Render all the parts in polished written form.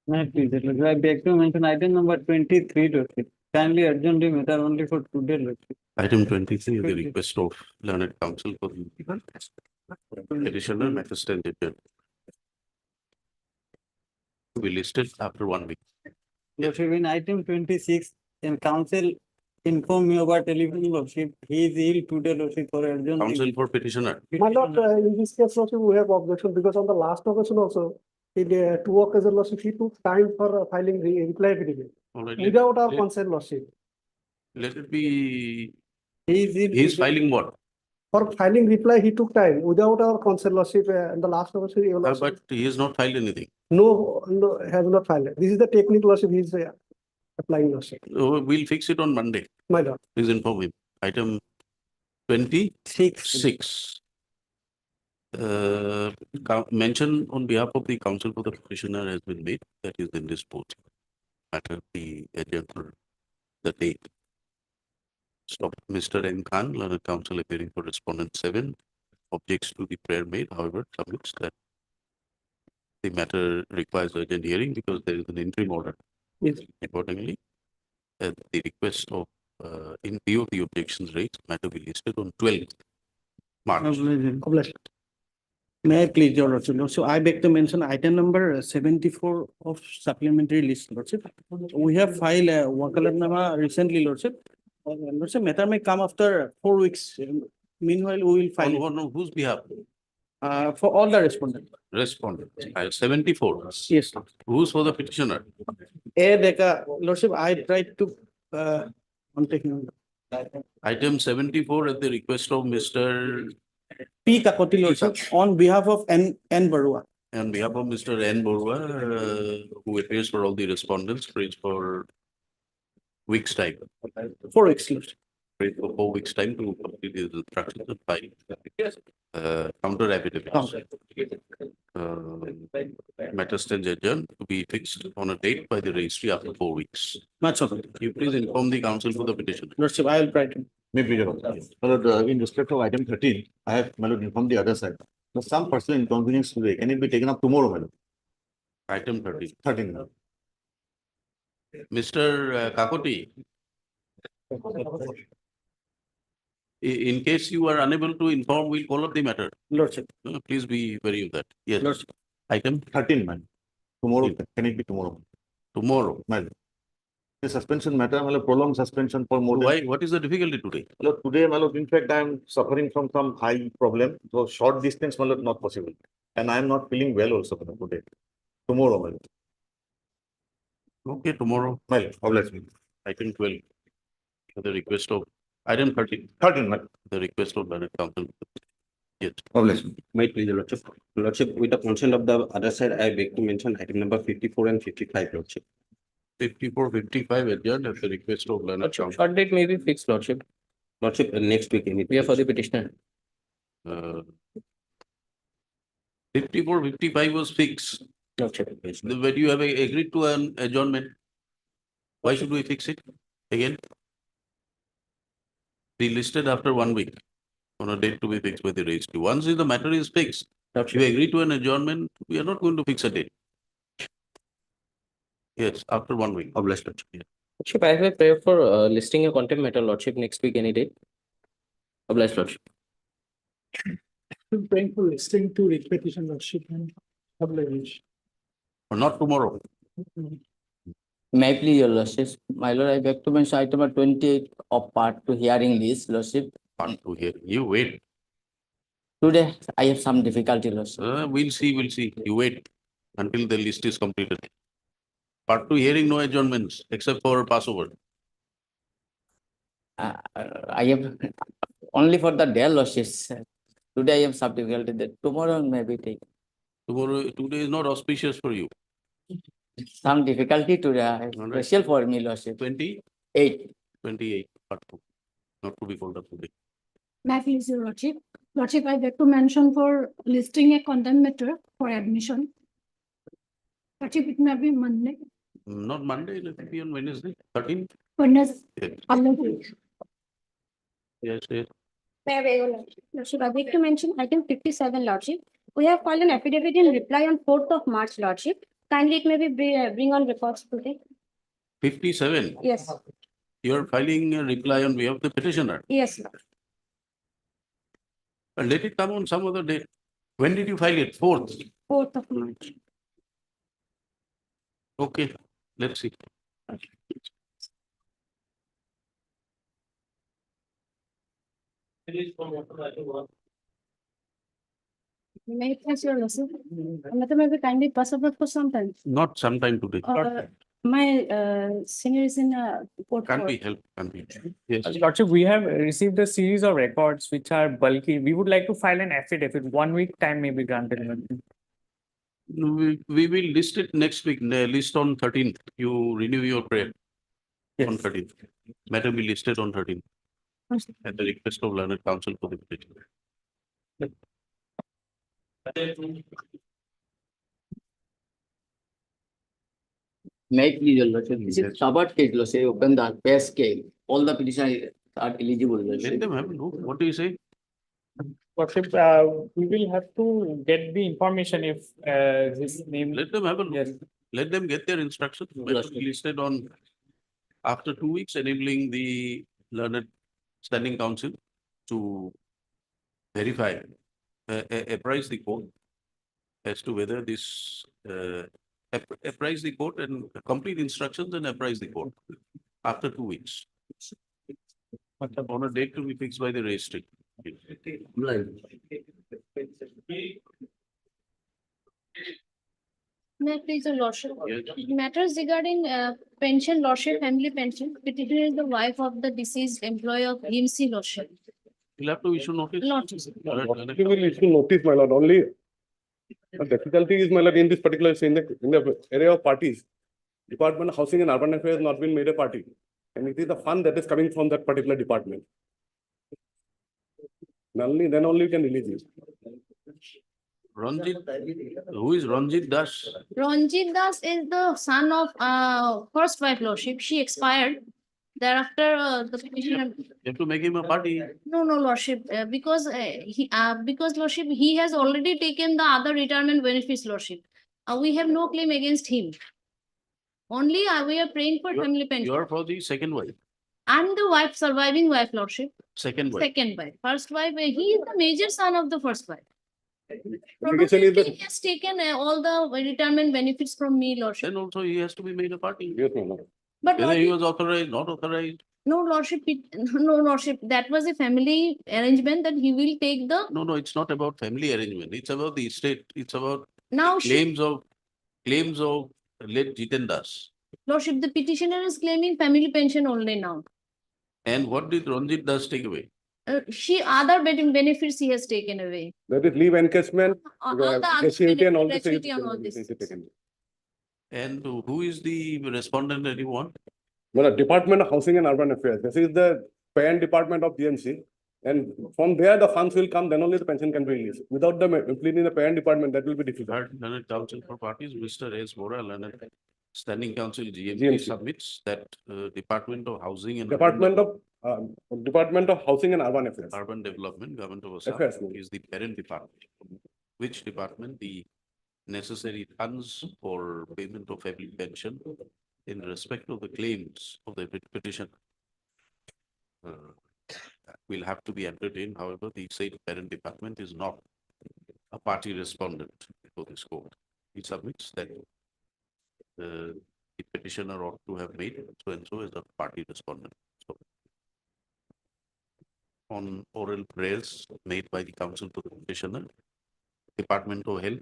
May I please, I beg to mention item number 23, Lordship. Kindly adjourn the matter only for today, Lordship. Item 23, the request of learned counsel for the petitioner, Majesty Judge. To be listed after 1 week. Lordship, in item 26, and council inform me over telephone, Lordship. He is ill today, Lordship, for adjourn. Counsel for petitioner. My lord, in this case also we have objection because on the last occasion also, in two occasions lordship, he took time for filing reply affidavit All right, without our consent lordship. let it be. He is ill. He is filing what? For filing reply, he took time without our consent lordship. And the last occasion, he also- But he has not filed anything. no, has not filed. This is the technique lordship he is applying lordship. So we'll fix it on Monday. My lord. Please inform him. Item 26. Mention on behalf of the counsel for the petitioner has been made, that is in this report. Matter be adjourned for the date. Stop. Mr. N. Khan, learned counsel appearing for respondent 7, objects to the prayer made, however, submits that the matter requires urgent hearing because there is an interim order. Yes. Accordingly, at the request of, in view of the objections raised, matter be listed on 12th March. Obliged. May I please, your Lordship? So I beg to mention item number 74 of supplementary list, Lordship. We have filed a wakalatnama recently, Lordship. Lordship, matter may come after 4 weeks. Meanwhile, we will file On whose behalf? for all the respondents. Respondent. 74. Yes. Who's for the petitioner? Lordship, I tried to, I'm taking. Item 74 at the request of Mr. P. Kakoti, Lordship, on behalf of N. Barua. On behalf of Mr. N. Borua, who appears for all the respondents, prays for weeks' time. 4 weeks, Lordship. Prays for 4 weeks' time to complete his instructions and file counter affidavits. Matter stands adjourned to be fixed on a date by the registry after 4 weeks. Much of it. You please inform the counsel for the petition. Lordship, I will try to. Maybe, in respect of item 13, I have informed the other side. So some personal inconvenience today, can it be taken up tomorrow, madam? Item 30. 13. madam. Mr. Kakoti, in case you are unable to inform, we'll call up the matter. Lordship. Please be wary of that. Yes. Lordship. Item 13, madam. Tomorrow, can it be tomorrow? tomorrow. Madam. The suspension matter, prolonged suspension for more than. Why? What is the difficulty today? Today, in fact, I am suffering from some high problem. So short distance, not possible. And I am not feeling well also today. Tomorrow, madam. Okay, tomorrow. Madam, oblige me. Item 12. At the request of item 13. 13, madam. The request of learned counsel. Yes. Oblige me. Might please, Lordship. Lordship, with the consent of the other side, I beg to mention item number 54 and 55, Lordship. 54, 55 adjourned at the request of learned counsel. Short date may be fixed, Lordship. Lordship, next week. We are for the petitioner. 54, 55 was fixed. Lordship. When you have agreed to an adjournment, why should we fix it again? Be listed after 1 week on a date to be fixed by the registry. Once the matter is fixed, if you agree to an adjournment, we are not going to fix a date. Yes, after 1 week. Obliged, Lordship. Lordship, I have a prayer for listing a contempt matter, Lordship, next week, any day. Obliged, Lordship. Praying for listing to repetition lordship and obligation. Or not tomorrow. May I please, your Lordship? My lord, I beg to mention item number 28 of part 2 hearing list, Lordship. Part 2 here. You wait. Today, I have some difficulty, Lordship. We'll see. You wait until the list is completed. Part 2 hearing, no adjournments except for Passover. I have only for the day, Lordship. Today, I have some difficulty that tomorrow may be taken. Today is not auspicious for you. Some difficulty today, All right. special for me, Lordship. 28, 8. part 2. Not to be called up today. May I please, your Lordship? Lordship, I beg to mention for listing a contempt matter for admission. Lordship, it may be Monday. Not Monday, let it be on Wednesday, 13th. Goodness. Yes. Yes. May I beg your Lordship? Lordship, I beg to mention item 57, Lordship. We have filed an affidavit in reply on 4th of March, Lordship. Kindly it may be bring on records today. 57. Yes, You are filing a reply on behalf of the petitioner. yes, Lord. Let it come on some other date. When did you file it? 4th. 4th of March. Okay, let's see. May I please your listen? Matter may be kindly pass over for some time. Not sometime today. My senior is in court. Can't be helped, can't be. Yes. Lordship, we have received a series of records which are bulky. We would like to file an affidavit. 1 week time may be granted. Lordship. No, we will list it next week, list on 13th. You renew your prayer on 13th. Matter be listed on 13th at the request of learned counsel for the petitioner. May I please, your lordship, this is covered case, lordship, open the past case, all the petitioners are eligible, Let lordship. them have a look. What do you say? Lordship, we will have to get the information if his name. Let them have a Yes. look. Let them get their instructions. Matter be listed on after 2 weeks, enabling the learned standing council to verify, apprise the court as to whether this, apprise the court and complete instructions and apprise the court after 2 weeks. On a date to be fixed by the registry. May I please your lordship? Yes. Matters regarding pension, lordship, family pension. Petitioner is the wife of the deceased employee of EMC lordship. You'll have to issue notice. Lordship. Alright, We will issue notice, my lord, only the difficulty is, my lord, in this particular, in the area of parties. Department of Housing and Urban Affairs has not been made a party, and it is the fund that is coming from that particular department. Then only we can release it. Ranjit, who is Ranjit Das? Ranjit Das is the son of first wife lordship. She expired. Thereafter, the petitioner. You have to make him a party. No, lordship, because lordship, he has already taken the other retirement benefits, lordship. We have no claim against him. Only we are praying for family You pension. are for the second wife, I'm the wife, surviving wife, lordship. second wife. Second wife. First wife, he is the major son of the first wife. Application is Probably he has taken all the retirement benefits from me, lordship. Then also he has to be made a party. Yes, my lord. But Whether he lordship, was authorized, not authorized. no, lordship, no, lordship, that was a family arrangement that he will take the, No, it's not about family arrangement. It's about the estate. It's about now she, claims of late Jiten Das. lordship, the petitioner is claiming family pension only now. And what did Ranjit Das take away? She, other benefits he has taken away. That is leave encashment, All the other gratuity and all this. gratuity and all this. And who is the respondent that you want? Well, Department of Housing and Urban Affairs. This is the parent department of GMC. And from there, the funds will come, then only the pension can be released. Without them including the parent department, that will be difficult. Third Learned Counsel for Parties, Mr. S. Bora, Learned Standing Council GMC GMC. submits that Department of Housing and Department of Housing and Urban Affairs. Urban Development, Government of Assam Affairs. is the parent department. Which department the necessary funds for payment of family pension in respect of the claims of the petition will have to be entertained. However, the said parent department is not a party respondent for this court. He submits that the petitioner ought to have made so and so as a party respondent. So on oral prayers made by the counsel to the petitioner, Department of Health,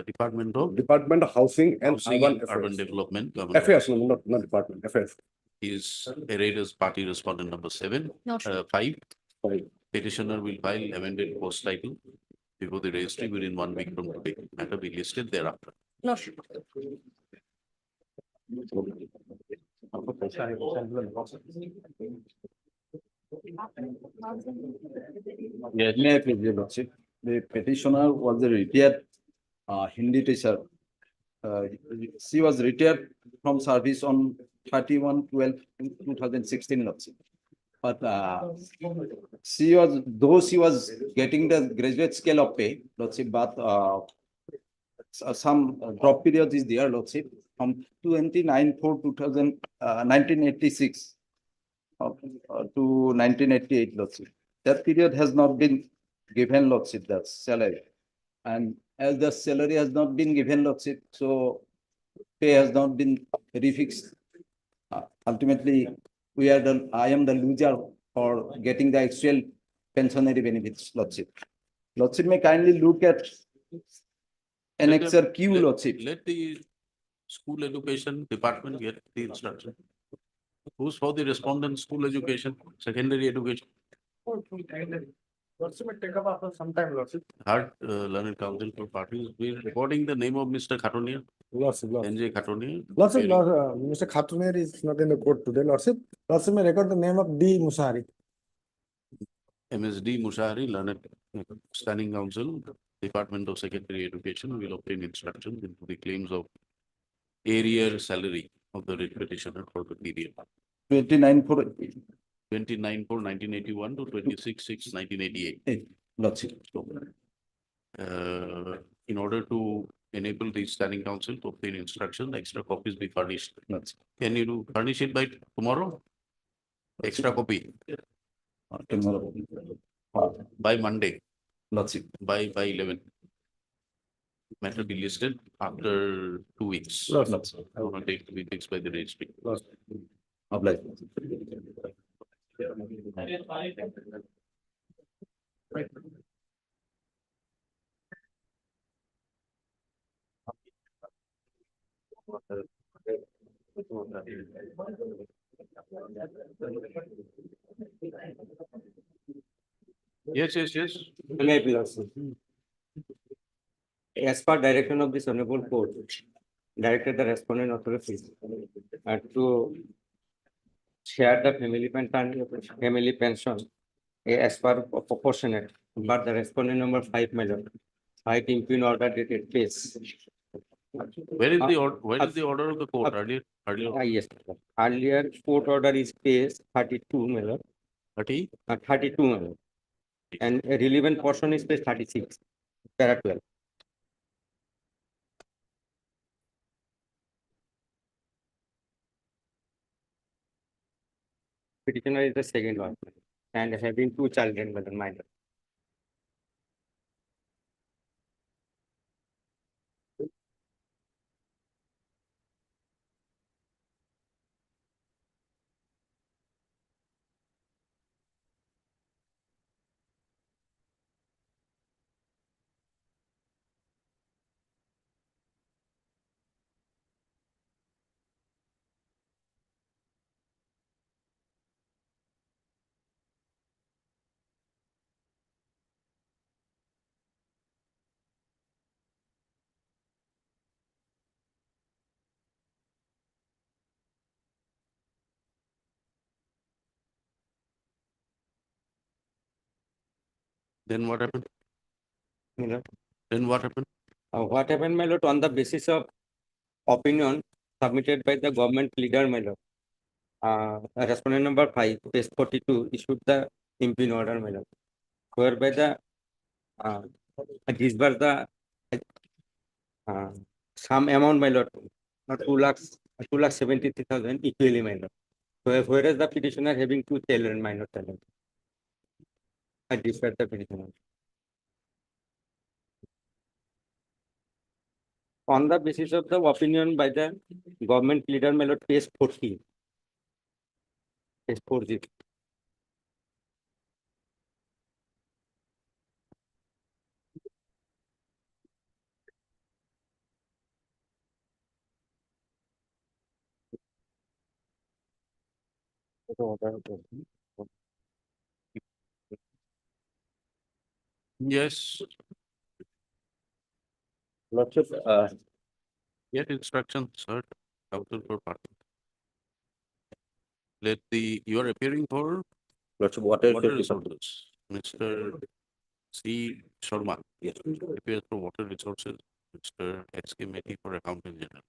Department of Housing and Housing Urban and Urban Affairs. Development. Government of Affairs, no, not department, affairs. is arrayed as party respondent number 7. Lordship. 5. Five. Petitioner will file amended post title before the registry within 1 week from today. Matter be listed thereafter. Lordship. Yes, may I please, your lordship? The petitioner was a retired Hindi teacher. She was retired from service on 31/12/2016, lordship. But though she was getting the graduate scale of pay, lordship, but some drop period is there, Lordship, from 1986 to 1988, Lordship. That period has not been given, Lordship, that salary. And as the salary has not been given, Lordship, so pay has not been refixed. Ultimately, I am the loser for getting the actual pensionary benefits, Lordship. Lordship may kindly look at Annexure Q, Lordship. Let the school education department get the instruction. Who's for the respondent school education, secondary education? Lordship may take up after some time, Lordship. Heard learned council for parties, we recording the name of Mr. Khatonia, Lordship, NJ Khatonia. Lordship, appearing- Mr. Khatuner is not in the court today, Lordship. Lordship may record the name of D. Musari. MSD Mushari, learned standing council, Department of Secondary Education will obtain instructions into the claims of area salary of the writ petitioner for the period 29 for 29/4/1981 to 26/6/1988. Lordship. In order to enable the standing council to obtain instruction, extra copies be furnished. Lordship. Can you furnish it by tomorrow? Extra copy Tomorrow. by Monday, Lordship. by 11. Matter be listed after 2 weeks. Lordship. Not take to be fixed by the registry. Obliged. Yes. May I please? As per direction of this honorable court, directed the respondent authorities to share the family pension as per proportionate, but the respondent number 5, my lord, height impugn order dated case. Where is the order of the court earlier? Yes, earlier court order is case 32, my lord, 30? 32, my lord. And a relevant portion is page 36, para 12. Petitioner is the second one and having 2 children, but minor. Then what happened? My lord. Then what happened? What happened, my lord, on the basis of opinion submitted by the government leader, my lord. Respondent number 5, page 42, issued the impugn order, my lord, whereby the disburse the some amount, my lord, not 2,73,000 equally, my lord. Whereas the petitioner having 2 children, minor children. I disbursed the petitioner. On the basis of the opinion by the government leader, my lord, page 40. Page 40. Yes, Lordship, get instructions, sir, counsel for party. You are appearing for Lordship, water water resources. resources. Mr. C. Sharma. Yes. Appears for water resources. Mr. S.K. Mehti for accountant general.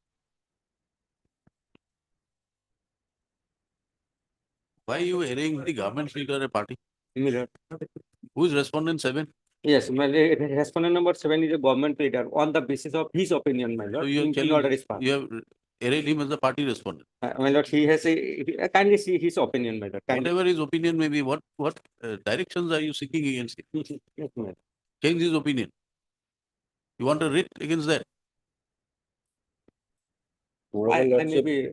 Why you airing the government leader a party? My lord. Who is respondent 7? Yes, well, respondent number 7 is a government leader on the basis of his opinion, my So lord. you are in telling, order is passed. you have arrayed him as the party respondent. My lord, he has kindly see his opinion, my lord. Kindly. Whatever his opinion may be, what directions are you seeking against him? Yes, my lord. Change his opinion. You want a writ against that? I may be,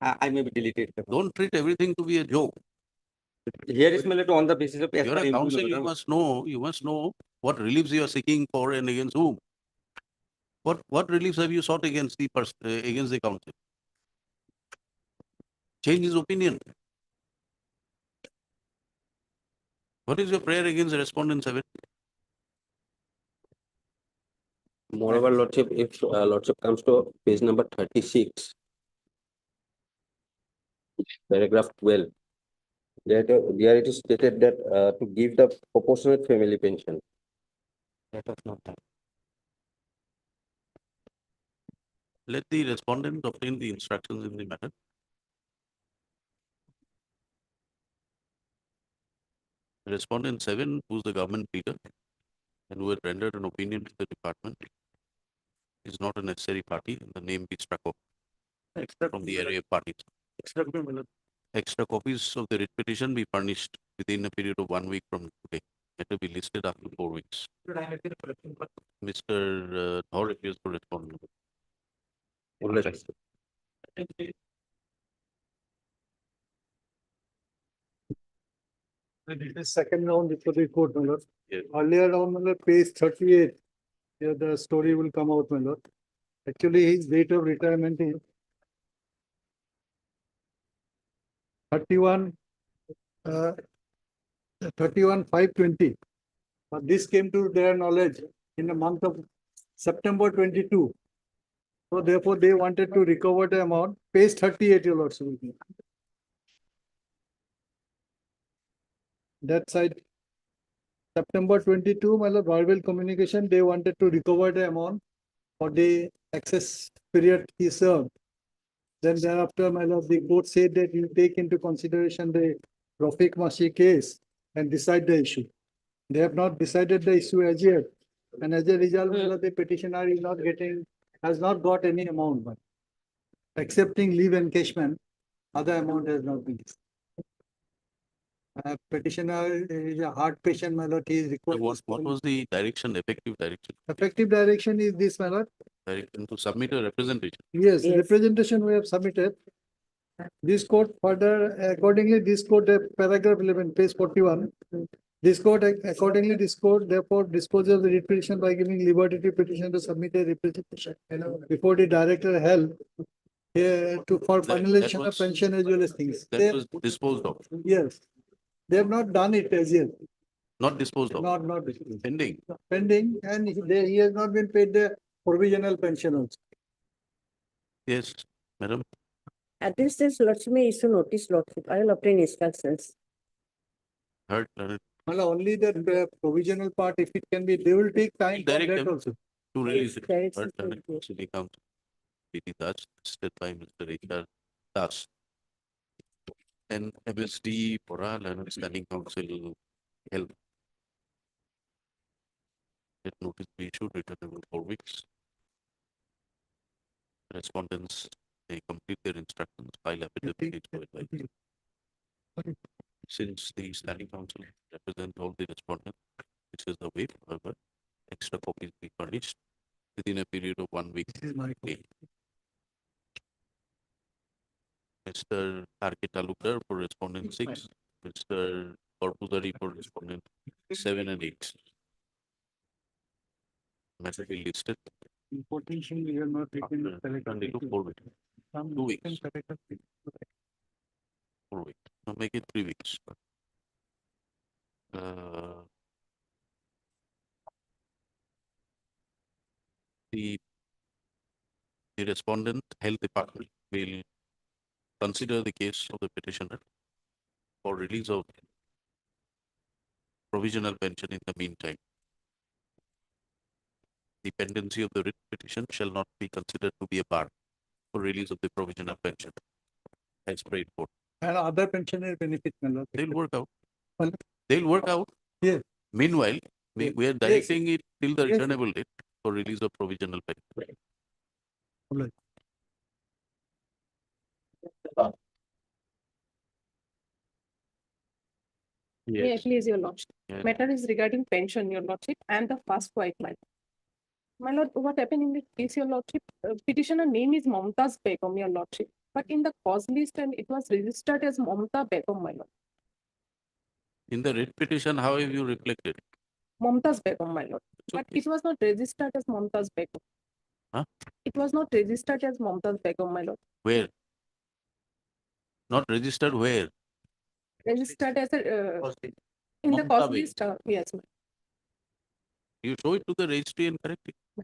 I may be deleted. Don't treat everything to be a joke. Here is, my lord, on the basis of. as You're per a improved council, you must know what reliefs you are seeking for and against whom. What reliefs have you sought against the against the council? Change his opinion. What is your prayer against the respondent 7? Moreover, Lordship, if Lordship comes to page number 36, paragraph 12, there it is stated that to give the proportionate family pension. That was not done. Let the respondent obtain the instructions in the matter. Respondent 7, who's the government leader and who had rendered an opinion to the department, is not a necessary party, and the name be struck off from the array of parties. Extra copies of the writ petition be furnished within a period of 1 week from today. It will be listed after 4 weeks. Mr. Dhar appears to respond. This is second round before the court, my lord. Yes. Earlier on, my lord, page 38, here the story will come out, my lord. Actually, his date of retirement is 31, 31/5/20. But this came to their knowledge in the month of September 22. So therefore, they wanted to recover the amount. Page 38, your lordship. That side. September 22, my lord, verbal communication, they wanted to recover the amount for the excess period he served. Then thereafter, my lord, the court said that you take into consideration the Rafiq Mashi case and decide the issue. They have not decided the issue as yet. And as a result, my lord, the petitioner is not getting, has not got any amount, but excepting leave encashment, other amount has not been. Petitioner is a heart patient, my lord, he is So required. what was the direction, effective direction? Effective direction is this, my lord. Direction to submit a representation. Yes, representation we have submitted. This court further, accordingly, this court, paragraph 11, page 41. This court, accordingly, this court therefore disposes of the writ petition by giving liberty to petition to submit a representation before the director held for That finalization of was- pension as well as things. That was disposed of, Yes, they have not done it as yet, not disposed of, not pending. pending, and he has not been paid the provisional pension also. Yes, madam. At this stage, Lordship may issue notice, Lordship. I will obtain instructions. Heard, learned, Well, only the provisional part, if it can be, they will take time for Direct that them. also. to release it. Direct Heard, learned, yes. City Council. PT Das, listed by Mr. H.R. Das. And MSD, Pora, Learned Standing Council, held. That notice be issued, written in 4 weeks. Respondents may complete their instructions, file affidavit to advise. Since the standing council represent all the respondents, which is the way, however, extra copies be furnished within a period of 1 week. This is my Okay. Mr. R.K. Talukdar for respondent 6, Mr. Korpuzari for respondent 7 and 8. Matter be listed. Importation, we have not taken. After 4 weeks. 2 weeks. 4 weeks. Now make it 3 weeks. The respondent health department will consider the case of the petitioner for release of provisional pension in the meantime. The pendency of the writ petition shall not be considered to be a bar for release of the provisional pension. As prayed for. And other pensioner benefits, my lord. They'll work out. Well- They'll work out. Yes. Meanwhile, We are directing it till the Yes. returnable date for release of provisional payment. May I Yes. please, your lordship? Yeah. Matter is regarding pension, your lordship, and the first wife matter. My lord, what happened in this case, your lordship? Petitioner name is Momtaz Begum, your lordship, but in the cause list and it was registered as Momta Begum, my lord. In the writ petition, how have you reflected? Momtaz Begum, my lord, It's but okay. it was not registered as Momtaz Begum. Huh? It was not registered as Momtaz Begum, my lord. Where? Not registered where? Registered as a, in the Mamta cause Begum. list, yes, ma'am. You show it to the registry and correct it. So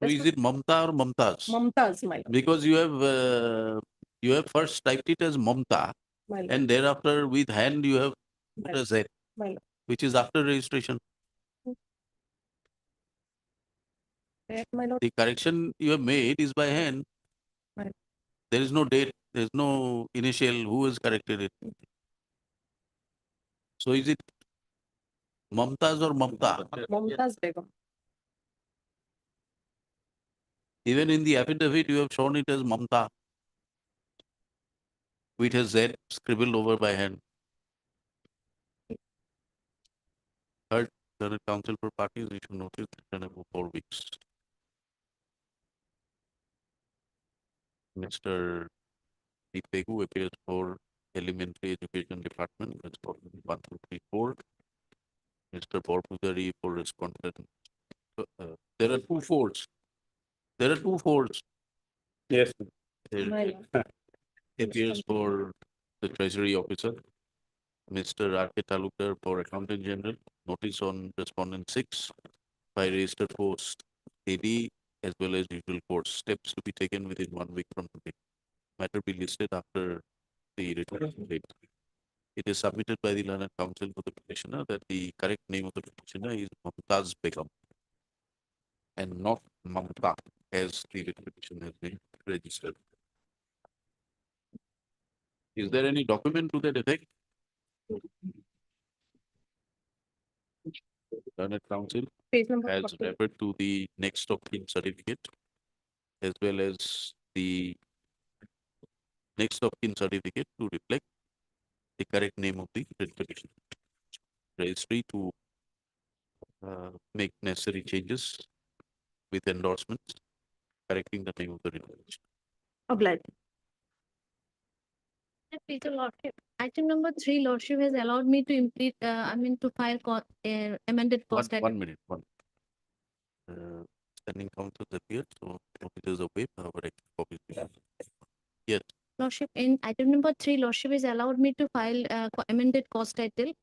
That's is it Mamta or Mamtaz? Momtaz, my lord, Because you have first typed it as Mamta my lord, and thereafter with hand you have my put a Z, my lord. which is after registration. That, my lord, The correction you have made is by hand. Right. There is no date, there is no initial who has corrected it. So is it Mamtaz or Mamta? Momtaz Begum. Even in the affidavit, you have shown it as Mamta, which has Z scribbled over by hand. Third, Senate Council for Parties issue notice written for 4 weeks. Mr. Pegu appears for Elementary Education Department, that's for 1234. Mr. Borpudari for respondent. There are 2 4s. There are 2 4s. Yes. There My lord. appears for the Treasury Officer. Mr. R.K. Talukdar for Accountant General. Notice on respondent 6 by registered post AD as well as usual course. Steps to be taken within 1 week from today. Matter be listed after the return date. It is submitted by the learned counsel for the petitioner that the correct name of the petitioner is Mumtaz Begum and not Mamta as the writ petition has been registered. Is there any document to that effect? Learned counsel Page number has 40. referred to the next of kin certificate as well as the next of kin certificate to reflect the correct name of the writ petition. Registry to make necessary changes with endorsements, correcting the name of the writ petition. Obliged. Please, your lordship. Item number 3, lordship has allowed me to implement, to file amended cost. One minute, one. Standing counsel appeared, so it is a waive, however, I can copy it. Yes, Lordship, in item number 3, lordship has allowed me to file amended cost title,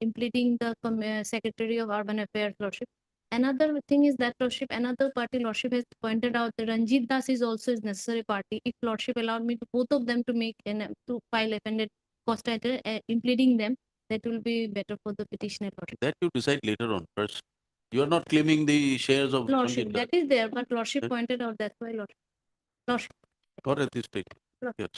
impleting the Secretary of Urban Affairs, lordship. Another thing is that, lordship, another party, lordship has pointed out that Ranjit Das is also is necessary party. If lordship allowed me to both of them to make to file amended cost title, impleting them, that will be better for the petitioner, lordship. that you decide later on. First, you are not claiming the shares of Lordship, Ranjit Das, that is there, but lordship Yes. pointed out, that's why, lordship. Lordship. not at this stage. No. Yes.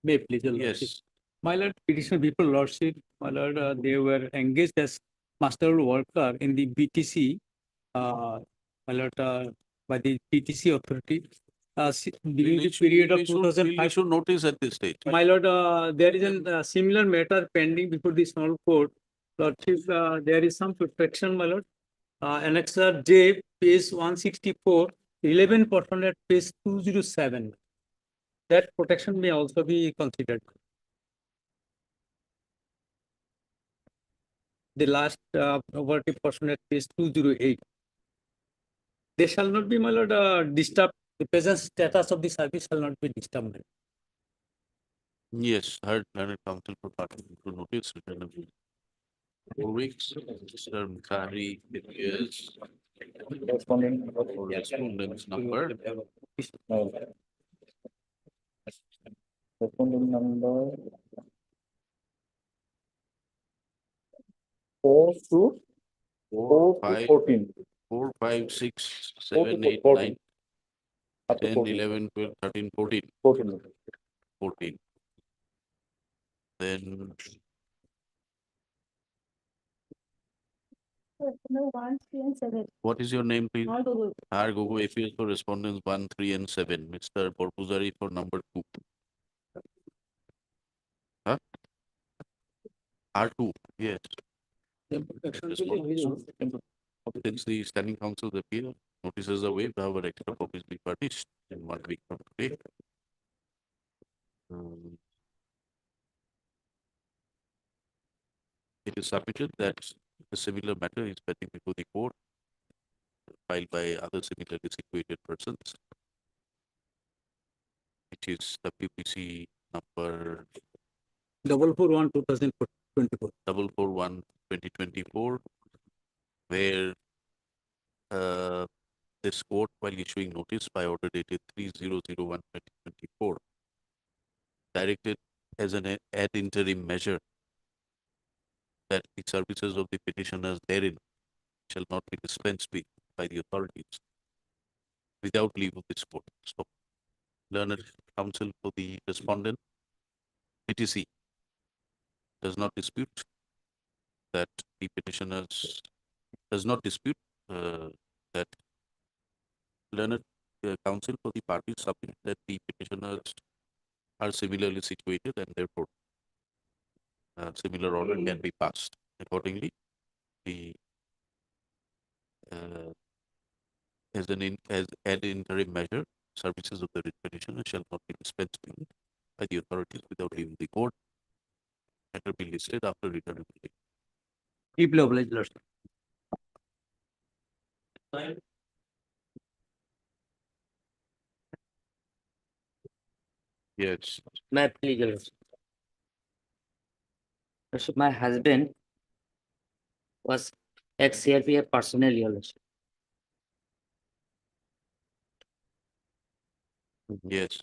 May please, your lordship. Yes, My lord, petitioner before lordship, my lord, they were engaged as master worker in the BTC, my lord, by the BTC authority. During the period of we two thousand should five. issue notice at this stage. My lord, there is a similar matter pending before the small court. Lordship, there is some protection, my lord. Annexer J, page 164, 11% at page 207. That protection may also be considered. The last property portion at page 208. They shall not be, my lord, disturbed. The present status of the service shall not be disturbed. Yes, heard learned counsel for party to notice written of 4 weeks. Mr. Mukari appears for respondent's number. Respondent number 4 to 4, 5, 14. 4, 5, 6, 4 to 7, 8, 14. 9. Up to 10, 14. 11, 12, 13, 14. 14. 14. Then No, 1, 3 and 7. what is your name, please? All Google. R. Gogo APS for respondents 1, 3, and 7. Mr. Porpuzari for number 2. Huh? R2, yes. Since the standing council's appeal, notices are waived, however, extra copies be furnished in 1 week from today. It is submitted that a similar matter is pending before the court, filed by other similarly situated persons. It is WPC number 441/2024. 441/2024, where this court, while issuing notice by order dated 3001/2024, directed as an ad interim measure that the services of the petitioners therein shall not be dispensed with by the authorities without leave of this court. So, learned counsel for the respondent, PTC, does not dispute that the petitioners does not dispute that learned counsel for the parties submit that the petitioners are similarly situated and therefore similar order can be passed. Accordingly, the as an interim measure, services of the writ petitioner shall not be dispensed with by the authorities without leaving the court. Matter be listed after return of the Deeply obliged, Lordship. Yes. My please, Your Lordship. Lordship, my husband was ex-CRPF personnel, Your Lordship. Yes.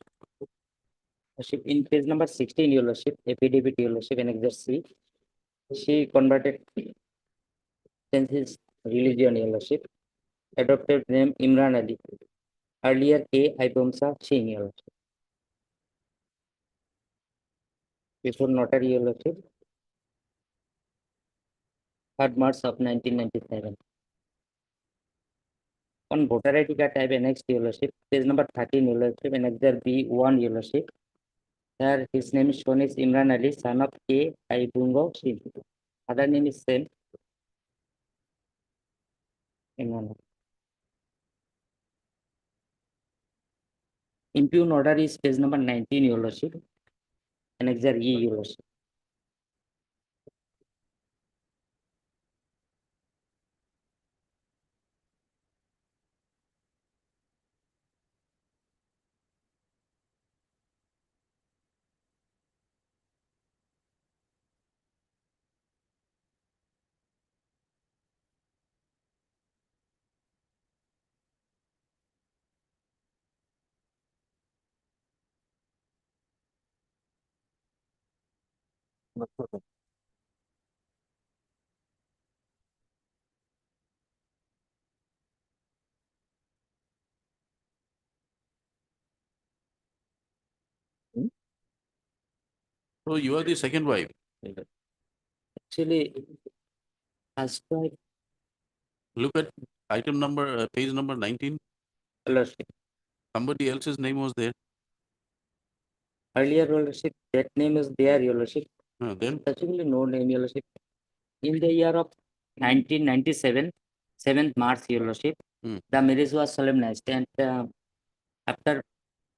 Lordship, in page number 16, Your Lordship, affidavit, Your Lordship, Annexure C, she converted since his religion, Your Lordship, adopted name Imran Ali, earlier A. Aibomsa Singh, Your Lordship. Before notary, Your Lordship, 3rd March of 1997. On voter ID card type annexed, Your Lordship, page number 13, Your Lordship, Annexure B1, Your Lordship. Here his name is shown is Imran Ali, son of A. Aibungo Singh. Other name is same. Imran Ali. Impugn order is page number 19, Your Lordship. Annexure E, Your Lordship. So you are the second wife. Actually, first wife, Look at item number, page number 19. Your Lordship. Somebody else's name was there. Earlier, Your Lordship, that name is there, Your Lordship. Then Actually, no name, Your Lordship. In the year of 1997, 7th March, Your Lordship, the marriage was solemnized, and after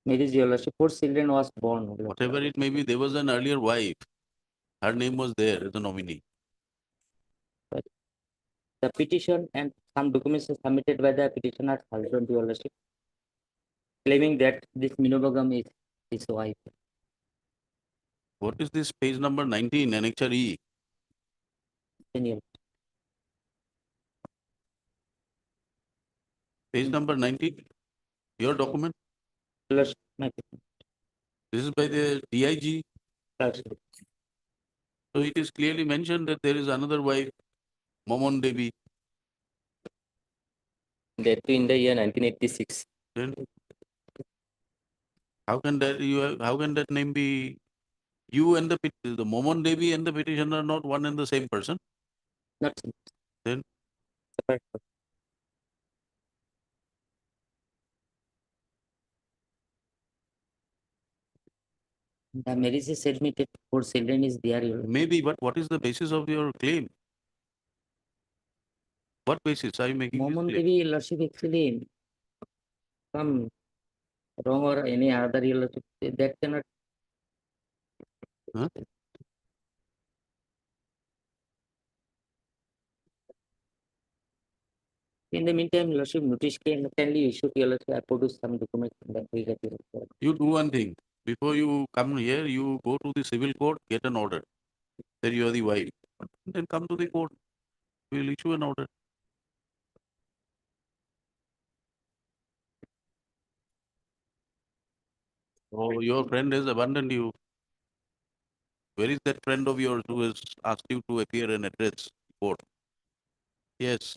marriage, Your Lordship, 4 children was born. Your Lordship. whatever it may be, there was an earlier wife. Her name was there as a nominee. The petition and some documents are submitted by the petitioner husband, Your Lordship, claiming that this monogamy is his wife. What is this page number 19, Annexure E? Your Page number 19, your document. Lordship, my This is by the DIG. Lordship. So it is clearly mentioned that there is another wife, Momon Devi. That too in the year 1986. Then How can that how can that name be, you and the Momon Devi and the petitioner are not one and the same person? Not Then separate. The marriage is admitted, 4 children is there, your lordship. maybe, but what is the basis of your claim? What basis are you making this Momon claim? Devi, your lordship, actually some wrong or any other, your lordship, that cannot. Huh? In the meantime, your lordship, notice can kindly issue, your lordship, I produce some documents that we get, your lordship. You do one thing, before you come here, you go to the civil court, get an order, that you are the wife, then come to the court, we will issue an order. Oh, your friend has abandoned you. Where is that friend of yours who has asked you to appear and address court? Yes,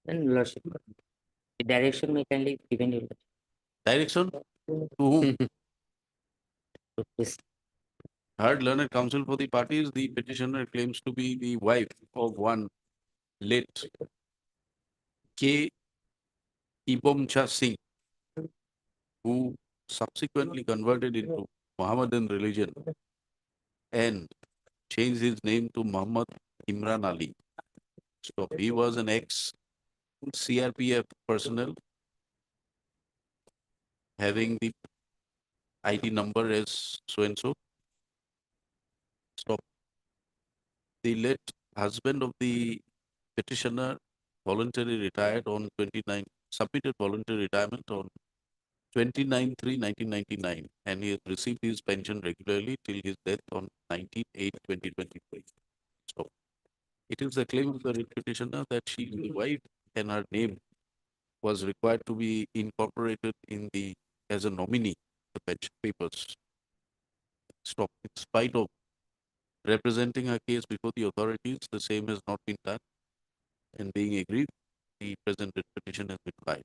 And your lordship, the direction may kindly given, your lordship. direction to whom? Yes. Heard learned counsel for the parties, the petitioner claims to be the wife of one late K. Ibomcha Singh, who subsequently converted into Mohammedan religion and changed his name to Muhammad Imran Ali. So he was an ex CRPF personnel having the ID number as so and so. So the late husband of the petitioner voluntarily retired on 29, submitted voluntary retirement on 29/3/1999, and he has received his pension regularly till his death on 19/8/2023. So it is the claim of the writ petitioner that she is the wife and her name was required to be incorporated in the as a nominee the pension papers. So in spite of representing her case before the authorities, the same has not been done, and being agreed, the present writ petition has been filed.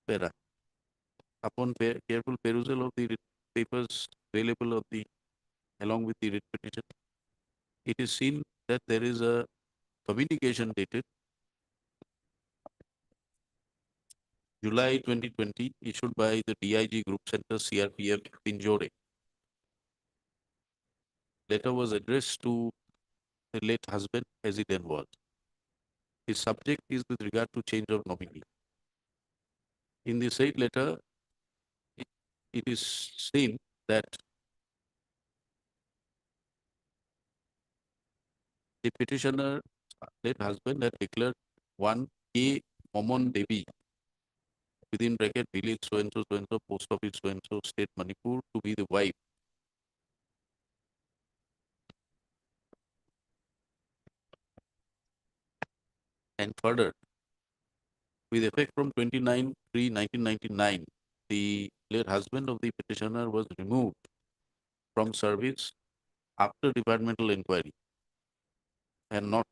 Para. Upon careful perusal of the writ papers available of the along with the writ petition, it is seen that there is a communication dated July 2020 issued by the DIG Group Center CRPF Pinjore. Letter was addressed to the late husband as he then was. His subject is with regard to change of nominee. In the said letter, it is seen that the petitioner, late husband, had declared one K. Momon Devi within bracket village so and so, post office so and so, state Manipur, to be the wife. And further, with effect from 29/3/1999, the late husband of the petitioner was removed from service after departmental inquiry and not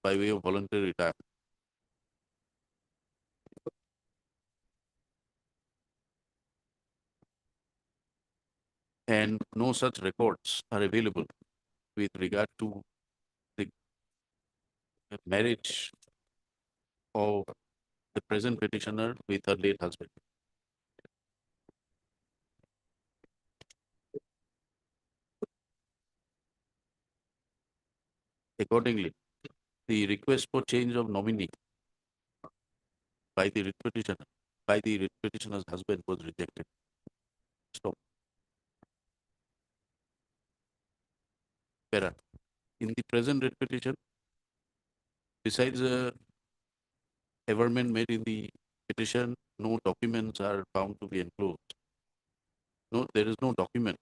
by way of voluntary retirement. And no such records are available with regard to the marriage of the present petitioner with her late husband. Accordingly, the request for change of nominee by the writ petitioner, by the writ petitioner's husband was rejected. Stop. Para. In the present writ petition, besides a averment made in the petition, no documents are found to be enclosed. No, there is no document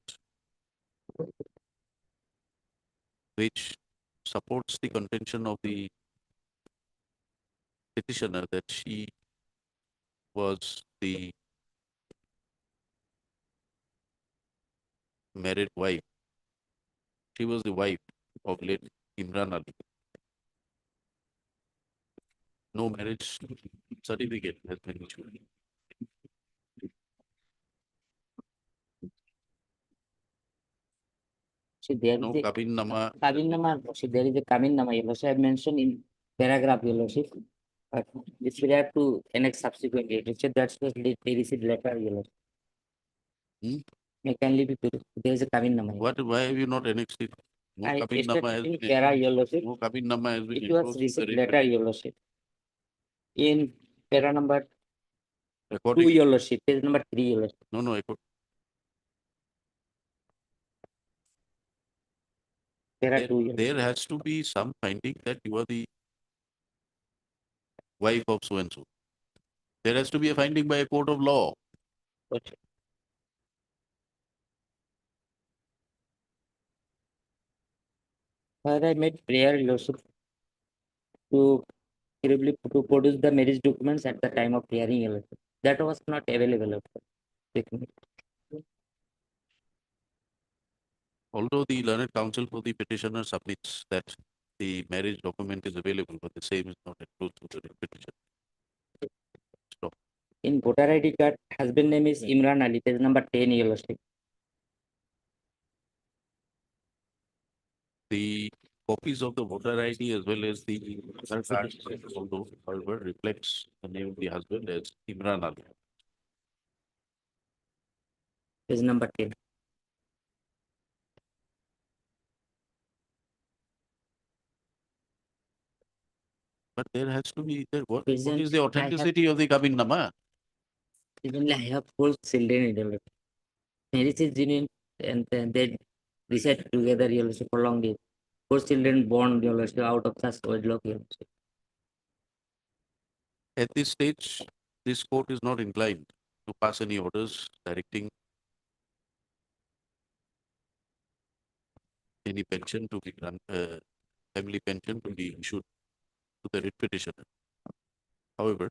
which supports the contention of the petitioner that she was the married wife. She was the wife of late Imran Ali. No marriage certificate has been issued. See, there No is a Kabin Nama, Kavinnama, see, there is a Kavinnama, your lordship, I have mentioned in paragraph, your lordship. But this will have to annex subsequently, it said that's what they received letter, your lordship. Hmm? May kindly be, there is a Kavinnama. why have you not annexed it? No I Kabin Nama has stated in been, para, your lordship, no Kabin Nama has been. it was enclosed in the received writ letter, petition. your lordship. In para number 2, According, your lordship, page number 3, your lordship. no, Para there, 2, your there has to be some finding that you are the wife of so and so. There has to be a finding by a court of law. lordship. But I made prayer, your lordship, to to produce the marriage documents at the time of hearing, your lordship. That was not available, your lordship. Although the learned counsel for the petitioner submits that the marriage document is available, but the same is not enclosed to the writ petition. Stop. In voter ID card, husband name is Imran Ali, page number 10, your lordship. The copies of the voter ID as well as the other cards, although however reflects the name of the husband as Imran Ali. Page number 10. But there has to be, what is Present, the I have- authenticity of the Kabin Nama? Presently, I have 4 children in your lordship. Marriage is genuine and then they reside together, your lordship, for long days. 4 children born, your lordship, out of such wedlock, your lordship. At this stage, this court is not inclined to pass any orders directing any pension to be family pension to be issued to the writ petitioner. However,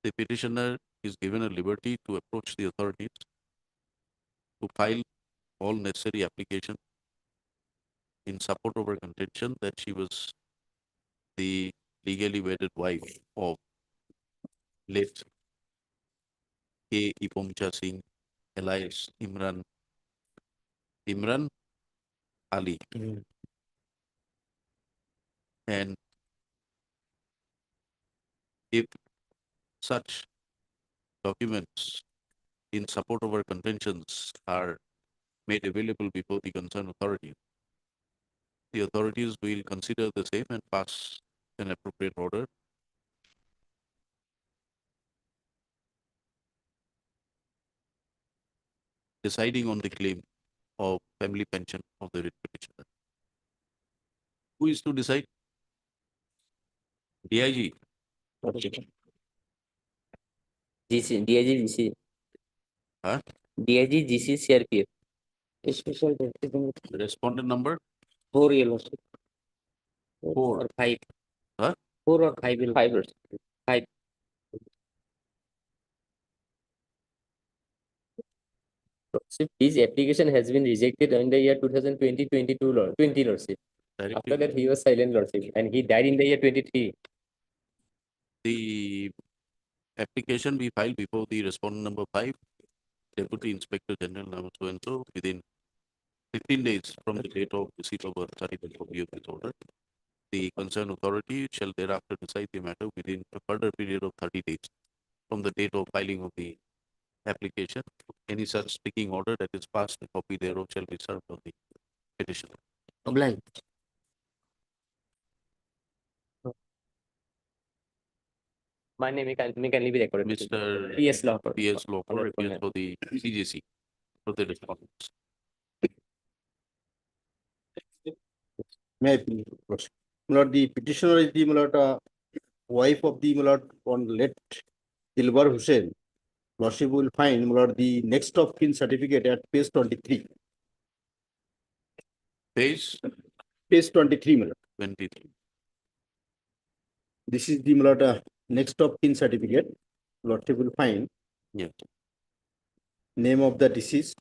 the petitioner is given a liberty to approach the authorities to file all necessary application in support of her contention that she was the legally wedded wife of late K. Ipomcha Singh, alias Imran Ali. And if such documents in support of our contentions are made available before the concerned authorities, the authorities will consider the same and pass an appropriate order deciding on the claim of family pension of the writ petitioner. Who is to decide? DIG. GC, DIG, GC. Huh? DIG, GC, CRPF. Special Respondent number? 4, your lordship. 4 or 5. Huh? 4 or 5, your 5. lordship. 5. His application has been rejected in the year 2020-22, Lord, 20, Lordship. After Directly, that, he was silent, Lordship, and he died in the year 23. the application we filed before the respondent number 5, Deputy Inspector General number so and so, within 15 days from the date of receipt of a certificate copy of this order. The concerned authority shall thereafter decide the matter within a further period of 30 days from the date of filing of the application. Any such sticking order that is passed, a copy thereof shall be served on the petitioner. Obliged. My name may kindly be recorded. Mr. P.S. Lawford. P.S. Lawford Honorable appears Mayor. for the CJC for the respondents. May I please, Lordship? My lord, the petitioner is the my lord, wife of the my lord, on late Dilbar Hussain. Lordship will find my lord, the next of kin certificate at page 23. Page Page 23, my lord. 23. This is the my lord, next of kin certificate. Lordship will find Yes. name of the deceased,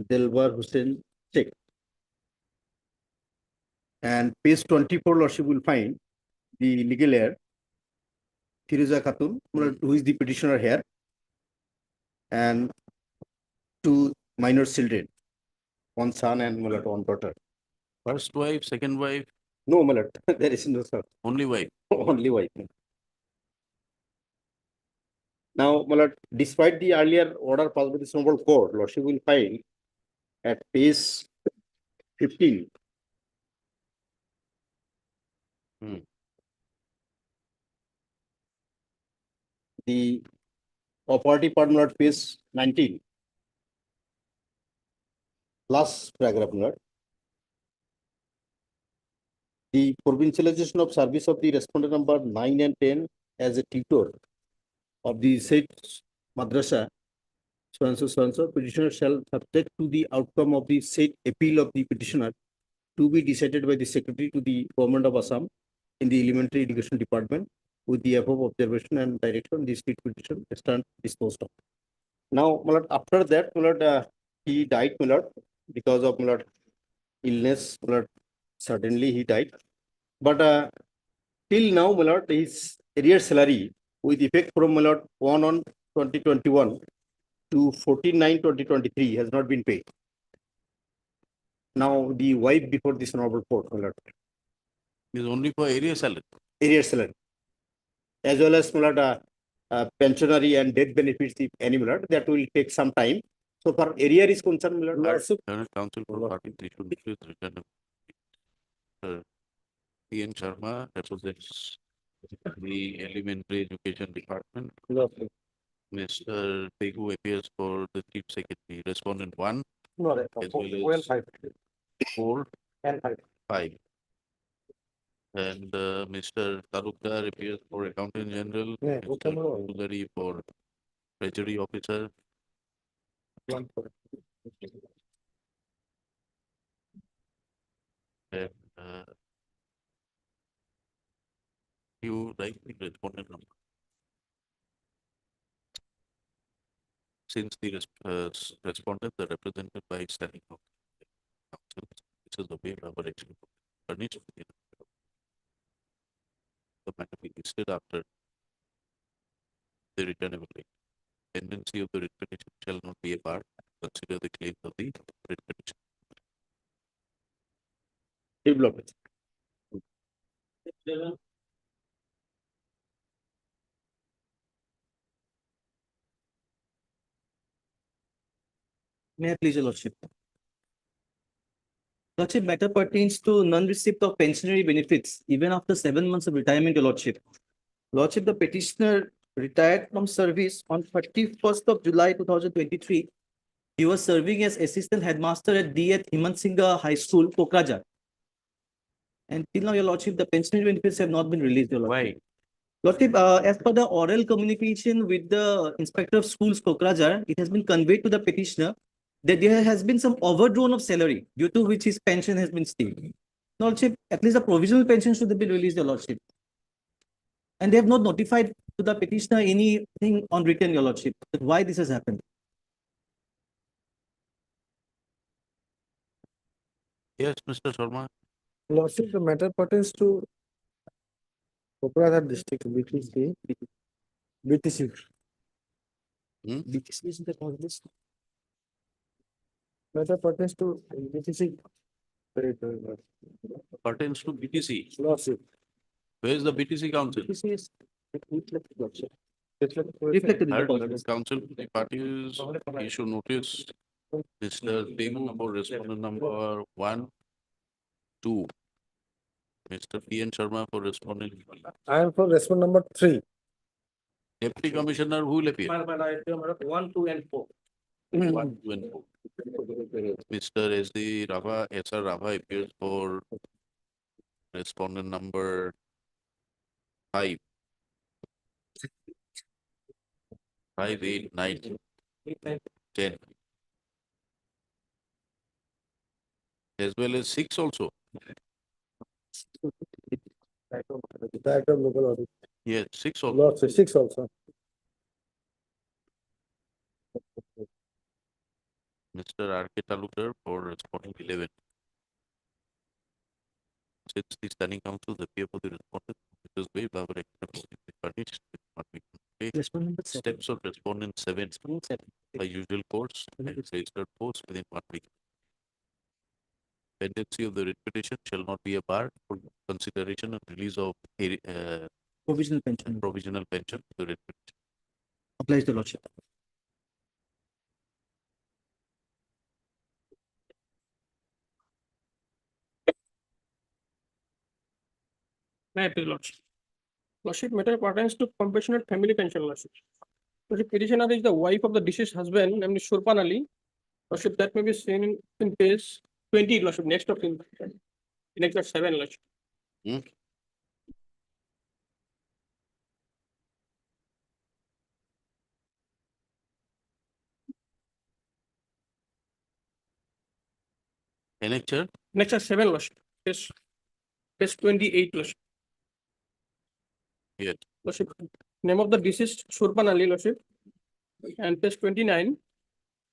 Dilbar Hussain Sheikh. And page 24, Lordship will find the legal heir, Firuza Khatun, who is the petitioner here, and two minor children, one son and one daughter. First wife, second wife, No, there is no sir, only wife. only wife. Now, despite the earlier order passed by the Honorable Court, Lordship will find at page 15. Hmm. The property part, page 19. Last paragraph, the provincialization of service of the respondent number 9 and 10 as a tutor of the said madrasa, so and so, petitioner shall subject to the outcome of the said appeal of the petitioner to be decided by the secretary to the government of Assam in the elementary education department with the above observation and direction, the state petition stand disposed of. Now, after that, he died, because of illness, certainly he died. But till now, his arrear salary with effect from 1/1/2021 to 14/9/2023 has not been paid. Now, the wife before this honorable court, Is only for area salary. arrear salary, as well as pensionary and death benefits, if any, that will take some time. So, for arrear is concerned, Current counsel for party issue is written. P.N. Sharma represents the elementary education department. Mr. Tegu appears for the chief secretary. Respondent 1. As well as 4 and 5. And Mr. Talukdar appears for accountant general. Mr. Pudari for treasury officer. And you write the respondent number. Since the respondent, the represented by standing counsel, this is the way our action furnished within the matter be listed after the returnable rate. Tendency of the writ petition shall not be a bar. Consider the claims of the writ petition. development. May I please, your lordship? Lordship, matter pertains to non-receipt of pensionary benefits even after 7 months of retirement, your lordship. Lordship, the petitioner retired from service on 31st of July 2023. He was serving as assistant headmaster at D.H. Himant Singha High School, Kokrajhar. And till now, your lordship, the pensionary benefits have not been released, your lordship. Why? Lordship, as per the oral communication with the inspector of schools, Kokrajhar, it has been conveyed to the petitioner that there has been some overdrawn of salary due to which his pension has been stayed. Lordship, at least the provisional pension should have been released, your lordship. And they have not notified to the petitioner anything on written, your lordship, that why this has happened. Yes, Mr. Sharma. Lordship, the matter pertains to Kokrajhar district, BTC. BTC. BTC is the cause of this. Matter pertains to BTC. Pertains to BTC. Lordship. Where is the BTC council? BTC is reflected, lordship. Reflected Reflected in the Third cause. council, the parties issue notice. Mr. Temu for respondent number 1, 2. Mr. P.N. Sharma for respondent. I am for respondent number 3. Deputy Commissioner, who will appear? 1, 2, and 4. 1, 2, and 4. Mr. S.D. Rava, S.R. Rava appears for respondent number 5. 5, 8, 9, 10. As well as 6 also. Director of local audit. Yes, 6 also. Lordship, 6 also. Mr. R.K. Talukdar for responding 11. Since the standing council appear for the respondent, is waived, our extra copy will be furnished with what we can take. Respondent number seven. Steps of respondent seven Respondent seven. by usual course and registered post within 1 week. Pendency of the writ petition shall not be a bar for consideration and release of Provisional pension provisional pension to the writ petition. applies to lordship. May I please, Lordship? Lordship, matter pertains to compassionate family pension, Lordship. Lordship, petitioner is the wife of the deceased husband, namely Shurpan Ali. Lordship, that may be seen in page 20, Lordship, next of in exhibit 7, Lordship. Annexure Next are 7, Lordship, page 28, Lordship. Yes. Lordship, name of the deceased Shurpan Ali, Lordship. And page 29,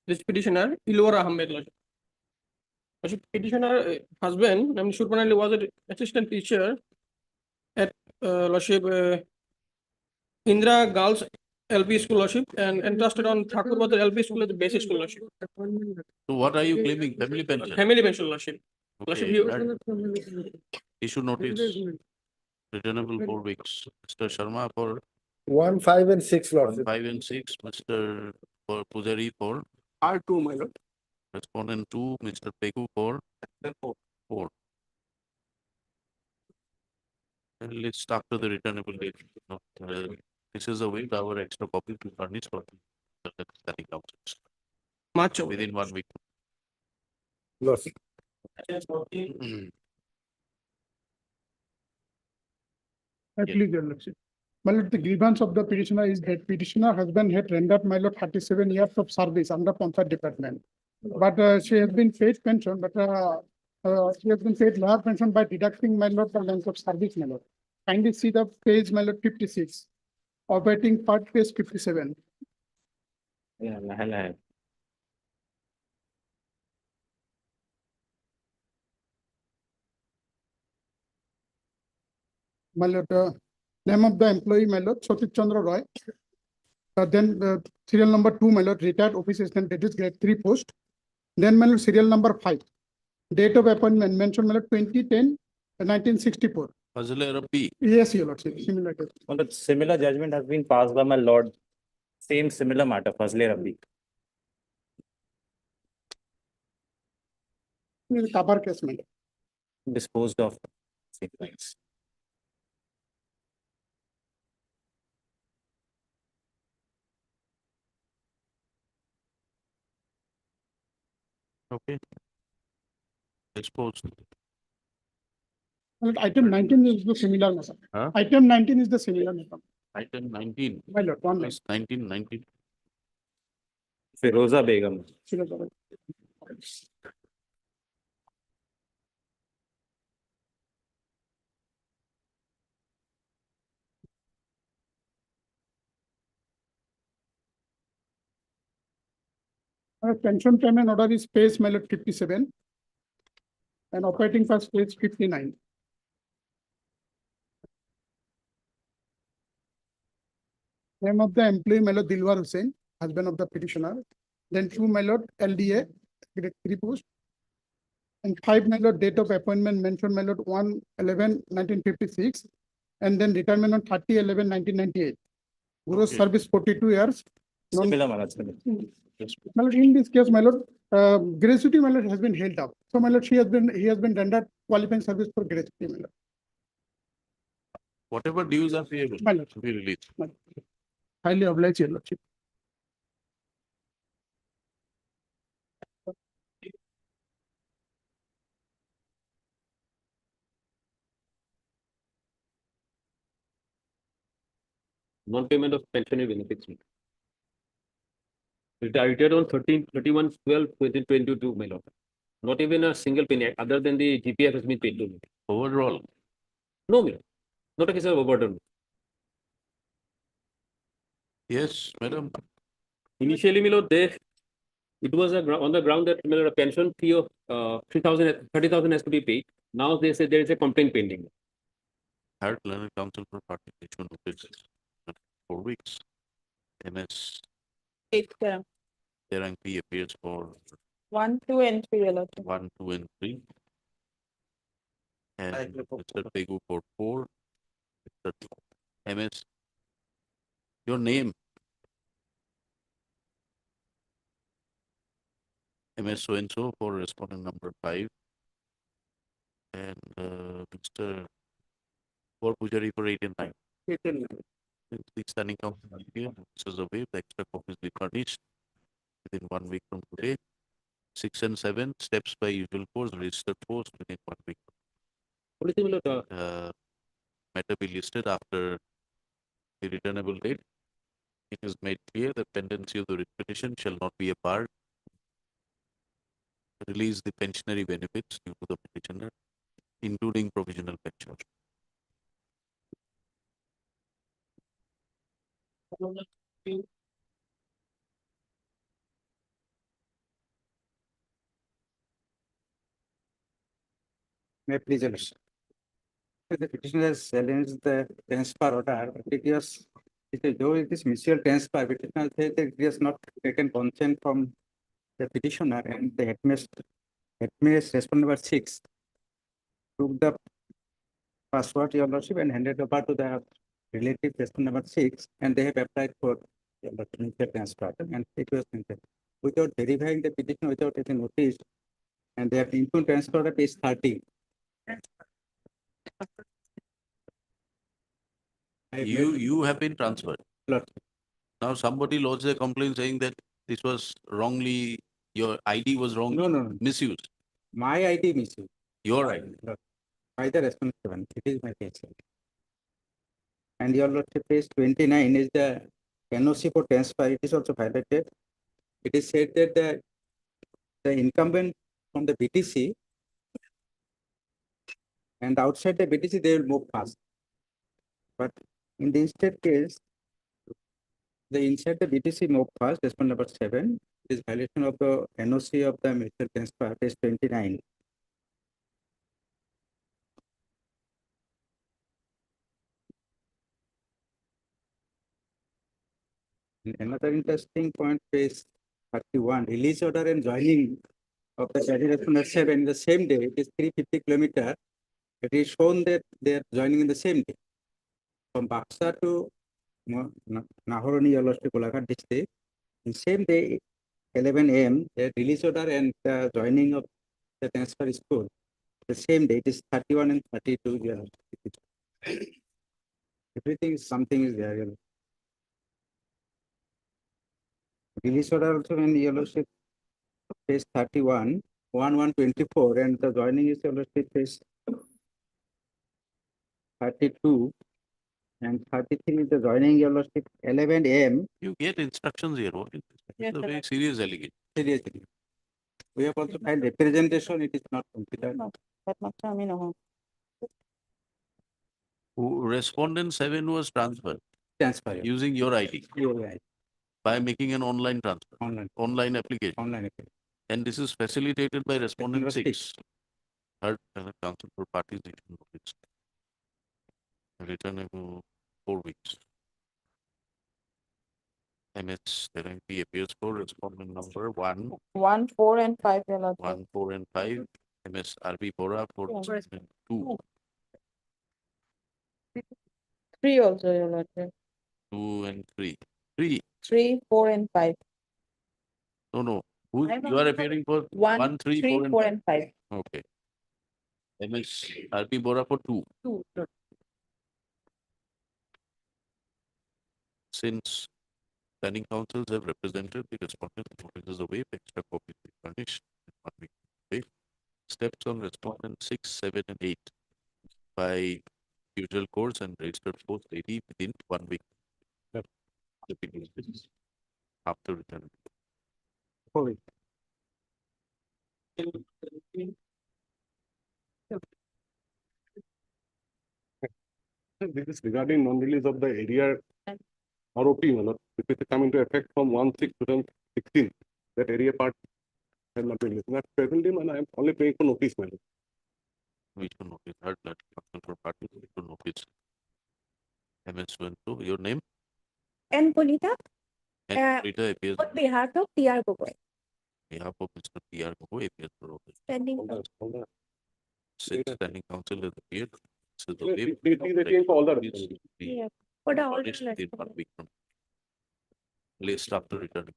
this petitioner, Ilwar Ahmed, Lordship. Lordship, petitioner husband, namely Shurpan Ali, was an assistant teacher at Lordship Indra Girls LP School, Lordship, and entrusted on Thakur Badar LP School as the basic school, Lordship. So what are you claiming? Family pension? Family pension, Lordship. Lordship, Okay, you- that issue notice returnable 4 weeks. Mr. Sharma for 1, 5 and 6, Lordship. 5 and 6, Mr. for Pujari for R2, my lord. respondent 2, Mr. Peku for 4. And let's start to the returnable date. This is a way our extra copy to furnish for the study councils March over. within 1 week. Lordship. I plead your lordship. My lord, the grievance of the petitioner is that petitioner husband had rendered my lord 37 years of service under Panchayat department. But she has been paid pension, but she has been paid lower pension by deducting my lord the length of service, my lord. Kindly see the page, my lord, 56, operating part page 57. Yeah, lahat. My lord, name of the employee, my lord, Satit Chandra Roy. Then serial number 2, my lord, retired office assistant, that is grade 3 post. Then my lord, serial number 5, date of appointment mentioned, my lord, 2010, 1964. Fazle Rabbi. Yes, your lordship, similar case. Well, the similar judgment has been passed by my lord. Same similar matter, Fazle Rabbi. This is Kabar case, my lord. Disposed of. Same things. Okay. Exposed. My lord, item 19 is the similar matter. Huh? Item 19 is the similar matter. Item 19. My lord, one Plus 19. Firoza Begum. minute. Pension payment order is page, my lord, 57. And operating first page 59. Name of the employee, my lord, Dilwar Hussain, husband of the petitioner. Then 2, my lord, LDA, grade 3 post. And 5, my lord, date of appointment mentioned, my lord, 1/11/1956. And then retirement on 30/11/1998. Gross Okay. service 42 years. Similar matter. My lord, in this case, my lord, gratuity, my lord, has been held up. So, my lord, he has been rendered qualifying service for gratuity, my lord. Whatever dues are payable My lord. to be released. Highly obliged, your lordship. Non-payment of pensionary benefits. Retired on 31/12/2022, my lord. Not even a single penny other than the GPF has been paid to me. Overall. No, my lord. Not a case of overburden. Yes, madam. Initially, my lord, it was on the ground that, my lord, a pension fee of 30,000 has to be paid. Now they say there is a complaint pending. Hired learned counsel for party issue notice 4 weeks. MS Eight, yeah. Terang P appears for 1, 2, and 3, your lordship. 1, 2, and 3. And Mr. Pegu for 4. Mr. MS, your name. MS so and so for respondent number 5. And Mr. Gaur Pujari for 8 and 9. The standing council here, this is a way, the extra copies be furnished within 1 week from today. 6 and 7, steps by usual course, registered post within 1 week. Matter be listed after the returnable date. It is made clear that pendency of the writ petition shall not be a bar. Release the pensionary benefits due to the petitioner, including provisional pension. May I please, Your Lordship. The petitioner has challenged the transfer order, but though it is mutual transfer, petitioner said that it has not taken consent from the petitioner and the headmaster respondent number 6 took the password, Your Lordship, and handed over to the relative respondent number 6, and they have applied for Your Lordship mutual transfer, and it was granted without verifying the petition, without any notice, and they have input transfer order page 30. You have been transferred. Lord. Now somebody lodged a complaint saying that this was wrongly, your ID was wrongly No. misused. My ID misused. Your ID. Lord. By the respondent 7, it is my case. And Your Lordship, page 29 is the NOC for transfer, it is also highlighted. It is said that the incumbent from the BTC and outside the BTC, they will move fast. But in the instead case, the inside the BTC move fast, respondent number 7 is violation of the NOC of the mutual transfer, page 29. And another interesting point, page 31, release order and joining of the carry respondent 7 in the same day, it is 350 kilometers. It is shown that they are joining in the same day. From Baksa to Nahoroni, Your Lordship, Golaghat district, in same day, 11 a.m., the release order and the joining of the transfer is good. The same day, it is 31 and 32. Your Lordship. Everything is something is there. Your Lordship. Release order also in Your Lordship, page 31, 1/1/24, and the joining is Your Lordship, page 32. And 33 is the joining, Your Lordship, 11 a.m. You get instructions here. What is this? Yes, It's a sir. very serious allegation. Seriously. We have also filed representation, it is not considered. That much I mean, Respondent 7 was transferred Transfer. using your ID Right. by making an online transfer, Online application. Online application. And this is facilitated by respondent Number 6. Heard counsel for parties issue notice. Returnable 4 weeks. MS Terang P appears for respondent number 1, 1, 4, and 5, your lordship. 1, 4, and 5. MS RB Bora for Yeah. respondent 2, 3 also, your lordship. 2, and 3. 3. 3, 4, and 5. No. Who you are appearing for? 1, 3, 3, 4, and 5. Okay. MS RB Bora for 2. 2. Since planning councils have represented the respondent, notices away, extra copies be furnished in 1 week. Okay. Steps on respondent 6, 7, and 8 by usual course and registered post AD within 1 week. The petition after return. 4 weeks. This is regarding non-release of the area ROP, which is come into effect from 1/6/2016. That area part has not been released. That presently, I am only paying for notice, we should notice her that council for party, we should notice. MS Wentu, your name? And Bonita, And Rita appears on behalf of TR Gogoi, on behalf of Mr. P.R. Gogoi appears for office. standing. Since standing council has appeared. This is the No, way. please again for all the This will be Yeah. For the all published within 1 week from list after returning.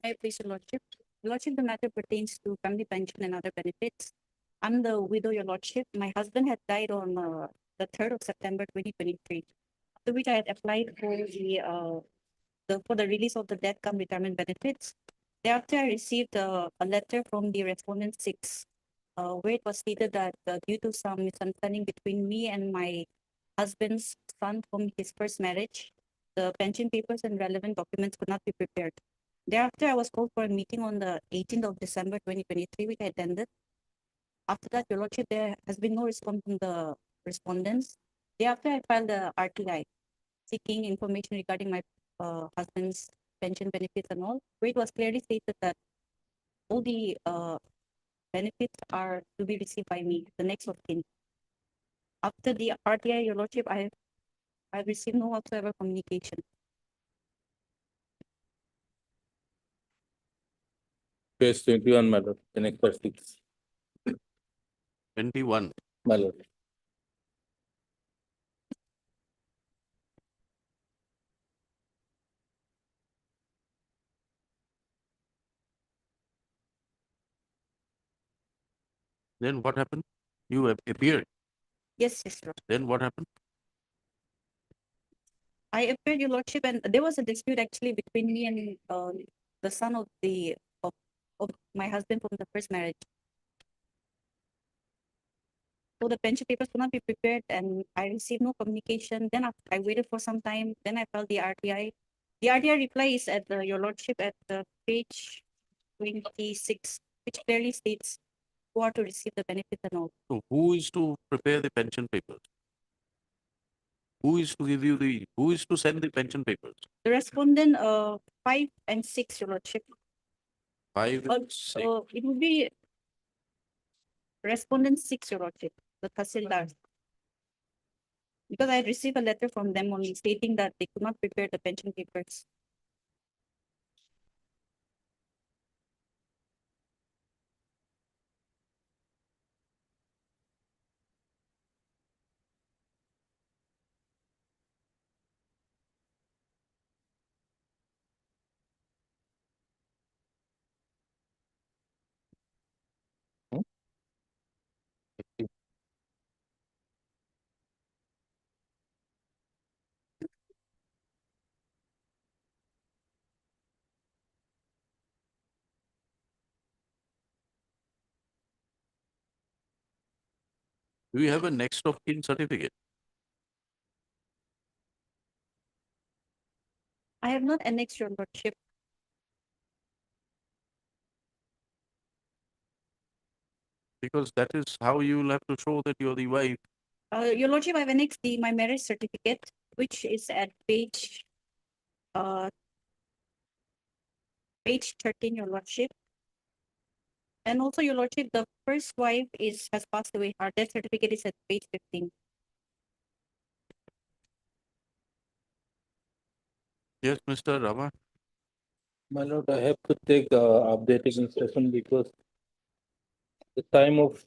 I please, your lordship. Your lordship, the matter pertains to family pension and other benefits. I'm the widow, your lordship. My husband had died on the 3rd of September 2023. After which I had applied for the release of the death cum retirement benefits. Thereafter, I received a letter from the respondent 6, where it was stated that due to some misunderstanding between me and my husband's son from his first marriage, the pension papers and relevant documents could not be prepared. Thereafter, I was called for a meeting on the 18th of December 2023, which I attended. After that, your lordship, there has been no response from the respondents. Thereafter, I filed the RTI seeking information regarding my husband's pension benefits and all, where it was clearly stated that all the benefits are to be received by me, the next of kin. After the RTI, your lordship, I received no whatsoever communication. Page 21, my lord, the next question. 21. My lord. Then what happened? You have appeared. Yes, yes, Lord. Then what happened? I appeared, your lordship, and there was a dispute actually between me and the son of of my husband from the first marriage. So the pension papers could not be prepared, and I received no communication. Then I waited for some time. Then I filed the RTI. The RTI reply is at your lordship at page 26, which clearly states who are to receive the benefit and all. So who is to prepare the pension papers? Who is to give you who is to send the pension papers? The respondent 5 and 6, your lordship. 5 and 6. So it would be respondent 6, your lordship, the Tahsildar. Because I had received a letter from them only stating that they could not prepare the pension papers. Do you have a next of kin certificate? I have not annexed your lordship. Because that is how you will have to show that you're the wife. Your lordship, I have annexed my marriage certificate, which is at page 13, your lordship. And also, your lordship, the first wife has passed away. Her death certificate is at page 15. Yes, Mr. Rama. My lord, I have to take updating session because the time of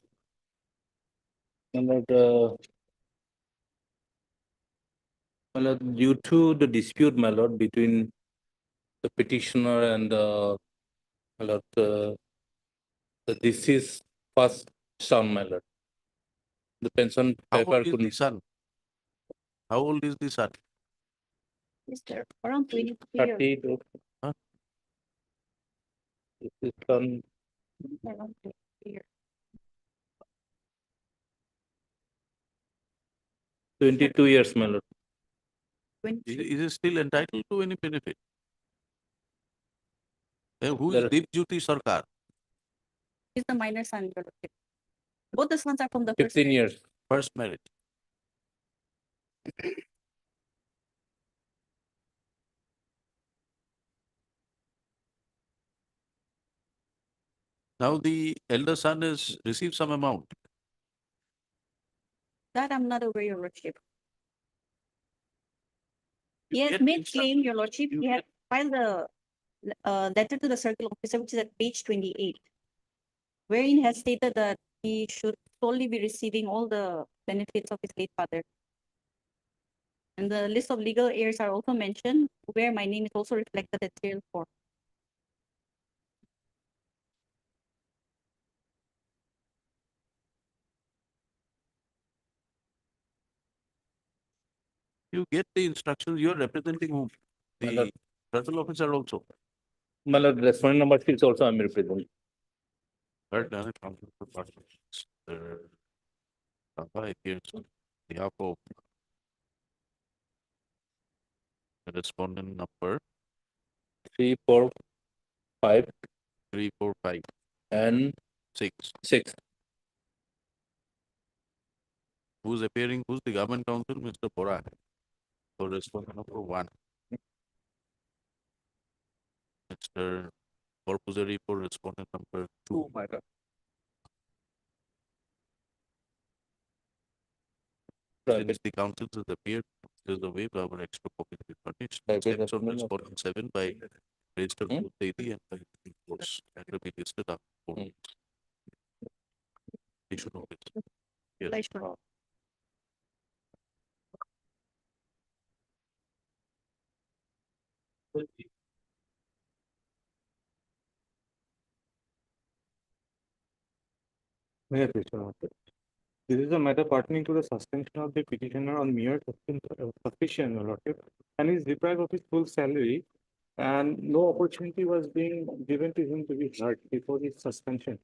my lord, due to the dispute, my lord, between the petitioner and my lord, the deceased first son, my lord. The pension How paper old is the couldn't. son? How old is the son? Is there around 22 years? 30. Huh? This is son. Around 22 years. 22 years, my lord. Is he still entitled to any benefit? Then who is There- Deep Jyoti Sarkar? He's the minor son, your lordship. Both the sons are from the 15 years. First marriage. Now the elder son has received some amount. That I'm not aware, your lordship. He has get made instruct- claim, your lordship, he had filed a letter to the circle officer, which is at page 28, wherein he has stated that he should solely be receiving all the benefits of his late father. And the list of legal heirs are also mentioned, where my name is also reflected at serial 4. You get the instructions, you're representing whom? The circle officer also. My lord, respondent number 6 also I'm representing. Heard learned counsel for parties. Rafa appears on behalf of the respondent number 3, 4, 5 3, 4, 5, and 6. Who's appearing? Who's the government counsel? Mr. Bora. For respondent number 1. Mr. Corpusary for respondent number 2. my God. Since the council has appeared, there's a way our extra copy to be furnished. Steps of respondent 7 by registered court daily and by courts. That will be listed up. Issue notice. Yes. May I please, Your Lordship? This is a matter pertaining to the suspension of the petitioner on mere suspicion, Your Lordship, and he is deprived of his full salary, and no opportunity was being given to him to be heard before his suspension,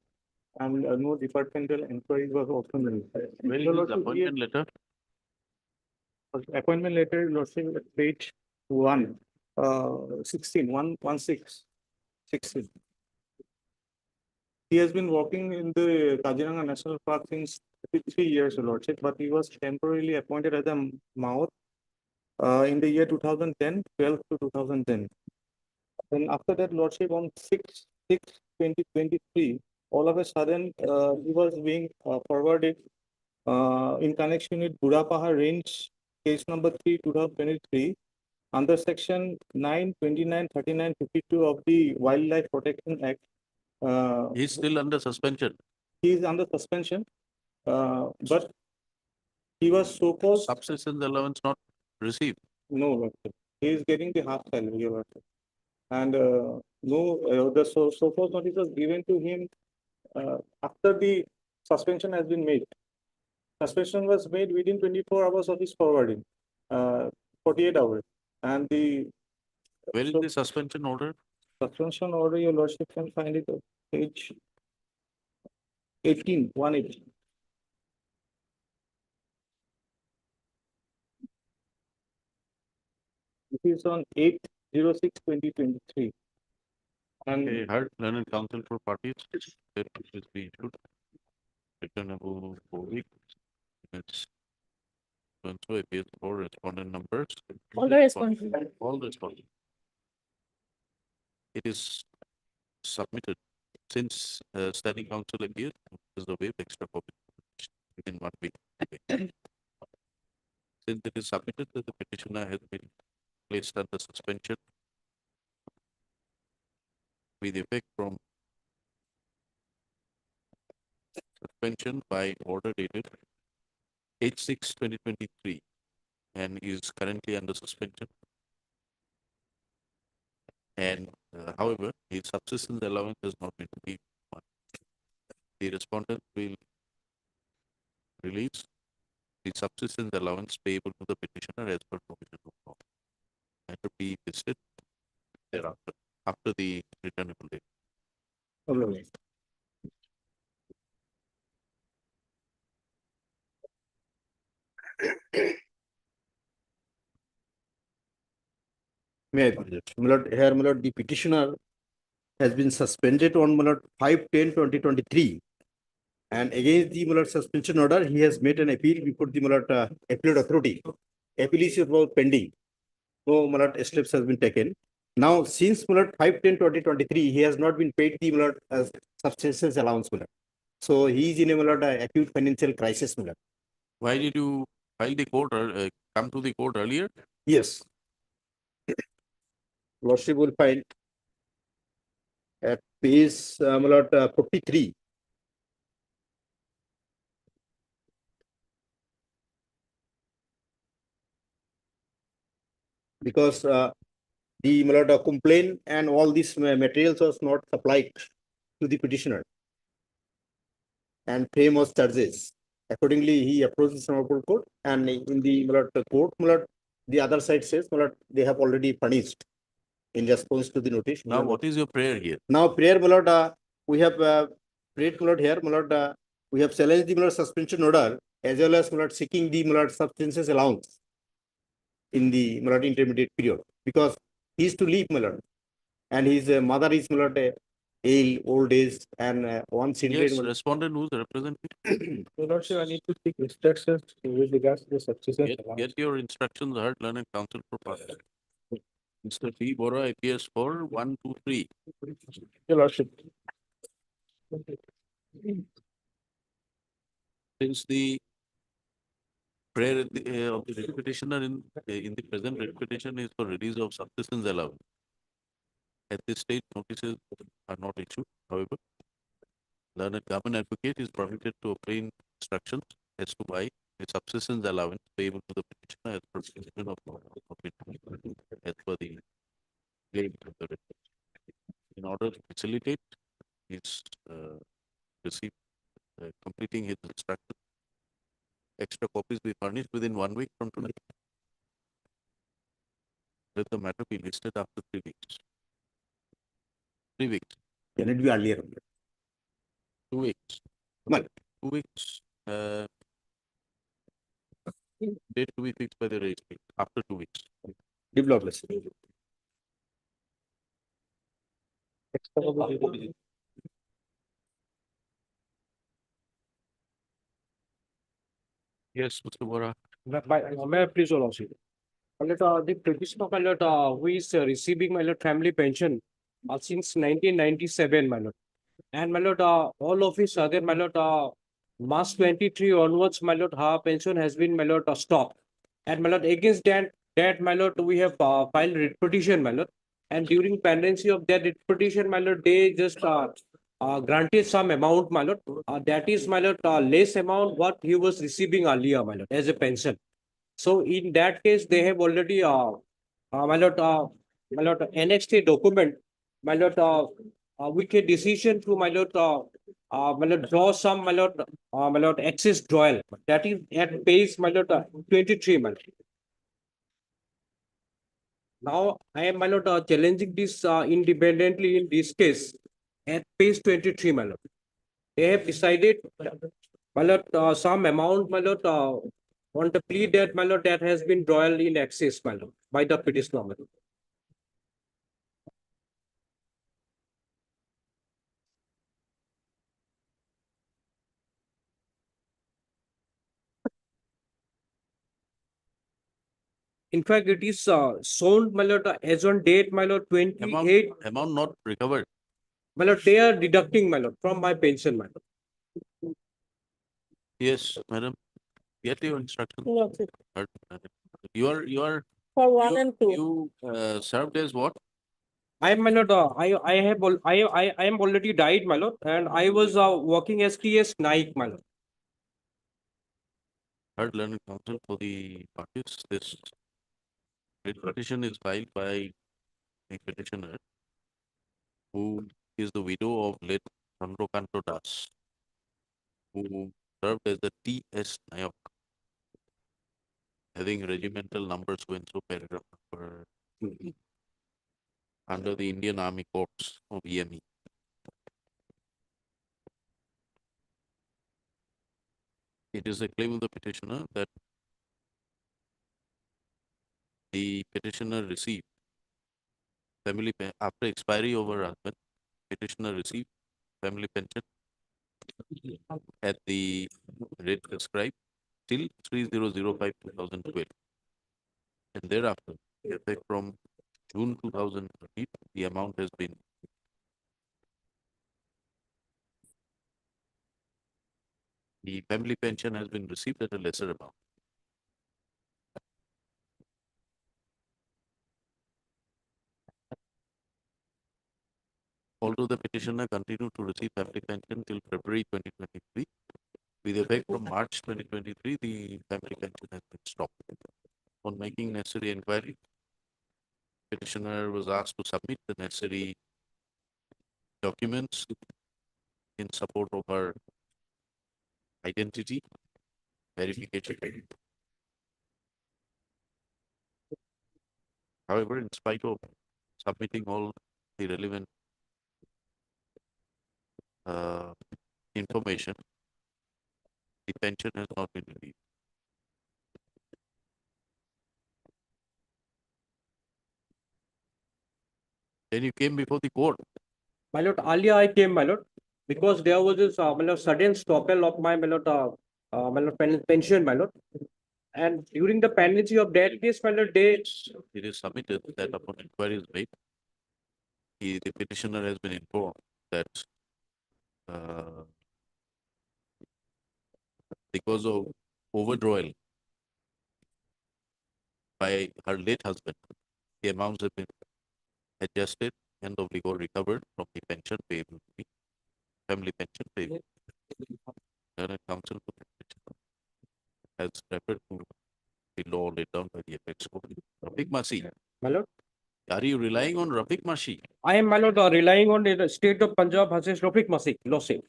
and no departmental inquiry was also made. Where is Your his Lordship, appointment letter? Appointment letter, Your Lordship, at page 1, 16. He has been working in the Kaziranga National Park since 3 years, Your Lordship, but he was temporarily appointed as a MAUT in the year 2010, 12 to 2010. Then after that, Lordship, on 6/6/2023, all of a sudden, he was being forwarded in connection with Burapahar Range, case number 3, 2023, under section 9, 29, 39, 52 of the Wildlife Protection Act. He's still under suspension. He is under suspension, but he was so-called. Subsistence allowance not received. No, Lordship. He is getting the half salary, Your Lordship. And the so-called notice was given to him after the suspension has been made. Suspension was made within 24 hours of his forwarding, 48 hours. And the Where is the suspension order? suspension order, Your Lordship can find it on page 18, 118. It is on 8/06/2023. And Okay, heard learned counsel for parties. That is be issued. Returnable 4 weeks. It's so appears for respondent numbers. All the respondents. All respondents. It is submitted since standing counsel appeared. Is the way extra copy within 1 week. Since it is submitted, that the petitioner has been placed under suspension with effect from suspension by order dated 8/6/2023 and is currently under suspension. And however, his subsistence allowance has not been paid. The respondent will release the subsistence allowance payable to the petitioner as per provision of law. And to be listed thereafter, after the returnable date. May I present? My lord, here, my lord, the petitioner has been suspended on, my lord, 5/10/2023. And against the, my lord, suspension order, he has made an appeal before the, my lord, appellate authority. Appeal is about pending. No, my lord, steps has been taken. Now, since 5/10/2023, he has not been paid the subsistence allowance. So he is in a acute financial crisis. Why did you file the court or come to the court earlier? Yes. Lordship will find at page 43. Because the complaint and all these materials was not supplied to the petitioner and frame was charges. Accordingly, he approached the Sonarpur court, and in the court, the other side says they have already furnished in response to the notice. Now, what is your prayer here? Now, prayer, we have prayed here, we have challenged the suspension order as well as seeking the substances allowance in the intermediate period, because he is to leave and his mother is ill, old age, and once in Yes, respondent who's representing. Lordship, I need to seek instructions with regards to the subsistence. Get your instructions heard, learned counsel for party. Mr. P. Bora appears for 1, 2, 3. Your Lordship. Since the prayer of the writ petitioner in the present writ petition is for release of subsistence allowance. At this stage, notices are not issued. However, learned government advocate is permitted to obtain instructions as to why the subsistence allowance payable to the petitioner as per provision as per the claim of the writ. In order to facilitate his completing his instruction, extra copies be furnished within 1 week from today. Let the matter be listed after 3 weeks. 3 weeks. Can it be earlier? 2 weeks. Well, 2 weeks. Date to be fixed by the registry after 2 weeks. Developers. Yes, Mr. Bora. May I please, Your Lordship? The petitioner, who is receiving family pension since 1997, my lord. And all of his other, March 23 onwards, her pension has been, stopped. And against that, we have filed writ petition, and during pendency of that writ petition, they just granted some amount, that is, less amount what he was receiving earlier, as a pension. So in that case, they have already annexed a document, with a decision to draw some excess drawal. That is at page 23. Now I am challenging this independently in this case at page 23. They have decided some amount on the plea that that has been drawn in excess by the petitioner. In fact, it is shown as on date 28. Amount not recovered. They are deducting from my pension. Yes, madam. Get your instructions. Yes, You are for 1 and 2. you served as what? I am I am already died, and I was working as TS Naik, Heard learned counsel for the parties. This writ petition is filed by a petitioner who is the widow of late Chandrokanto Das, who served as the TS Nayak, having regimental numbers so and so paragraph number under the Indian Army Corps of EME. It is a claim of the petitioner that the petitioner received family after expiry of her husband, petitioner received family pension at the rate prescribed till 3005/2012, and thereafter, effect from June 2013, the amount has been the family pension has been received at a lesser amount. Although the petitioner continued to receive family pension till February 2023, with effect from March 2023, the family pension has been stopped. On making necessary inquiry, petitioner was asked to submit the necessary documents in support of her identity verification. However, in spite of submitting all the relevant information, the pension has not been released. Then you came before the court. My lord, earlier I came, my lord, because there was this, my lord, sudden stoppage of my lord, pension, my lord. And during the pendency of that case, my lord, they, It is submitted that upon inquiry is made, the petitioner has been informed that because of overdrawal by her late husband, the amounts have been adjusted and of legal recovered from the pension payable to the family pension payable. Learned counsel for the petitioner has referred to the law laid down by the apex court. Rafiq Masi, my lord, are you relying on Rafiq Masi? I am, my lord, relying on the state of Punjab versus Rafiq Masih, lawsuit.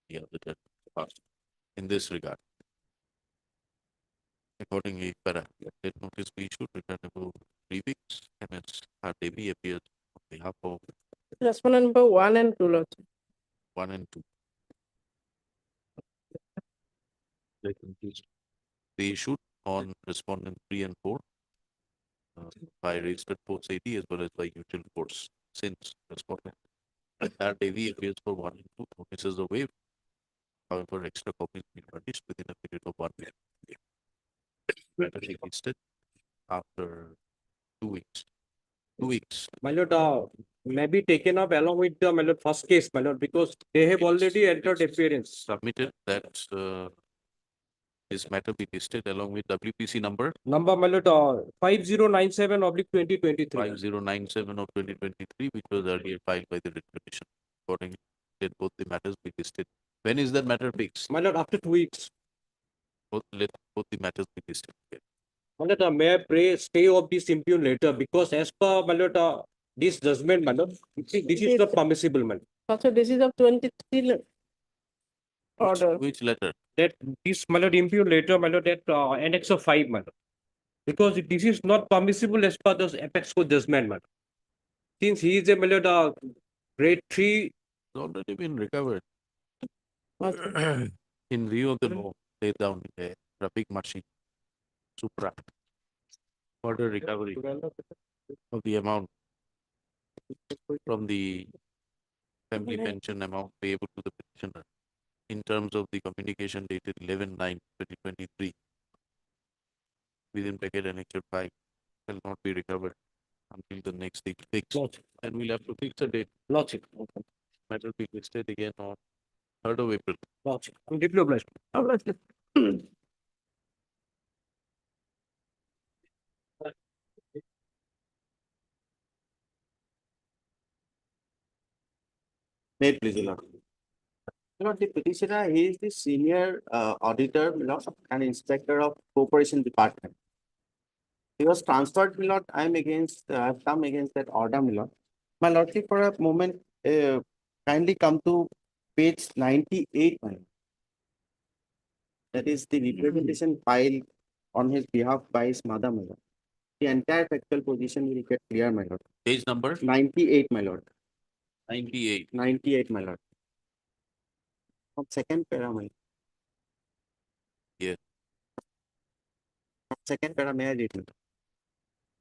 Yeah, the judge passed in this regard. Accordingly, para let notice be issued returnable 3 weeks, and its Devi appears on behalf of Respondent number 1 and 2, lord. 1 and 2. They issued on respondent 3 and 4 by registered post AD as well as by usual courts. Since respondent Devi appears for 1 and 2, notices are waived. However, extra copies will be furnished within a period of 1 week. Matter is listed after 2 weeks. 2 weeks. My lord, may be taken up along with the, my lord, first case, my lord, because they have already entered appearance. Submitted that this matter be listed along with WPC number Number, my lord, 5097/2023. 5097 of 2023, which was earlier filed by the writ petition. Accordingly, let both the matters be listed. When is that matter fixed? My lord, after 2 weeks. Let both the matters be listed. My lord, may I pray stay of this impugn later, because as per, my lord, this judgment, my lord, this is not permissible, my lord. Also, this is of 23 order. Which letter? That this, my lord, impugn later, my lord, that annex of 5, my lord. Because this is not permissible as per the apex court judgment, my lord. Since he is a, my lord, grade 3. It's already been recovered. In view of the law laid down in Rafiq Masi Supra, further recovery of the amount from the family pension amount payable to the petitioner in terms of the communication dated 11/9/2023 within bracket annexure 5 will not be recovered until the next date fixed. And we'll have to fix a date. Logic. Matter be listed again on 3rd of April. Logic. I'm deeply obliged. Obliged. May it please, your Lord. Lord, the petitioner, he is the senior auditor, my lord, and inspector of corporation department. He was transferred, my lord. I've come against that order, my lord. My lordship, for a moment, kindly come to page 98, my lord. That is the representation filed on his behalf by his mother, my lord. The entire factual position will get clear, my lord. Page number? 98, my lord. 98. 98, my lord. From second para, my lord. Yes. From second para, may I read it?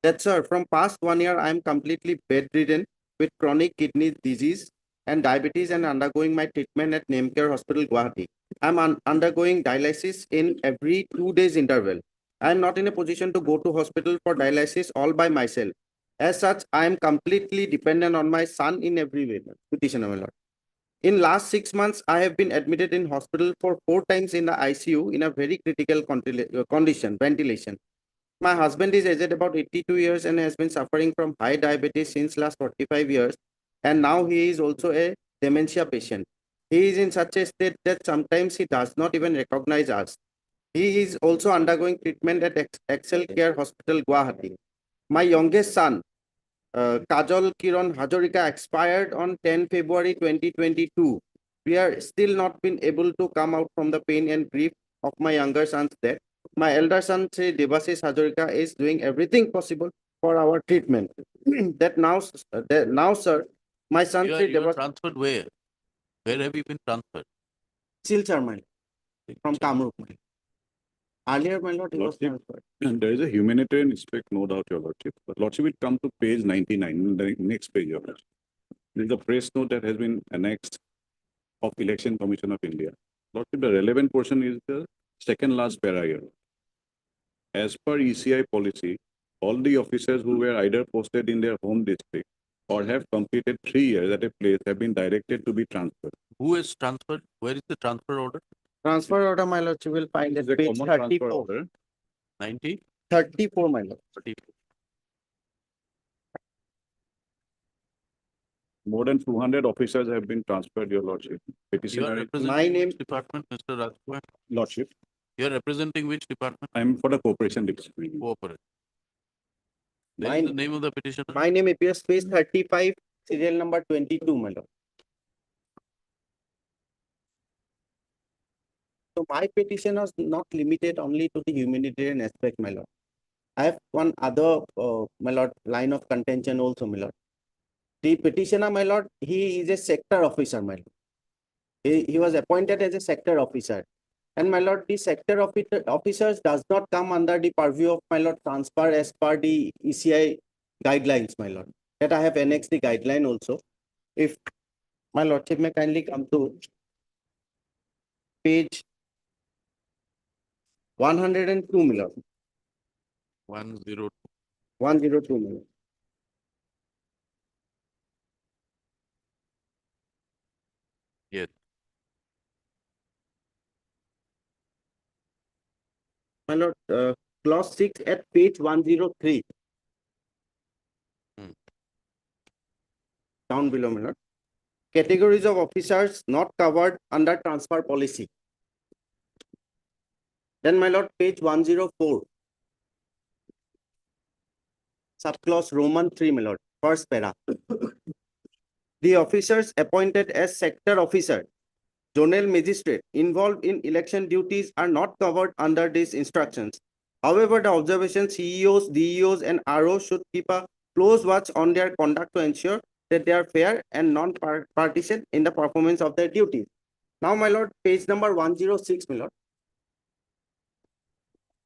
That, sir, from past 1 year, I am completely bedridden with chronic kidney disease and diabetes and undergoing my treatment at Nemcare Hospital, Guwahati. I am undergoing dialysis in every 2 days interval. I am not in a position to go to hospital for dialysis all by myself. As such, I am completely dependent on my son in every way, petitioner, my lord. In last 6 months, I have been admitted in hospital for 4 times in the ICU in a very critical condition, ventilation. My husband is aged about 82 years and has been suffering from high diabetes since last 45 years. And now he is also a dementia patient. He is in such a state that sometimes he does not even recognize us. He is also undergoing treatment at Excel Care Hospital, Guwahati. My youngest son, Kajal Kiran Hazarika, expired on 10 February 2022. We are still not been able to come out from the pain and grief of my younger son's death. My elder son, Sri Devasis Hazarika, is doing everything possible for our treatment. Now, sir, my son, You are, Sri you are Devasis, transferred where? Where have you been transferred? Silchar, my lord, from Kamrup. My lord. Earlier, my lord, he was Lordship, transferred. there is a humanitarian aspect, no doubt, your lordship. But lordship will come to page 99, the next page, your lordship. This is the press note that has been annexed of Election Commission of India. Lordship, the relevant portion is the second last para here. As per ECI policy, all the officers who were either posted in their home district or have completed 3 years at a place have been directed to be transferred. Who is transferred? Where is the transfer order? Transfer order, my lord, you will find at The page common transfer 34. order. 90? 34, my lord. 34. More than 200 officers have been transferred, your lordship. You are Petitioner, representing which department, Mr. Rajkumar? lordship, You are representing which department? I am for the cooperation department. Cooperate. There Mine- is the name of the petitioner. My name appears page 35, serial number 22, my lord. So my petition was not limited only to the humanitarian aspect, my lord. I have one other, my lord, line of contention also, my lord. The petitioner, my lord, he is a sector officer, my lord. He was appointed as a sector officer. And my lord, the sector officers does not come under the purview of my lord transfer as per the ECI guidelines, my lord. That I have annexed the guideline also. If my lordship may kindly come to page 102, my lord. 102. 102, my lord. Yes. My lord, clause 6 at page 103. Down below, my lord. Categories of officers not covered under transfer policy. Then, my lord, page 104. Subclause Roman 3, my lord, first para. The officers appointed as sector officer, zonal magistrate involved in election duties are not covered under these instructions. However, the observation CEOs, DEOs, and ROs should keep a close watch on their conduct to ensure that they are fair and non-partisan in the performance of their duties. Now, my lord, page number 106, my lord.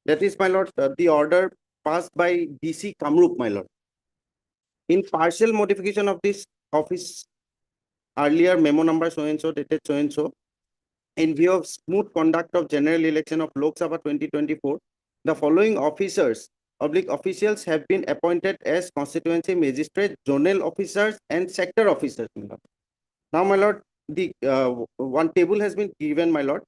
That is, my lord, the order passed by DC Kamrup, my lord. In partial modification of this office, earlier memo number so-and-so, dated so-and-so, in view of smooth conduct of general election of Lok Sabha 2024, the following officers, officials have been appointed as constituency magistrate, zonal officers, and sector officers. Now, my lord, the one table has been given, my lord.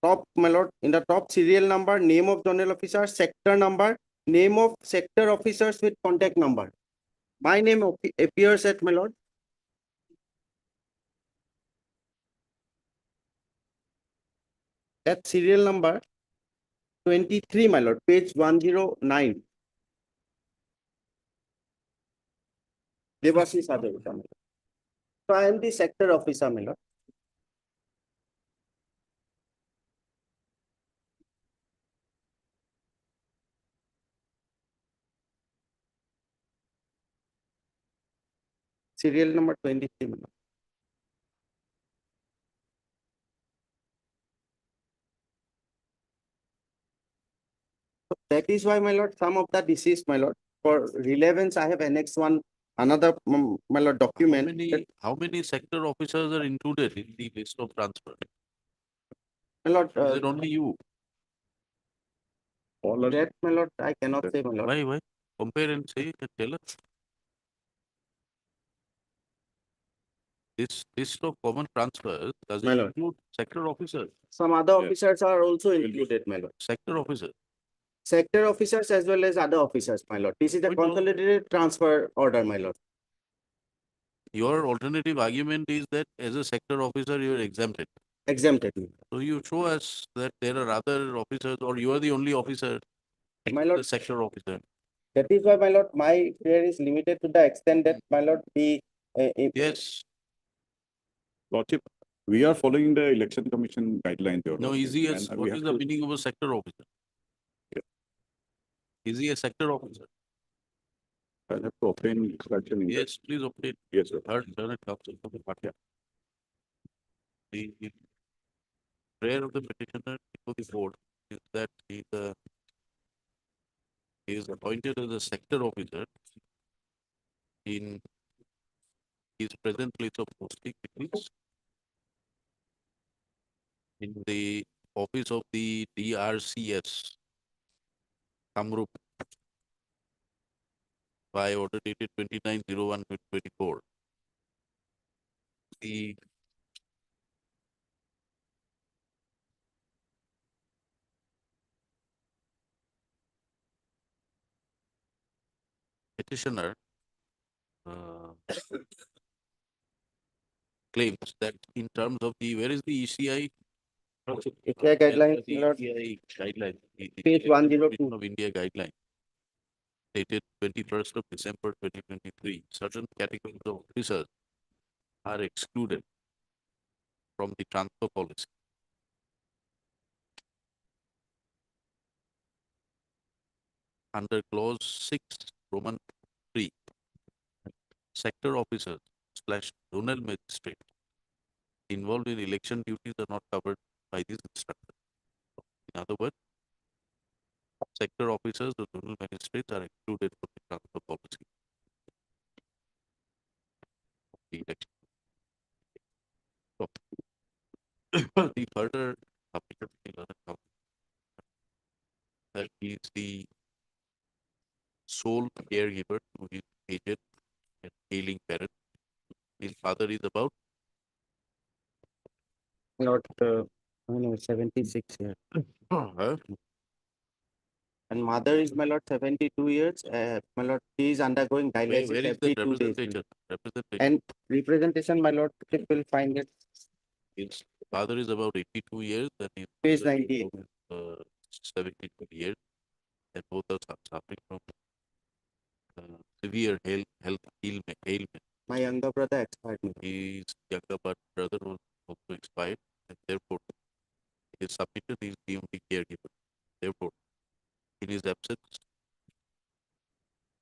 Top, my lord, in the top serial number, name of zonal officer, sector number, name of sector officers with contact number. My name appears at, my lord, at serial number 23, my lord, page 109. Devasis Hazarika, my lord. So I am the sector officer, my lord. Serial number 23, my lord. So that is why, my lord, some of the deceased, my lord, for relevance, I have annexed another, my lord, document. How many sector officers are included in the list of transfer? My lord, Is it only you? that, my lord, I cannot say, my lord. Why? Compare and say and tell us. This list of common transfers, does My it lord. include sector officers? Some other Yes. officers are also included, my lord. Sector officers. Sector officers as well as other officers, my lord. This is a But no. consolidated transfer order, my lord. Your alternative argument is that as a sector officer, you are exempted. Exempted. So you show us that there are other officers or you are the only officer, My lord, the sector officer. that is why, my lord, my prayer is limited to the extent that, my lord, the Yes, Lordship, we are following the election commission guidelines. Your no, Lordship, is he, and we what have is the to- meaning of a sector officer? Is he a sector officer? I'll have to obtain instruction in that. Yes, please obtain. Yes, sir. Third Senate Council for the party. The prayer of the petitioner before the board is that he is appointed as a sector officer in his present place of posting, which is in the office of the DRCS, Kamrup, by order dated 29/01/2024. The petitioner claims that in terms of the, where is the ECI? API guidelines, The my lord, ECI guideline. page 102. Of India guideline dated 21st of December 2023. Certain categories of officers are excluded from the transfer policy. Under clause 6, Roman 3, sector officers / zonal magistrate involved in election duties are not covered by this instruction. In other words, sector officers or zonal magistrates are excluded from the transfer policy of the election. So, the further submission of the learned counsel that he is the sole caregiver to his aged and ailing parent. His father is about Not, I know, 76 years. Huh? And mother is, my lord, 72 years. My lord, she is undergoing where dialysis is every the 2 days. representation? And representation, my lord, it will find it His father is about 82 years and his page mother is 98. about, 72 years, and both are suffering from severe health ailment. My younger brother expired. His younger brother was also expired, and therefore his submission is the only caregiver. Therefore, in his absence,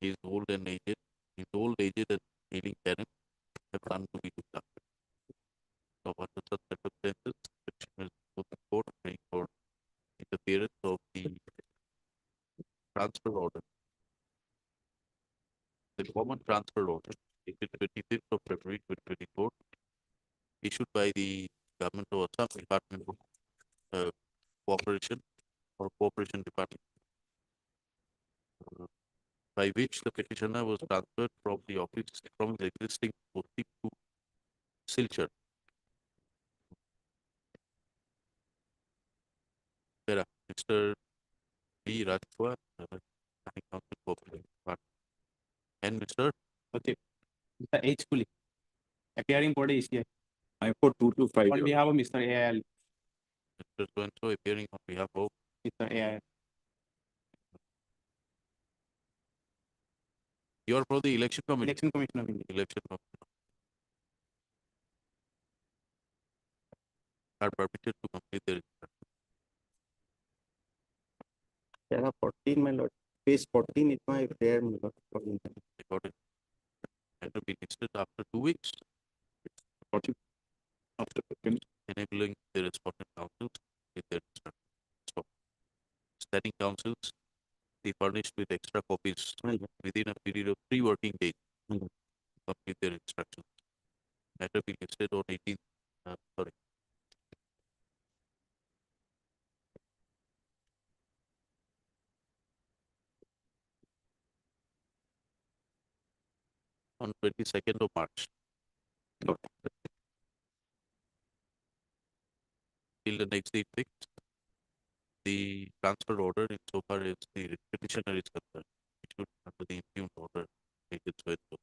his old and aged and ailing parents have none to be looked after. So under such circumstances, petitioner is before the court praying for interference of the transfer order. The common transfer order dated 25th of February 2024, issued by the Government of Assam Department of Cooperation or Cooperation Department, by which the petitioner was transferred from the office from his existing posting to Silchar. Where Mr. B. Rajpura, Planning Council Cooperation Department, and Mr. Okay. Mr. H. Kuli, appearing for the ECI I put 225. on behalf of Mr. AIL. Mr. So-and-so appearing on behalf of Mr. AIL. you are for the election commission. Election Commission of India. Election commission are permitted to complete their instruction. There are 14, my lord. Page 14 is my prayer, my lord. Recorded. And to be listed after 2 weeks. After enabling the respondent councils with their instructions. So, standing councils be furnished with extra copies within a period of 3 working days to complete their instructions. Matter be listed on 18th, sorry. on 22nd of March. Till the next date fixed, the transfer order insofar as the petitioner is concerned, issued under the impugned order, dated so and so,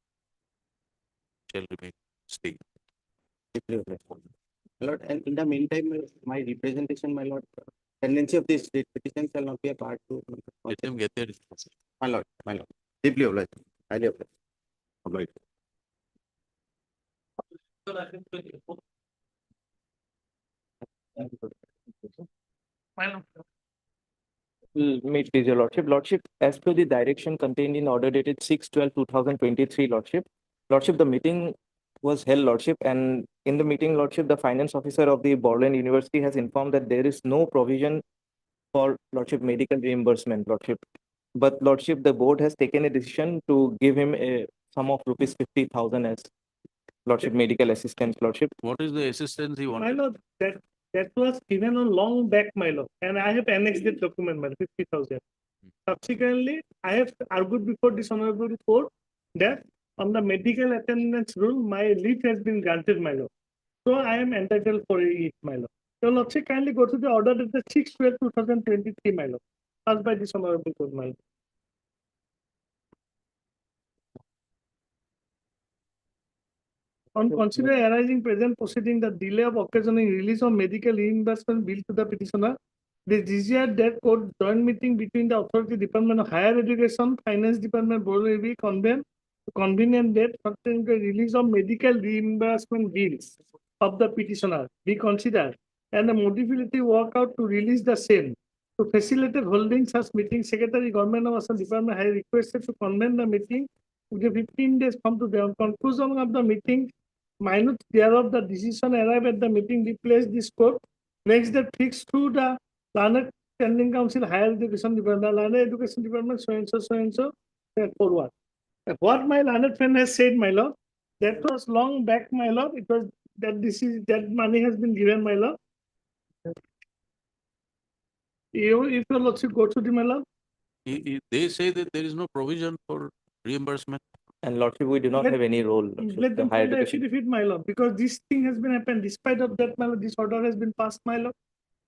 shall remain stay. My lord, and in the meantime, my representation, my lord, tendency of this state petition shall not be a part to. Let them get their response. My lord, deeply obliged, highly obliged. Obliged. Meet please, your lordship. Lordship, as per the direction contained in order dated 6/12/2023, lordship. Lordship, the meeting was held, lordship, and in the meeting, lordship, the finance officer of the Borland University has informed that there is no provision for lordship medical reimbursement, lordship. But lordship, the board has taken a decision to give him a sum of rupees 50,000 as lordship medical assistance, lordship. What is the assistance he My wanted? lord, that was given on long back, my lord, and I have annexed the document, my lord, 50,000. Subsequently, I have argued before this honorable court that on the medical attendance rule, my leave has been granted, my lord. So I am entitled for it, my lord. Your lordship, kindly go to the order that the 6/12/2023, my lord, passed by this honorable court, my lord. On consider arising present proceeding, the delay of occasioning release of medical reimbursement bill to the petitioner, the desired that court joint meeting between the authority Department of Higher Education, Finance Department, Board will be convenient date for the release of medical reimbursement bills of the petitioner be considered, and the modifiability work out to release the same. To facilitate holding such meeting, Secretary Government of Assam Department has requested to convene the meeting with a 15 days from to the conclusion of the meeting. Minute thereof, the decision arrived at the meeting replaced this court. Next that fixed to the Learned Standing Council Higher Education Department, Learned Education Department, so and so, forward. What my learned friend has said, my lord, that was long back, my lord. It was that that money has been given, my lord. If your lordship go to the, my lord. They say that there is no provision for reimbursement. And lordship, we do not Let- have any role. lordship. Let The them higher file the education. affidavit, my lord, because this thing has been happened. Despite of that, my lord, this order has been passed, my lord.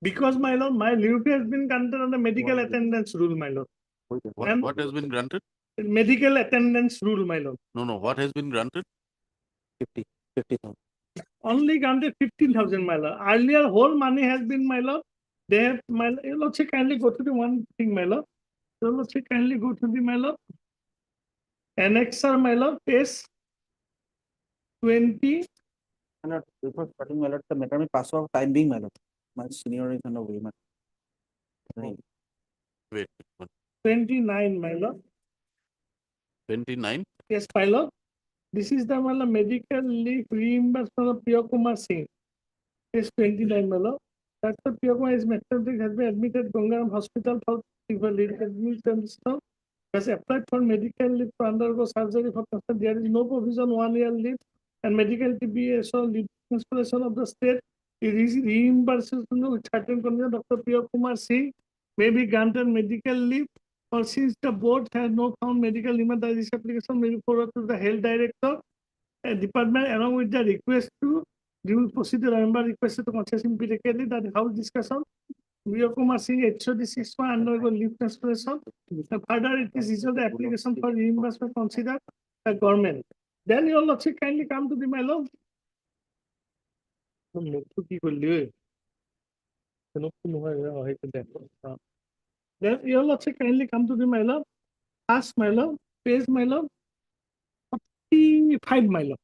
Because, my lord, my leave has been granted on the medical attendance rule, my lord. And What has been granted? medical attendance rule, my lord. No, what has been granted? 50,000. Only granted 15,000, my lord. Earlier, whole money has been, my lord. They have, my lord, your lordship, kindly go to the one thing, my lord. Your lordship, kindly go to the, my lord. Annexer, my lord, page 20. My lord, before starting, my lord, the matter may pass off time being, my lord. My senior is on the way, my lord. Wait, 29, my lord. 29? Yes, my lord. This is the my lord, medical leave reimbursement of Priya Kumar Singh. Page 29, my lord. Dr. Priya Kumar is maternity has been admitted Gangaram Hospital for fever leave administration. Has applied for medical leave to undergo surgery for cancer. There is no provision 1 year leave and medical TBS or leave installation of the state. It is reimbursed with certain conditions. Dr. Priya Kumar Singh may be granted medical leave, or since the board has not found medical limit, this application may be forwarded to the health director and department along with the request to during procedure. Remember requested to conscious immediately that house discussion. Priya Kumar Singh HOD 6 undergo leave cancellation. Further, it is usually the application for reimbursement considered by government. Then your lordship kindly come to the my lord. Then your lordship kindly come to the my lord. Ask my lord, page my lord. 45 my lord.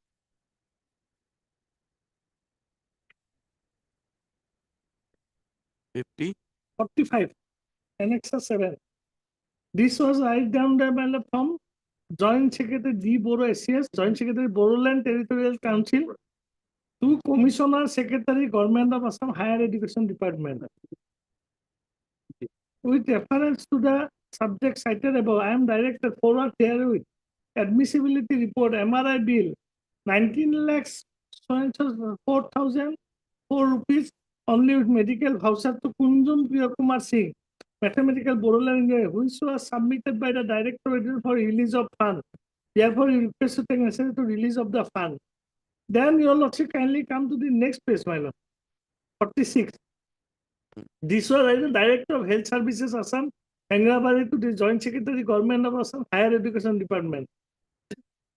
50? 45. Annexer 7. This was right down there by the from Joint Secretary D. Boro SCS, Joint Secretary Boroland Territorial Council to Commissioner Secretary Government of Assam Higher Education Department. With reference to the subject cited above, I am directed forward herewith admissibility report MRI bill 19 lakhs 4,004 rupees only with medical voucher to Kunjum Priya Kumar Singh, Mathematical Boroland India, which was submitted by the Director for release of funds Therefore, you request to take necessary to release of the fund. Then your lordship kindly come to the next page, my lord. 46. This was as the Director of Health Services Assam, Hangrabari to the Joint Secretary, Government of Assam, Higher Education Department.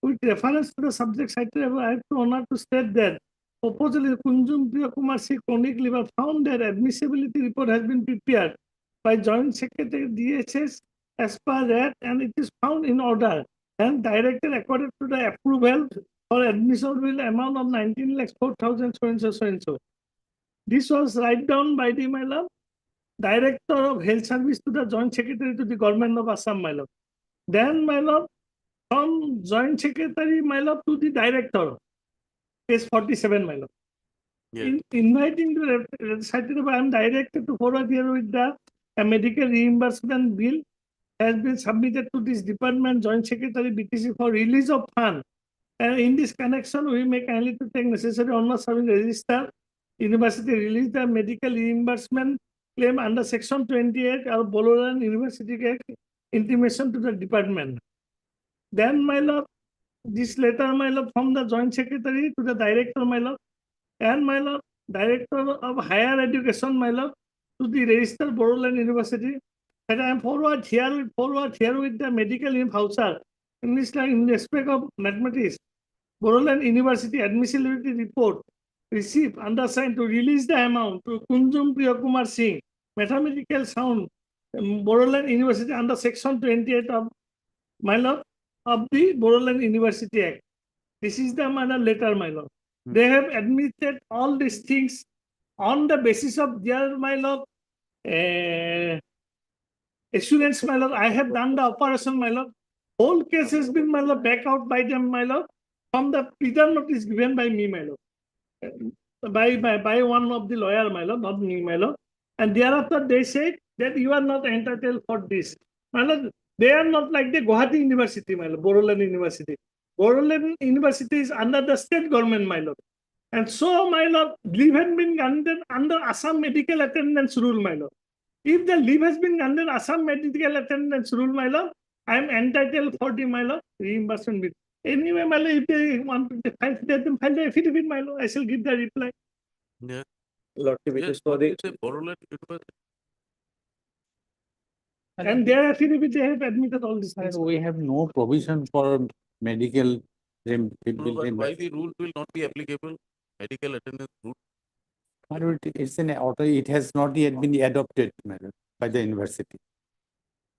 With reference to the subject cited above, I have to honor to state that proposal Kunjum Priya Kumar C. Chronic Liver found that admissibility report has been prepared by Joint Secretary DHS as per that, and it is found in order and directed according to the approval for admissible amount of 19 lakhs 4,000 so and so so and so. This was write down by the my lord, Director of Health Service to the Joint Secretary to the Government of Assam, my lord. Then, my lord, from Joint Secretary, my lord, to the Director, page 47, my lord. Inviting to recited, I am directed to forward here with the medical reimbursement bill has been submitted to this department, Joint Secretary BTC for release of fund. And in this connection, we may kindly to take necessary honor serving register, university release the medical reimbursement claim under section 28 of Boloran University Act intimation to the department. Then, my lord, this letter, my lord, from the Joint Secretary to the Director, my lord, and my lord, Director of Higher Education, my lord, to the registered Boroland University, that I am forward here with the medical voucher in this line in respect of mathematics, Boroland University admissibility report received undersigned to release the amount to Kunjum Priya Kumar Singh, mathematical sound, Boroland University under section 28 of my lord of the Boroland University Act. This is the my lord letter, my lord. They have admitted all these things on the basis of their my lord assurance, my lord. I have done the operation, my lord. Whole case has been, my lord, back out by them, my lord, from the pleader notice given by me, my lord. By one of the lawyer, my lord, not me, my lord. And thereafter they said that you are not entitled for this. My lord, they are not like the Guwahati University, my lord, Boroland University. Boroland University is under the state government, my lord. And so, my lord, leave has been granted under Assam Medical Attendance Rule, my lord. If the leave has been granted Assam Medical Attendance Rule, my lord, I am entitled for the, my lord, reimbursement bill. Anyway, my lord, if they want to file, let them file the affidavit, my lord. I shall give the reply. Yeah. Lordship, it is for the Boroland University. And their affidavit, they have admitted all these things. We have no provision for medical. No, but why the rule will not be applicable? Medical attendance rule. It's an order, it has not yet been adopted, madam, by the university.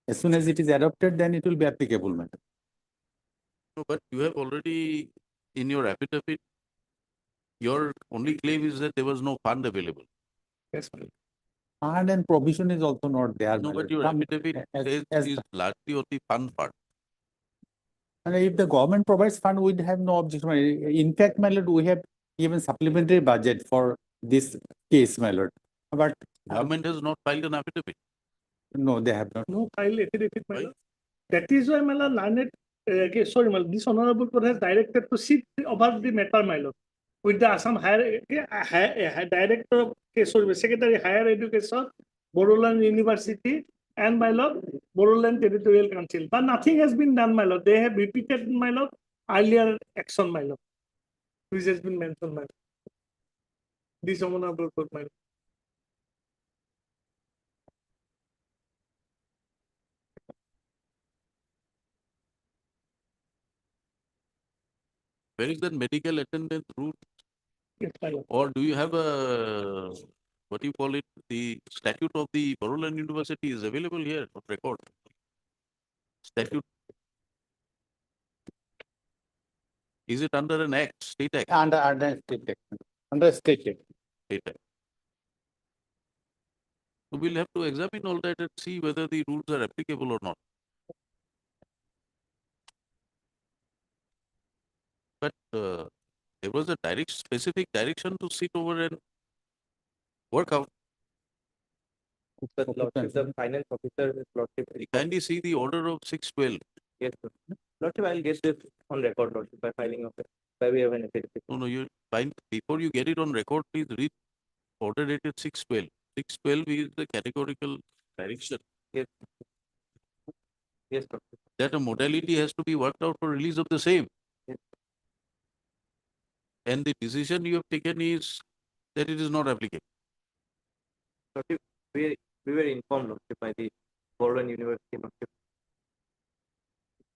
As soon as it is adopted, then it will be applicable, madam. No, but you have already, in your affidavit, your only claim is that there was no fund available. Yes, madam. Fund and provision is also not there. No, my but lord. your Some- affidavit as is largely on the fund part. And if the government provides fund, we'd have no objection. In fact, my lord, we have given supplementary budget for this case, my lord. But Government has not filed an affidavit. no, they have not. No file affidavit, my lord. That is why, my lord, learned, sorry, my lord, this honorable court has directed to sit over the matter, my lord, with the Assam Director of, Secretary Higher Education, Boroland University, and my lord, Boroland Territorial Council. But nothing has been done, my lord. They have repeated, my lord, earlier action, my lord, which has been mentioned, my lord. This honorable court, my lord. Where is that medical attendance rule? Yes, my lord. Or do you have a, what do you call it? The statute of the Boroland University is available here on record. Statute. Is it under an act, state act? Under state act. Under state act. State act. So we'll have to examine all that and see whether the rules are applicable or not. But there was a specific direction to sit over and work out. But Lordship, the finance officer, Lordship. Kindly see the order of 612. Yes, sir. Lordship, I'll get this on record, Lordship, by filing of it, by way of an affidavit. No, you find, before you get it on record, please read order dated 612. 612 is the categorical direction. Yes. Yes, sir. That a modality has to be worked out for release of the same. And the decision you have taken is that it is not applicable. Lordship, we were informed, Lordship, by the Borough University, Lordship.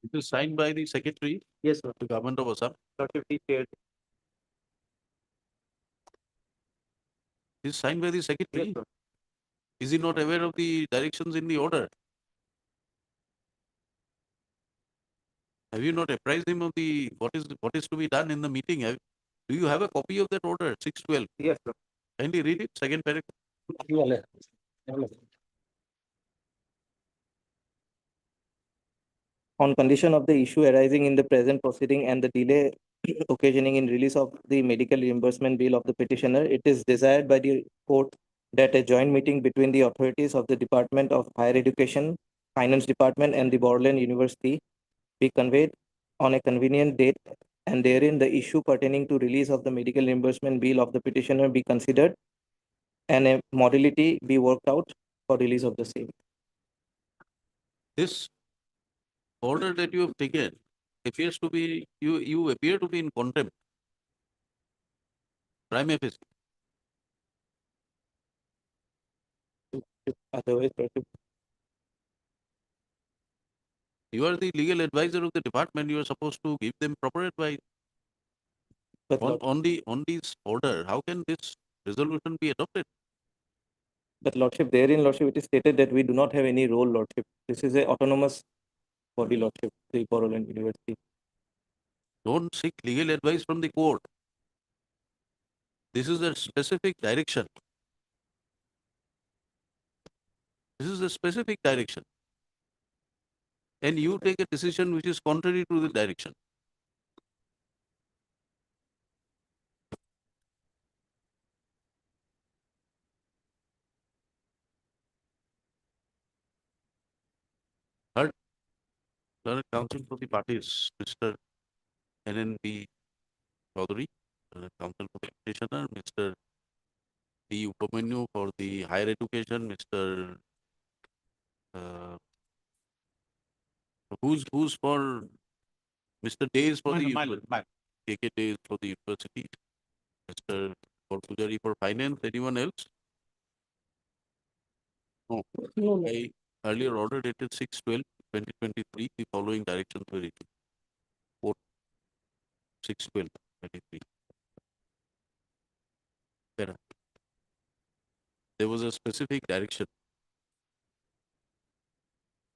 It is signed by the secretary, Yes, sir. the government of Assam. Lordship, he shared. It is signed by the Yes, secretary. sir. Is he not aware of the directions in the order? Have you not apprised him of the what is to be done in the meeting? Do you have a copy of that order, 612? Yes, sir. Kindly read it, second paragraph. On condition of the issue arising in the present proceeding and the delay occasioning in release of the medical reimbursement bill of the petitioner, it is desired by the court that a joint meeting between the authorities of the Department of Higher Education, Finance Department, and the Borderland University be conveyed on a convenient date, and therein the issue pertaining to release of the medical reimbursement bill of the petitioner be considered, and a modality be worked out for release of the same. This order that you have taken appears to be, you appear to be in contempt. Prime facie. Otherwise, You are the legal advisor of the department. You are supposed to give them proper advice. But On this order, how can this resolution be adopted? But Lordship, therein, Lordship, it is stated that we do not have any role, Lordship. This is a autonomous body, Lordship, the Borderland University. Don't seek legal advice from the court. This is a specific direction. This is a specific direction. And you take a decision which is contrary to the direction. Third, Learned Counsel for the parties, Mr. NNB Chaudhary, Learned Counsel for the petitioner, Mr. D. Upamanyu for the higher education, Mr. Who's for Mr. Days for the KK Days for the university, Mr. Pujari for finance. Anyone else? No. I earlier order dated 6/12/2023. The following directions were issued. 6/12/23. There was a specific direction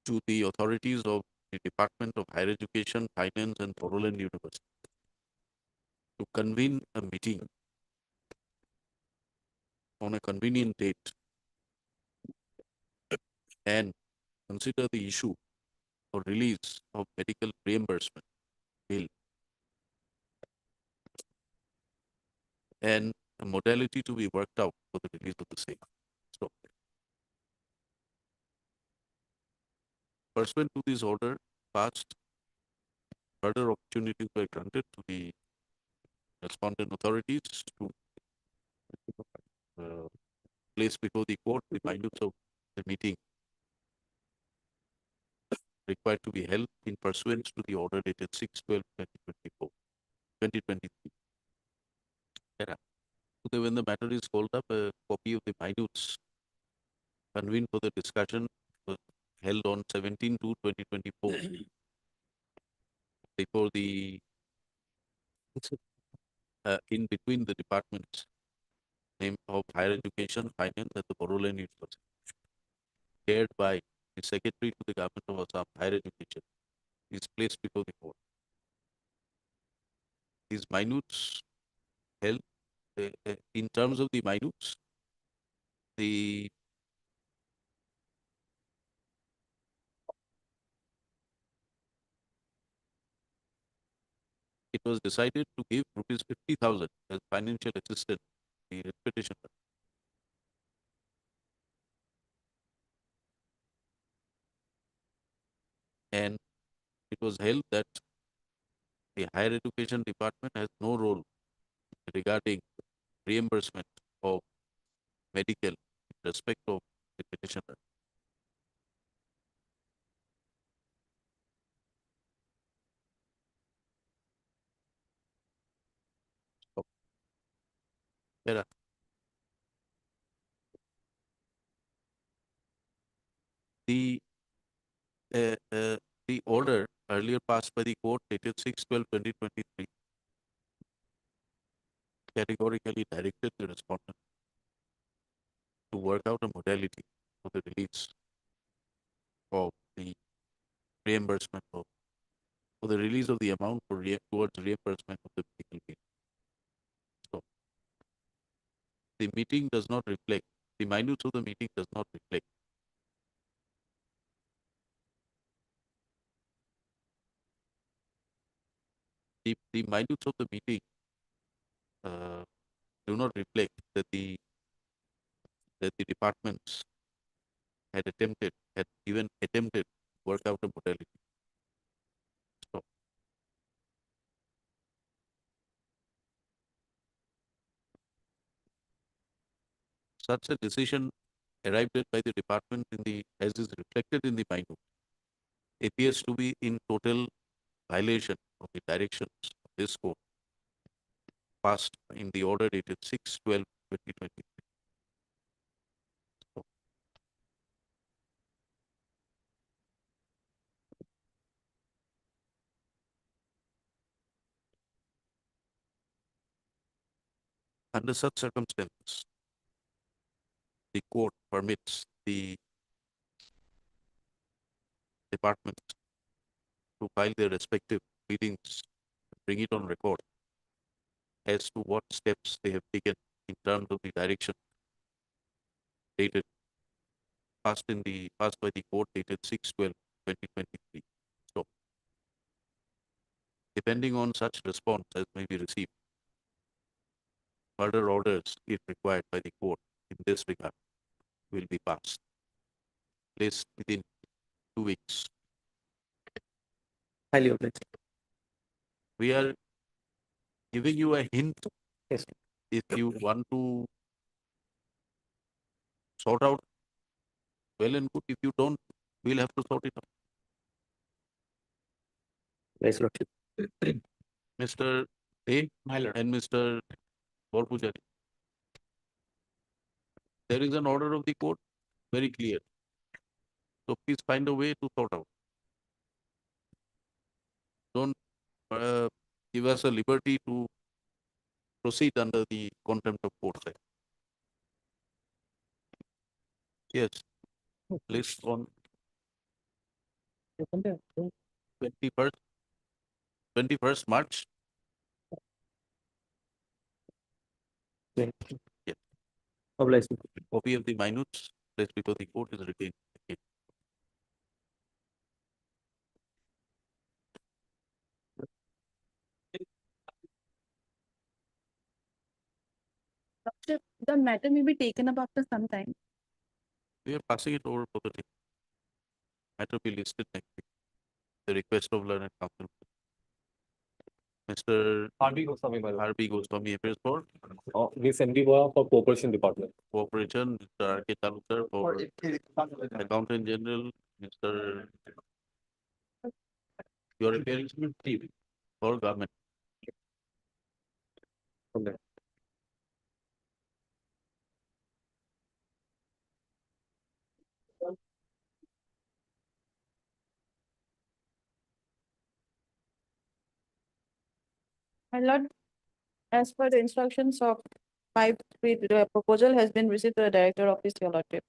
to the authorities of the Department of Higher Education, Finance, and Borderland University to convene a meeting on a convenient date and consider the issue or release of medical reimbursement bill and a modality to be worked out for the release of the same. So, pursuant to this order passed, further opportunities were granted to the respondent authorities to place before the court the minutes of the meeting required to be held in pursuance to the order dated 6/12/2024, 2023. So when the matter is called up, a copy of the minutes convened for the discussion was held on 17/2/2024 before the in between the departments name of higher education, finance at the Borderland University, chaired by the secretary to the government of Assam, higher education, is placed before the court. These minutes held in terms of the minutes, it was decided to give rupees 50,000 as financial assistance to the petitioner. And it was held that the higher education department has no role regarding reimbursement of medical in respect of the petitioner. Hera. The the order earlier passed by the court dated 6/12/2023 categorically directed the respondent to work out a modality for the release of the reimbursement of, for the release of the amount for towards reimbursement of the medical bill. So the meeting does not reflect, the minutes of the meeting does not reflect the minutes of the meeting do not reflect that the departments had even attempted to work out a modality. So such a decision arrived at by the department as is reflected in the minute appears to be in total violation of the directions of this court passed in the order dated 6/12/2023. So, under such circumstances, the court permits the departments to file their respective pleadings, bring it on record as to what steps they have taken in terms of the direction dated passed by the court dated 6/12/2023. So depending on such response as may be received, further orders, if required by the court in this regard, will be passed. Placed within 2 weeks. Highly obliged. We are giving you a hint. Yes. If you want to sort out, well and good. If you don't, we'll have to sort it out. Yes, Lordship. Mr. A. And Mr. Borpujari. There is an order of the court, very clear. So please find a way to sort out. Don't give us a liberty to proceed under the contempt of court side. Yes. List on 21st March. Yes. Yes. Obliged. Copy of the minutes placed before the court is retained. Okay. The matter may be taken up after some time. We are passing it over for the day. Matter will be listed next week. The request of learned counsel. Mr. R.B. Goswami, my lord. R.B. Goswami appears for Miss MD Boya for Cooperation Department. Cooperation, Mr. R.K. Talukdar for Accountant General, Mr. Your appearing for government. Okay. My lord, as per the instructions of 5-3, the proposal has been received to the Director Office, your lordship.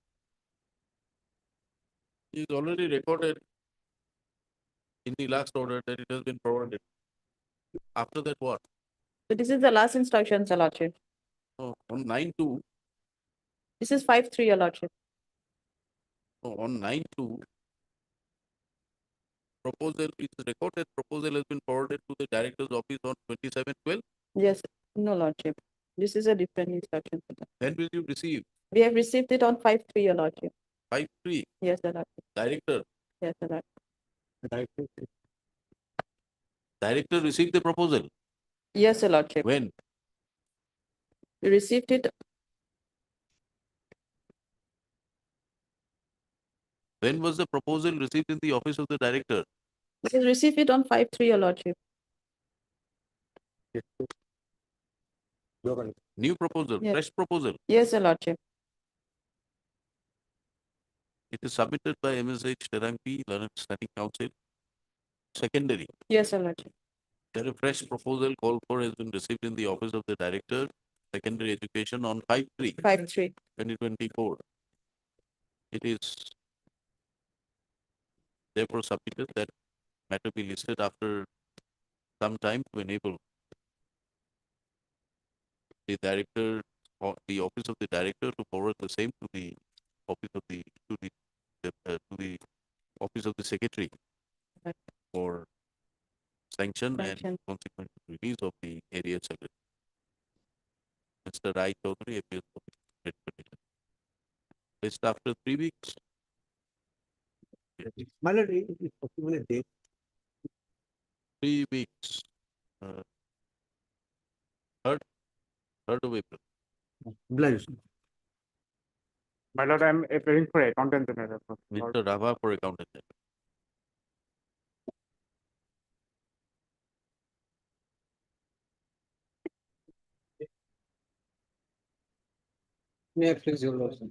It is already recorded in the last order that it has been forwarded. After that, what? So this is the last instruction, your lordship. Oh, on 9/2, This is 5-3, your lordship. on 9/2, proposal is recorded. Proposal has been forwarded to the director's office on 27/12. Yes, no lordship. This is a different instruction. When will you receive? We have received it on 5-3, your lordship. 5/3. Yes, your lordship. Director. Yes, your lordship. Director received the proposal. Yes, your lordship. When? We received it. When was the proposal received in the office of the director? We received it on 5-3, your lordship. New proposal, Yes. fresh proposal. Yes, your lordship. It is submitted by MSH Terampi, Learned Study Council. Secondary. Yes, your lordship. There a fresh proposal called for has been received in the office of the Director, Secondary Education on 5/3, 5/3. 2024. It is therefore submitted that matter be listed after some time to enable the Director or the office of the Director to forward the same to the office of the to the office of the Secretary Right. for sanction and Sanction. consequent release of the area secretary. Mr. Rai Chaudhary appears for the writ petition. List after 3 weeks. My lord, if possible, a date. 3 weeks. Uh, third of April. Blind. My lord, I'm appearing for accountant general. Mr. Rava for accountant general. May I please your lordship?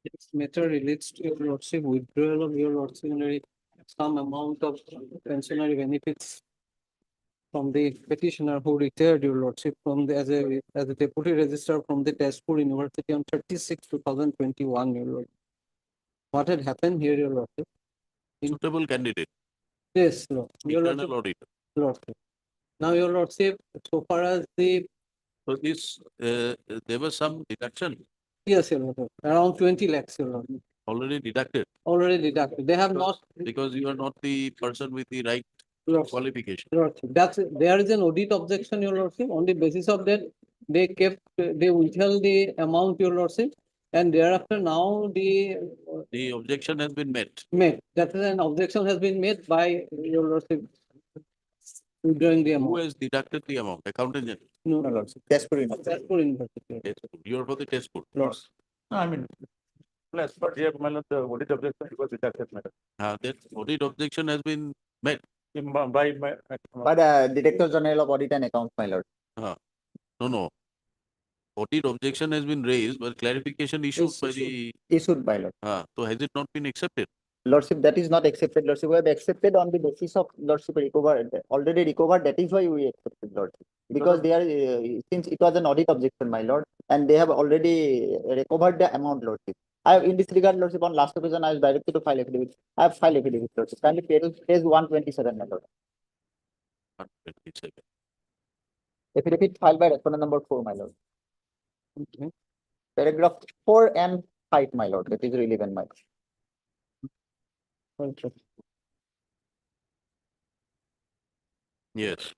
This matter relates to your lordship withdrawal of your lordship some amount of pensionary benefits from the petitioner who retired your lordship from the as a deputy registrar from the Tezpur University on 36/2021, your lord. What had happened here, your lordship? Suitable candidate. Yes, lord. Your Internal lordship. auditor. Lordship. Now, your lordship, so far as the So this, there was some deduction yes, your lordship, around 20 lakhs, your lordship, already deducted already deducted. They have not. because you are not the person with the right Lordship. qualification. Lordship, there is an audit objection, your lordship. On the basis of that, they withheld the amount, your lordship, and thereafter now The objection has been met. that is an objection has been made by your lordship withdrawing the Who amount. has deducted the amount? Accountant general. No, lordship. Tezpur University. Tezpur University. Tezpur. You are for the test board. Lords. No, I mean, plus, but here, my lord, the audit objection was deducted, madam. That audit objection has been met. By my. By the Director General of Audit and Accounts, my lord. No. Audit objection has been raised, but clarification issued by the. Issued by lord. So has it not been accepted? Lordship, that is not accepted, lordship. We have accepted on the basis of lordship recovered, already recovered. That is why we accepted, lordship. Because they are, since it was an audit objection, my lord, and they have already recovered the amount, lordship. I have, in this regard, lordship, on last occasion, I was directed to file affidavit. I have filed affidavit, lordship. Kindly page 127, my lord. 127. Affidavit filed by respondent number 4, my lord. Okay. Paragraph 4 and 5, my lord. That is relevant, my lord. Okay. Yes.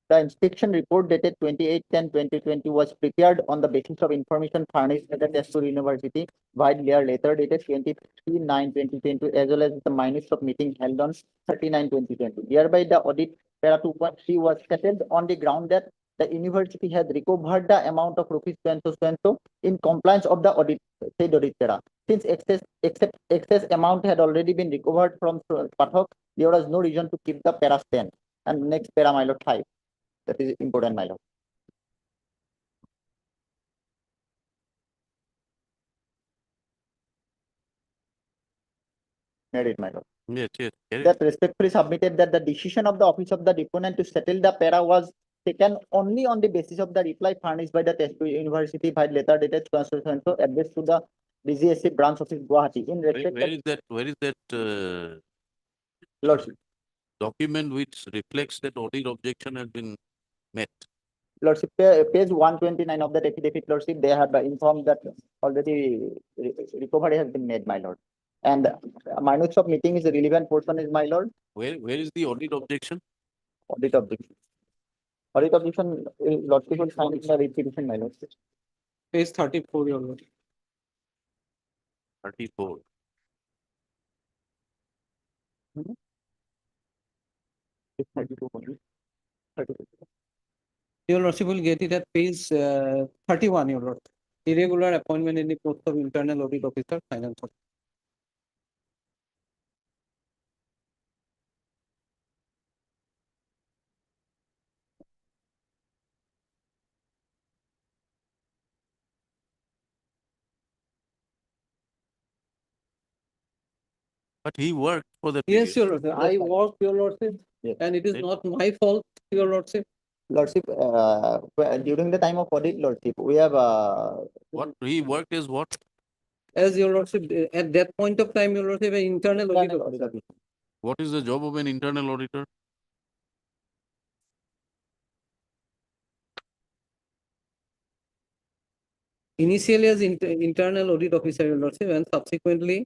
The inspection report dated 28/10/2020 was prepared on the basis of information furnished by the Tezpur University, while their later dated 23/9/2020, as well as the minutes of meeting held on 30/9/2020. Thereby, the audit para 2.3 was settled on the ground that the university has recovered the amount of rupees so in compliance of the audit, said audit para. Since excess amount had already been recovered from Pathak, there was no reason to keep the para stand. And next para, my lord, 5. That is important, my lord. Read it, my lord. Yes. That respectfully submitted that the decision of the office of the deponent to settle the para was taken only on the basis of the reply furnished by the Tezpur University by letter dated so addressed to the DGSC branch office Guwahati in respect Where is that lordship. document which reflects that audit objection has been met? Lordship, page 129 of that affidavit, lordship, they have informed that already recovery has been made, my lord. And minutes of meeting is a relevant portion, is my lord. Where is the audit objection? Audit objection. Audit objection, lordship will find in the repetition, my lord. Page 34, your lord. 34. It's 32 only. 32. Your lordship will get it at page 31, your lord. Irregular appointment in the post of internal audit officer, finance. But he worked for the. Yes, period. your lordship, I worked, your lordship, and it is not my fault, your lordship. Lordship, during the time of audit, Lordship, we have, What he worked is what? As your lordship, at that point of time, your lordship, an internal audit officer. What is the job of an internal auditor? Initially as internal audit officer, your lordship, and subsequently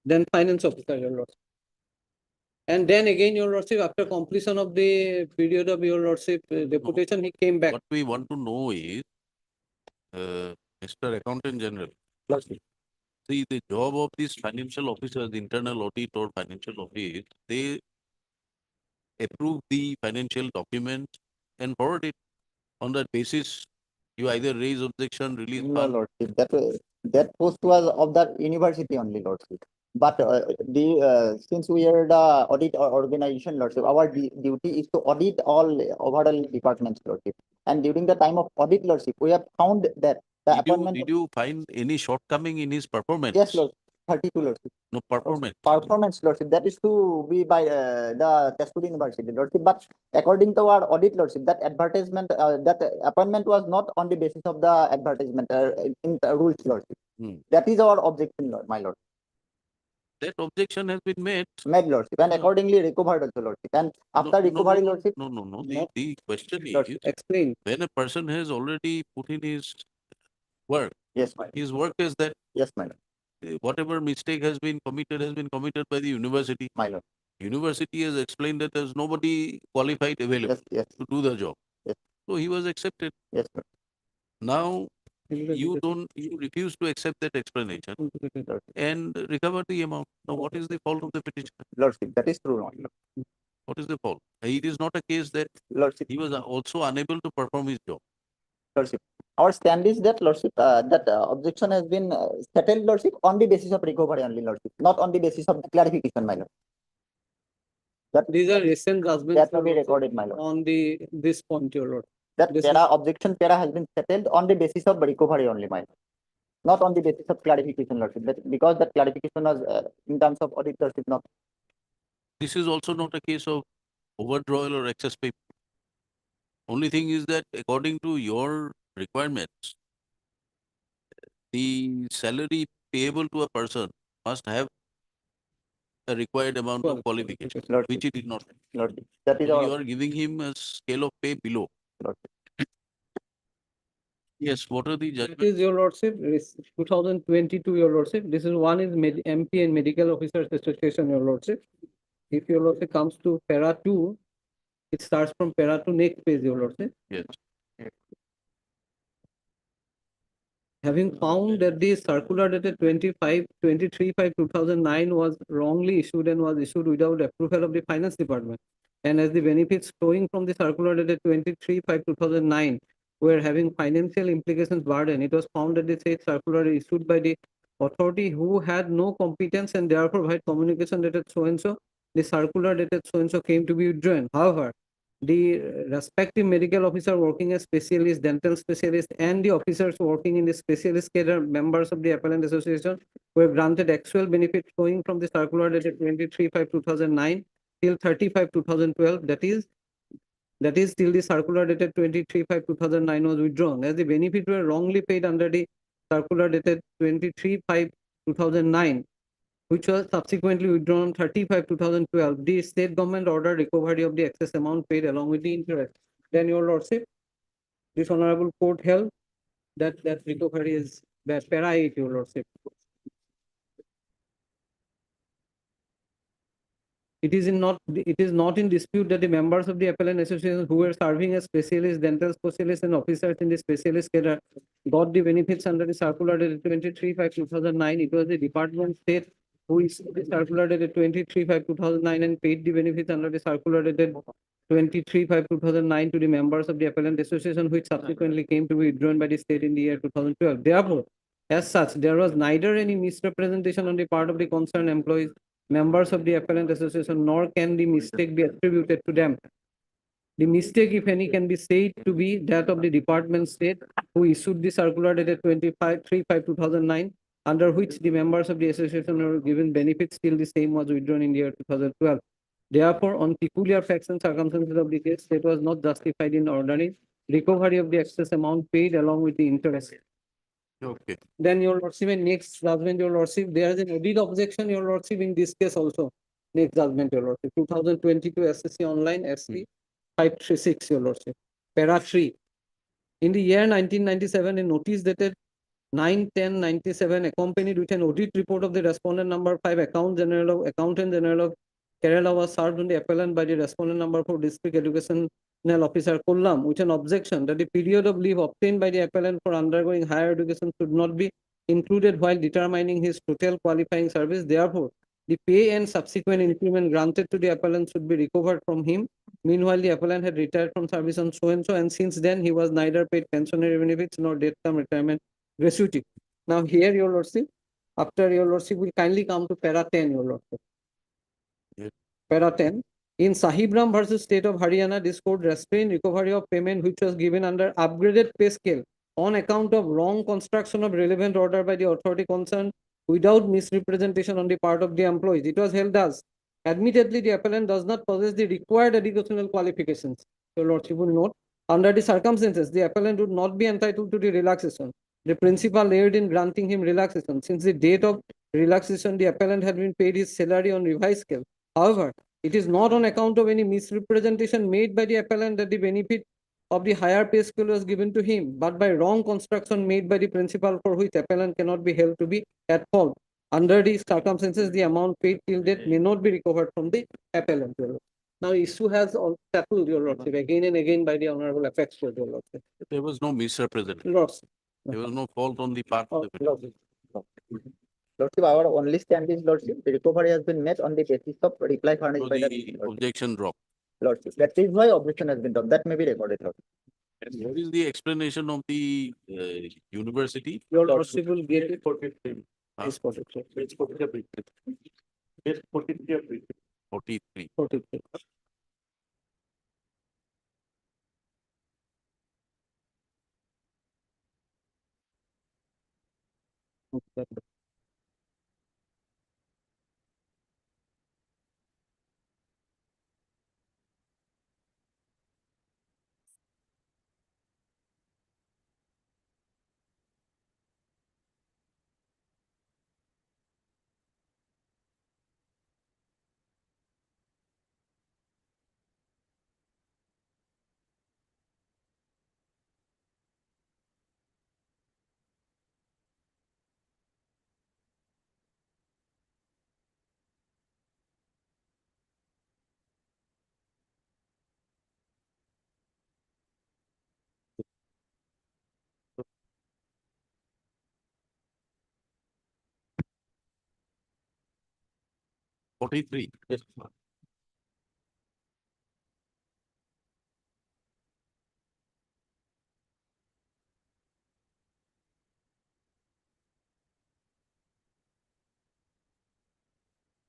then finance officer, your lordship. And then again, your lordship, after completion of the period of your lordship deputation, he came back. What we want to know is, Mr. Accountant General. See, the job of these financial officers, internal audit or financial audit, they approve the financial documents and forward it. On that basis, you either raise objection, release no, fund. Lordship, that post was of the university only, Lordship. But since we are the audit organization, Lordship, our duty is to audit all overall departments, Lordship. And during the time of audit, Lordship, we have found that the appointment. Did you find any shortcoming in his performance? Yes, Lord. 32, Lordship. No performance. Performance, Lordship, that is to be by the Testu University, Lordship. But according to our audit, Lordship, that advertisement, that appointment was not on the basis of the advertisement in the rules, Lordship. That is our objection, Lord, my Lord. That objection has been made. Made, Lordship, and accordingly recovered also, Lordship. And after recovery, Lordship. No. The question Lordship, is, explain. When a person has already put in his work. Yes, my Lord. His work is that. Yes, my Lord. Whatever mistake has been committed by the university. My Lord. University has explained that there's nobody qualified available to do the job. Yes. So he was accepted. Yes, sir. Now you refuse to accept that explanation and recover the amount. Now what is the fault of the petitioner? Lordship, that is true. What is the fault? It is not a case that Lordship, he was also unable to perform his job. Lordship, our stand is that, Lordship, that objection has been settled, Lordship, on the basis of recovery only, Lordship, not on the basis of clarification, my Lord. These are recent judgments. That will be recorded, my Lord. On this point, your lord. That objection has been settled on the basis of recovery only, my Lord. Not on the basis of clarification, Lordship, because that clarification was in terms of audit, Lordship, not. This is also not a case of overdrawal or excess payment. Only thing is that according to your requirements, the salary payable to a person must have a required amount of qualification, which he did not have. That is So you are giving him a scale of pay below. Yes, what are the It judgments? is your lordship, 2022, your lordship. This is one is MP and Medical Officers Association, your lordship. If your lordship comes to para 2, it starts from para 2 next page, your lordship. Yes. Having found that the circular dated 23/5/2009 was wrongly issued and was issued without approval of the finance department. And as the benefits flowing from the circular dated 23/5/2009 were having financial implications burden, it was found that the said circular issued by the authority who had no competence and therefore by communication dated so-and-so, the circular dated so-and-so came to be withdrawn. However, the respective medical officer working as specialist, dental specialist, and the officers working in the specialist cadre, members of the appellant association, were granted actual benefit flowing from the circular dated 23/5/2009 till 30/5/2012. That is till the circular dated 23/5/2009 was withdrawn. As the benefit were wrongly paid under the circular dated 23/5/2009, which was subsequently withdrawn on 30/5/2012, the state government ordered recovery of the excess amount paid along with the interest. Then, your lordship, this honorable court held that recovery is that para 8, your lordship. It is not in dispute that the members of the appellant association who were serving as specialists, dental specialists, and officers in the specialist cadre got the benefits under the circular dated 23/5/2009. It was the department state who issued the circular dated 23/5/2009 and paid the benefits under the circular dated 23/5/2009 to the members of the appellant association, which subsequently came to be withdrawn by the state in the year 2012. Therefore, as such, there was neither any misrepresentation on the part of the concerned employees, members of the appellant association, nor can the mistake be attributed to them. The mistake, if any, can be said to be that of the department state who issued the circular dated 25/3/2009 under which the members of the association were given benefits till the same was withdrawn in the year 2012. Therefore, on peculiar facts and circumstances of the case, it was not justified in ordering recovery of the excess amount paid along with the interest. Okay. Then your lordship, in next judgment, your lordship, there is an added objection, your lordship, in this case also. Next judgment, your lordship, 2022 SSC online SC 536, your lordship. Para 3. In the year 1997, a notice dated 9/10/97 accompanied with an audit report of the respondent number 5 Accountant General of Kerala was served on the appellant by the respondent number 4 District Educational Officer Kollam with an objection that the period of leave obtained by the appellant for undergoing higher education should not be included while determining his total qualifying service. Therefore, the pay and subsequent increment granted to the appellant should be recovered from him. Meanwhile, the appellant had retired from service on so and so, and since then he was neither paid pensionary benefits nor death term retirement gratuity. Now here, your lordship, after your lordship will kindly come to para 10, your lordship. Para 10. In Sahibram versus State of Haryana, this court restrained recovery of payment which was given under upgraded pay scale on account of wrong construction of relevant order by the authority concerned without misrepresentation on the part of the employees. It was held as, admittedly, the appellant does not possess the required educational qualifications. Your lordship will note, under the circumstances, the appellant would not be entitled to the relaxation. The principal erred in granting him relaxation. Since the date of relaxation, the appellant had been paid his salary on revised scale. However, it is not on account of any misrepresentation made by the appellant that the benefit of the higher pay scale was given to him, but by wrong construction made by the principal for which appellant cannot be held to be at fault. Under these circumstances, the amount paid till date may not be recovered from the appellant. Now, issue has all settled, your lordship, again and again by the honorable apex court, your lordship. There was no misrepresentation. Lordship. There was no fault on the part of the Lordship. Lordship, our only stand is, Lordship, the recovery has been met on the basis of reply furnished So by the the objection dropped. Lordship. That is why objection has been done. That may be recorded, Lordship. And what is the explanation of the university? Your lordship will get it. Huh? It's 43. It's 43. It's 43. 43. 43. Okay. Forty-three. Yes.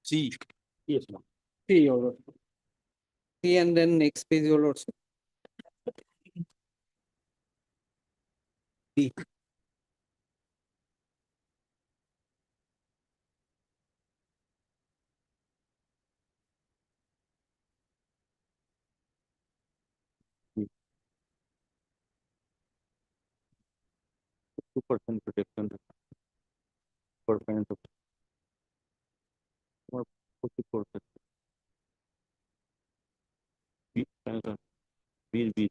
C. Yes, ma'am. C, your lordship. C, and then next page, your lordship. C. Percent protection. Percent of. Or 40%. B.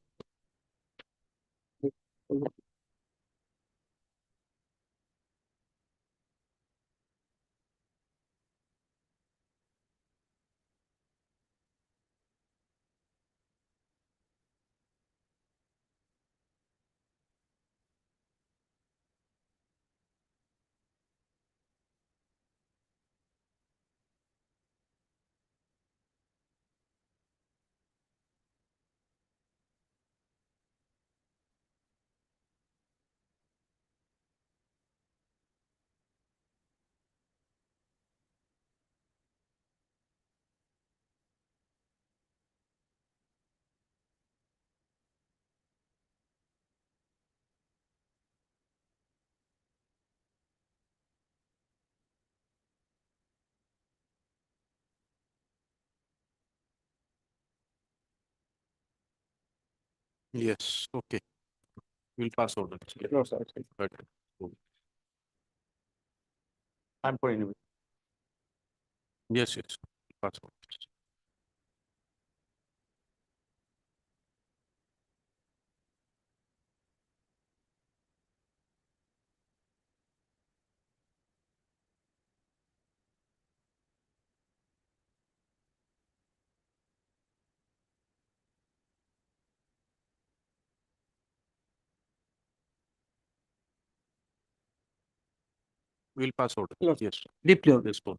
Yes, okay. We'll pass order. No, sir. Right. I'm for innovation. Yes, yes. Pass order. We'll pass order. Yes. Deeply ordered. Respond.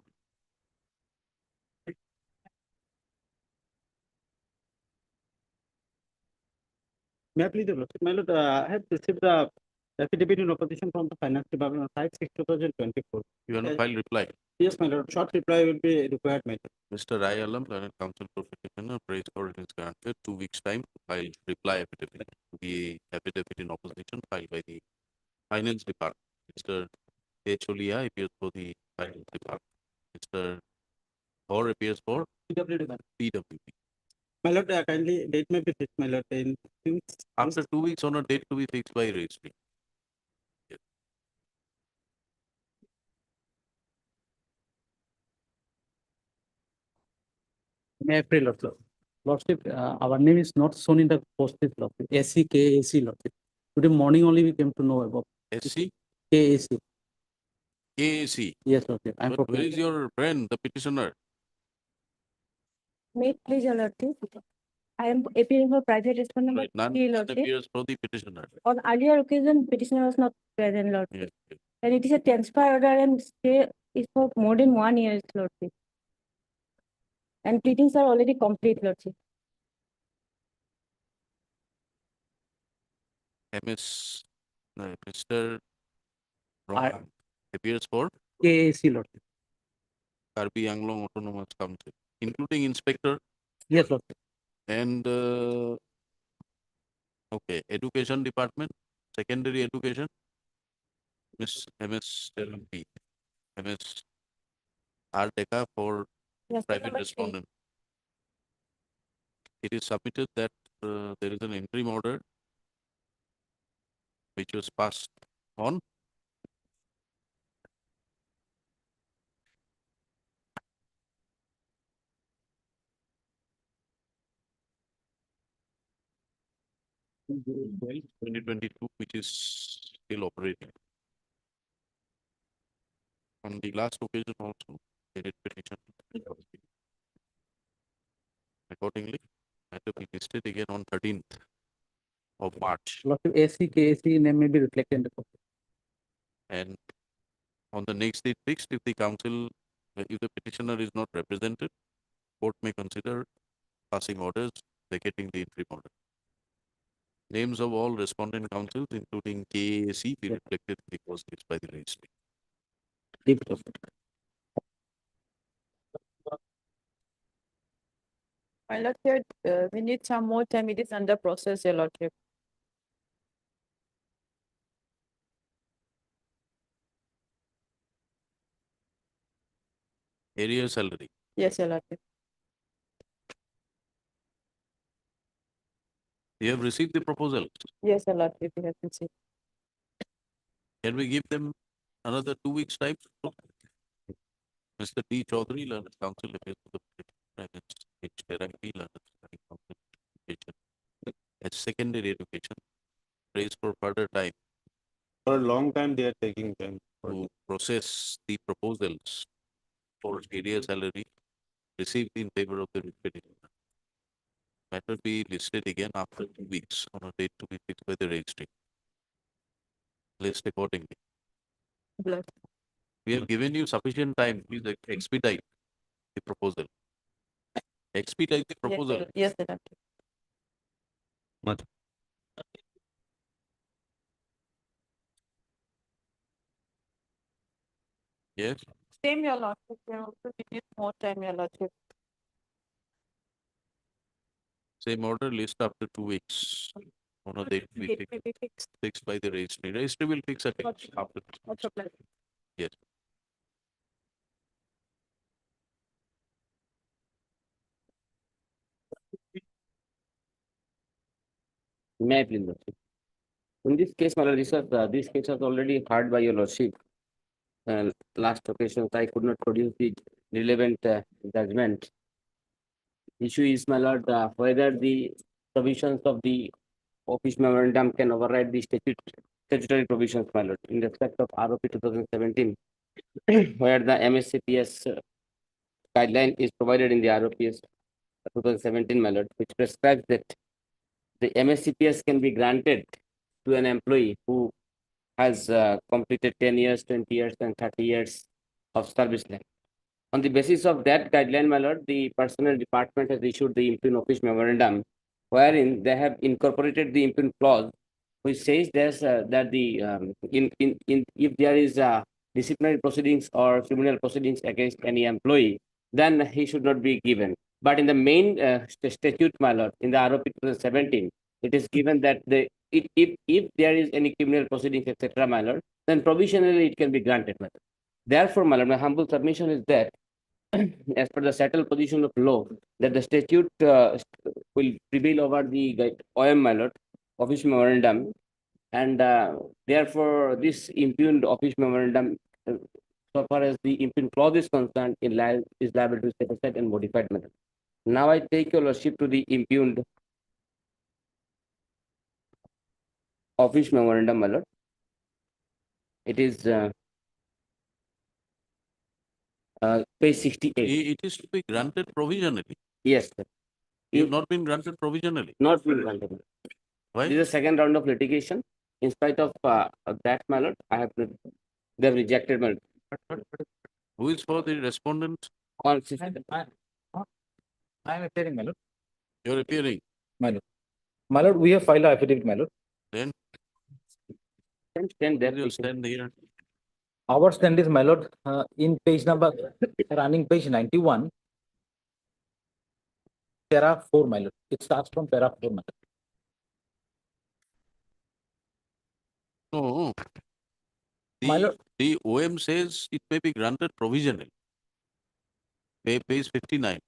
May I please, Your Lordship? My lord, I have received the affidavit in opposition from the finance department on 5/6/2024. You want to file reply? Yes, my lord, short reply will be required, my lord. Mr. Rai Alam, Learned Counsel for Petitioner, praise court is granted 2 weeks time to file reply affidavit. The affidavit in opposition filed by the Finance Department. Mr. H. Olia appears for the Finance Department. Mr. Or appears for PWD. My lord, kindly date may be fixed, my lord, After 2 weeks on a date to be fixed by registry. Yes. May I pray, Lordship? Lordship, our name is not shown in the post list, Lordship. SCKAC, Lordship. Today morning only we came to know about SC? KAC. KAC. Yes, Lordship. I'm But for. where is your friend, the petitioner? May it please your lordship. I am appearing for private respondent, Right, but none he, none lordship, appears for the petitioner. on earlier occasion, petitioner was not present, Yes, lordship. yes. And it is a transfer order and stay is for more than 1 year, lordship. And pleadings are already complete, lordship. MS, no, Mr. Rohan appears for KAC, Lordship. Karbi Anglong Autonomous Council, including inspector Yes, Lordship. and okay, education department, secondary education, Miss MS LP, MS R Deca for Yes, private number 3. respondent. It is submitted that there is an interim order which was passed on July 2022, which is still operating. On the last occasion also, they did petition. Accordingly, had to be listed again on 13th of March. Lordship, SCKAC name may be reflected in the post. And on the next date fixed, if the council, if the petitioner is not represented, court may consider passing orders vacating the interim order. Names of all respondent councils, including KAC, be reflected in the post list by the registry. My lordship, we need some more time. It is under process, your lordship. Area salary. Yes, your lordship. You have received the proposal. Yes, your lordship, we have received. Can we give them another 2 weeks time? Mr. D. Chaudhary, Learned Counsel, appears to the petitioner, H. Terangvi, Learned Counsel, Education. As secondary education, prays for further time. For a long time, they are taking time. To process the proposals for area salary received in favor of the petitioner. Matter be listed again after 2 weeks on a date to be fixed by the registry. List accordingly. Blood. We have given you sufficient time, please expedite the proposal. Expedite the proposal. Yes, your lordship. Yes, Same, your lordship. We also need more time, your lordship. same order list after 2 weeks. On a date to be Date may be fixed. fixed by the registry. Registry will fix a date Okay. after. 2 weeks. Also, blood. Yes. May I please, Lordship? In this case, my lord, this case was already heard by your lordship. Last occasion, I could not produce the relevant judgment. Issue is, my lord, whether the provisions of the office memorandum can override the statutory provisions, my lord, in respect of ROP 2017, where the MSCPS guideline is provided in the ROPS 2017, my lord, which prescribes that the MSCPS can be granted to an employee who has completed 10 years, 20 years, and 30 years of service life. On the basis of that guideline, my lord, the personnel department has issued the impugn office memorandum, wherein they have incorporated the impugn clause, which says that the if there is disciplinary proceedings or criminal proceedings against any employee, then he should not be given. But in the main statute, my lord, in the ROP 2017, it is given that if there is any criminal proceedings, etc., my lord, then provisionally it can be granted, my lord. Therefore, my lord, my humble submission is that, as per the settled position of law, that the statute will prevail over the OM, my lord, office memorandum, and therefore this impugned office memorandum, so far as the impugned clause is concerned, is liable to be set aside and modified, my lord. Now I take your lordship to the impugned office memorandum, my lord. It is page 68. It is to be granted provisionally. Yes, sir. You have not been granted provisionally. Not been granted. Why? This is the second round of litigation. In spite of that, my lord, they have rejected my lord. Who is for the respondent? On I am appearing, my lord. You're appearing. My lord. My lord, we have filed an affidavit, my lord. Then stand there. you'll stand here. Our stand is, my lord, in page number, running page 91, para 4, my lord. It starts from para 4, my No. lord. My lord. The OM says it may be granted provisionally. Page 59.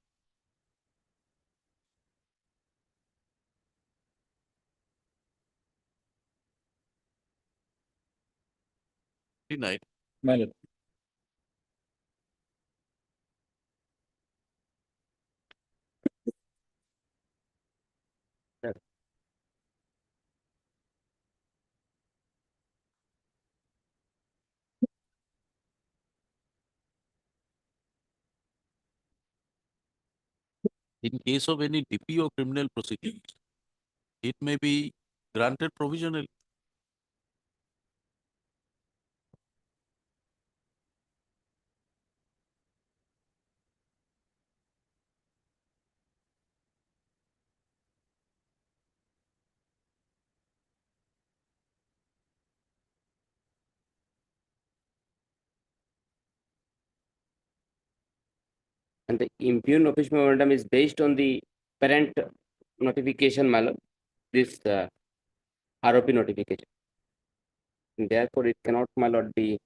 My lord. In case of any DP or criminal proceedings, it may be granted provisionally. And the impugned office memorandum is based on the parent notification, my lord, this ROP notification. And therefore, it cannot, my lord, be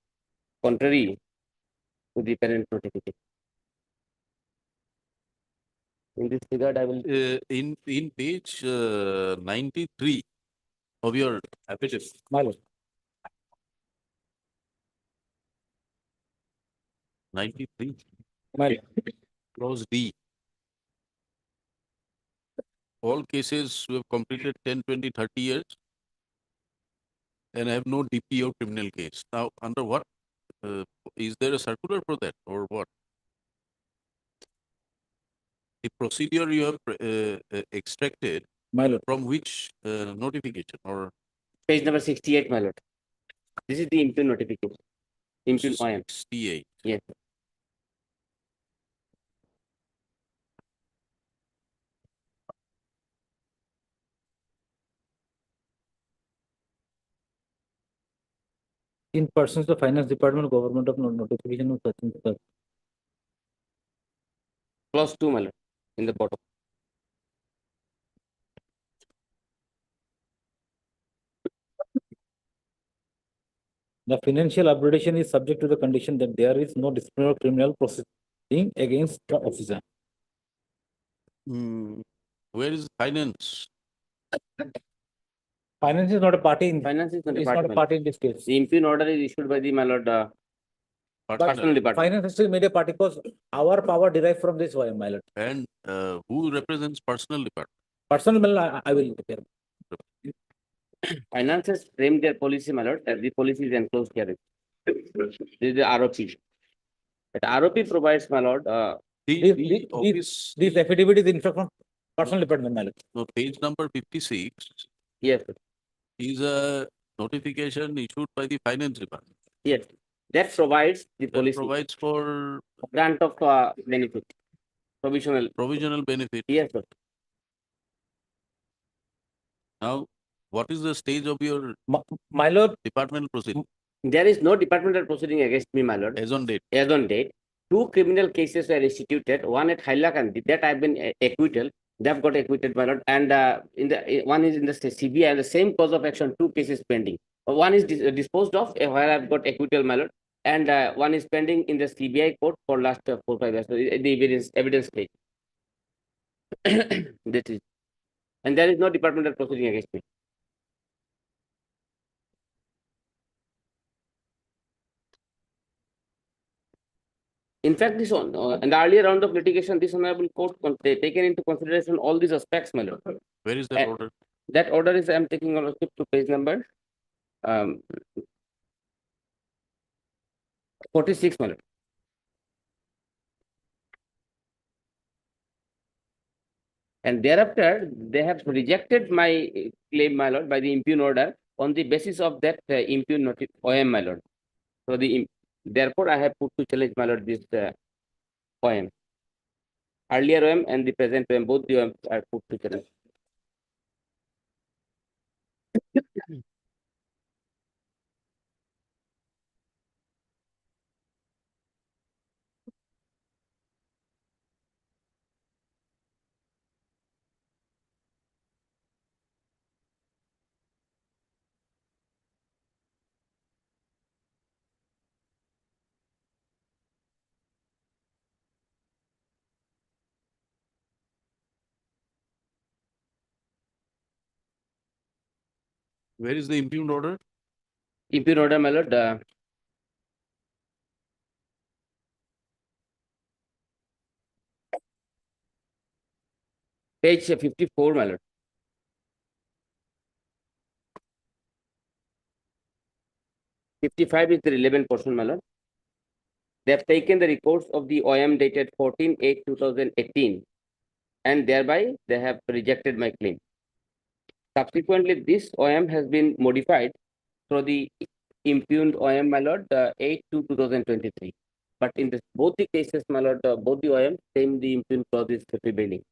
contrary to the parent notification. In this regard, I will. In page 93 of your affidavit. My lord. 93. My lord. Clause D. All cases who have completed 10, 20, 30 years and have no DP or criminal case. Now, under what? Is there a circular for that or what? The procedure you have extracted my lord. From which notification or? Page number 68, my lord. This is the impugned notification. Impugned OM. 68. Yes. In persons the Finance Department, Government of Notification of such and such. Clause 2, my lord, in the bottom. The financial upgradation is subject to the condition that there is no disciplinary or criminal proceeding against the officer. Where is finance? Finance is not a party in, Finance is not a is party, not a my lord. party in this case. The impugn order is issued by the, my lord, personnel department. Finance has still made a party because our power derived from this OM, my lord. And who represents personal department? Personal, my lord, I will prepare. Finance has framed their policy, my lord, the policy is enclosed here. This is the ROP. That ROP provides, my lord, This affidavit is in fact from personal department, my lord. So page number 56 yes, sir. is a notification issued by the finance department. Yes, that provides the That policy. provides for Grant of benefit, provisional benefit. Yes, sir. Now, what is the stage of your My lord, departmental proceeding? There is no departmental proceeding against me, my lord. As on date. As on date, 2 criminal cases were instituted. One at Hailakandi, that I've been acquitted. They have got acquitted, my lord. And one is in the CBI, and the same cause of action, 2 cases pending. One is disposed of, where I've got acquittal, my lord. And one is pending in the CBI court for last 4-5 years. So the evidence stage. That is, and there is no departmental proceeding against me. In fact, this one, in the earlier round of litigation, this honorable court taken into consideration all these aspects, my lord. Where is that order? That order is, I am taking ownership to page number 46, my lord. And thereafter, they have rejected my claim, my lord, by the impugn order on the basis of that impugn OM, my lord. So therefore, I have put to challenge, my lord, this OM. Earlier OM and the present OM, both the OM are put to challenge. Where is the impugned order? Impugn order, my lord. Page 54, my lord. '55 is the relevant portion, my lord. They have taken the records of the OM dated 14/8/2018, and thereby they have rejected my claim. Subsequently, this OM has been modified through the impugned OM, my lord, 8/2/2023. But in both the cases, my lord, both the OM, same the impugned clause is prevailing.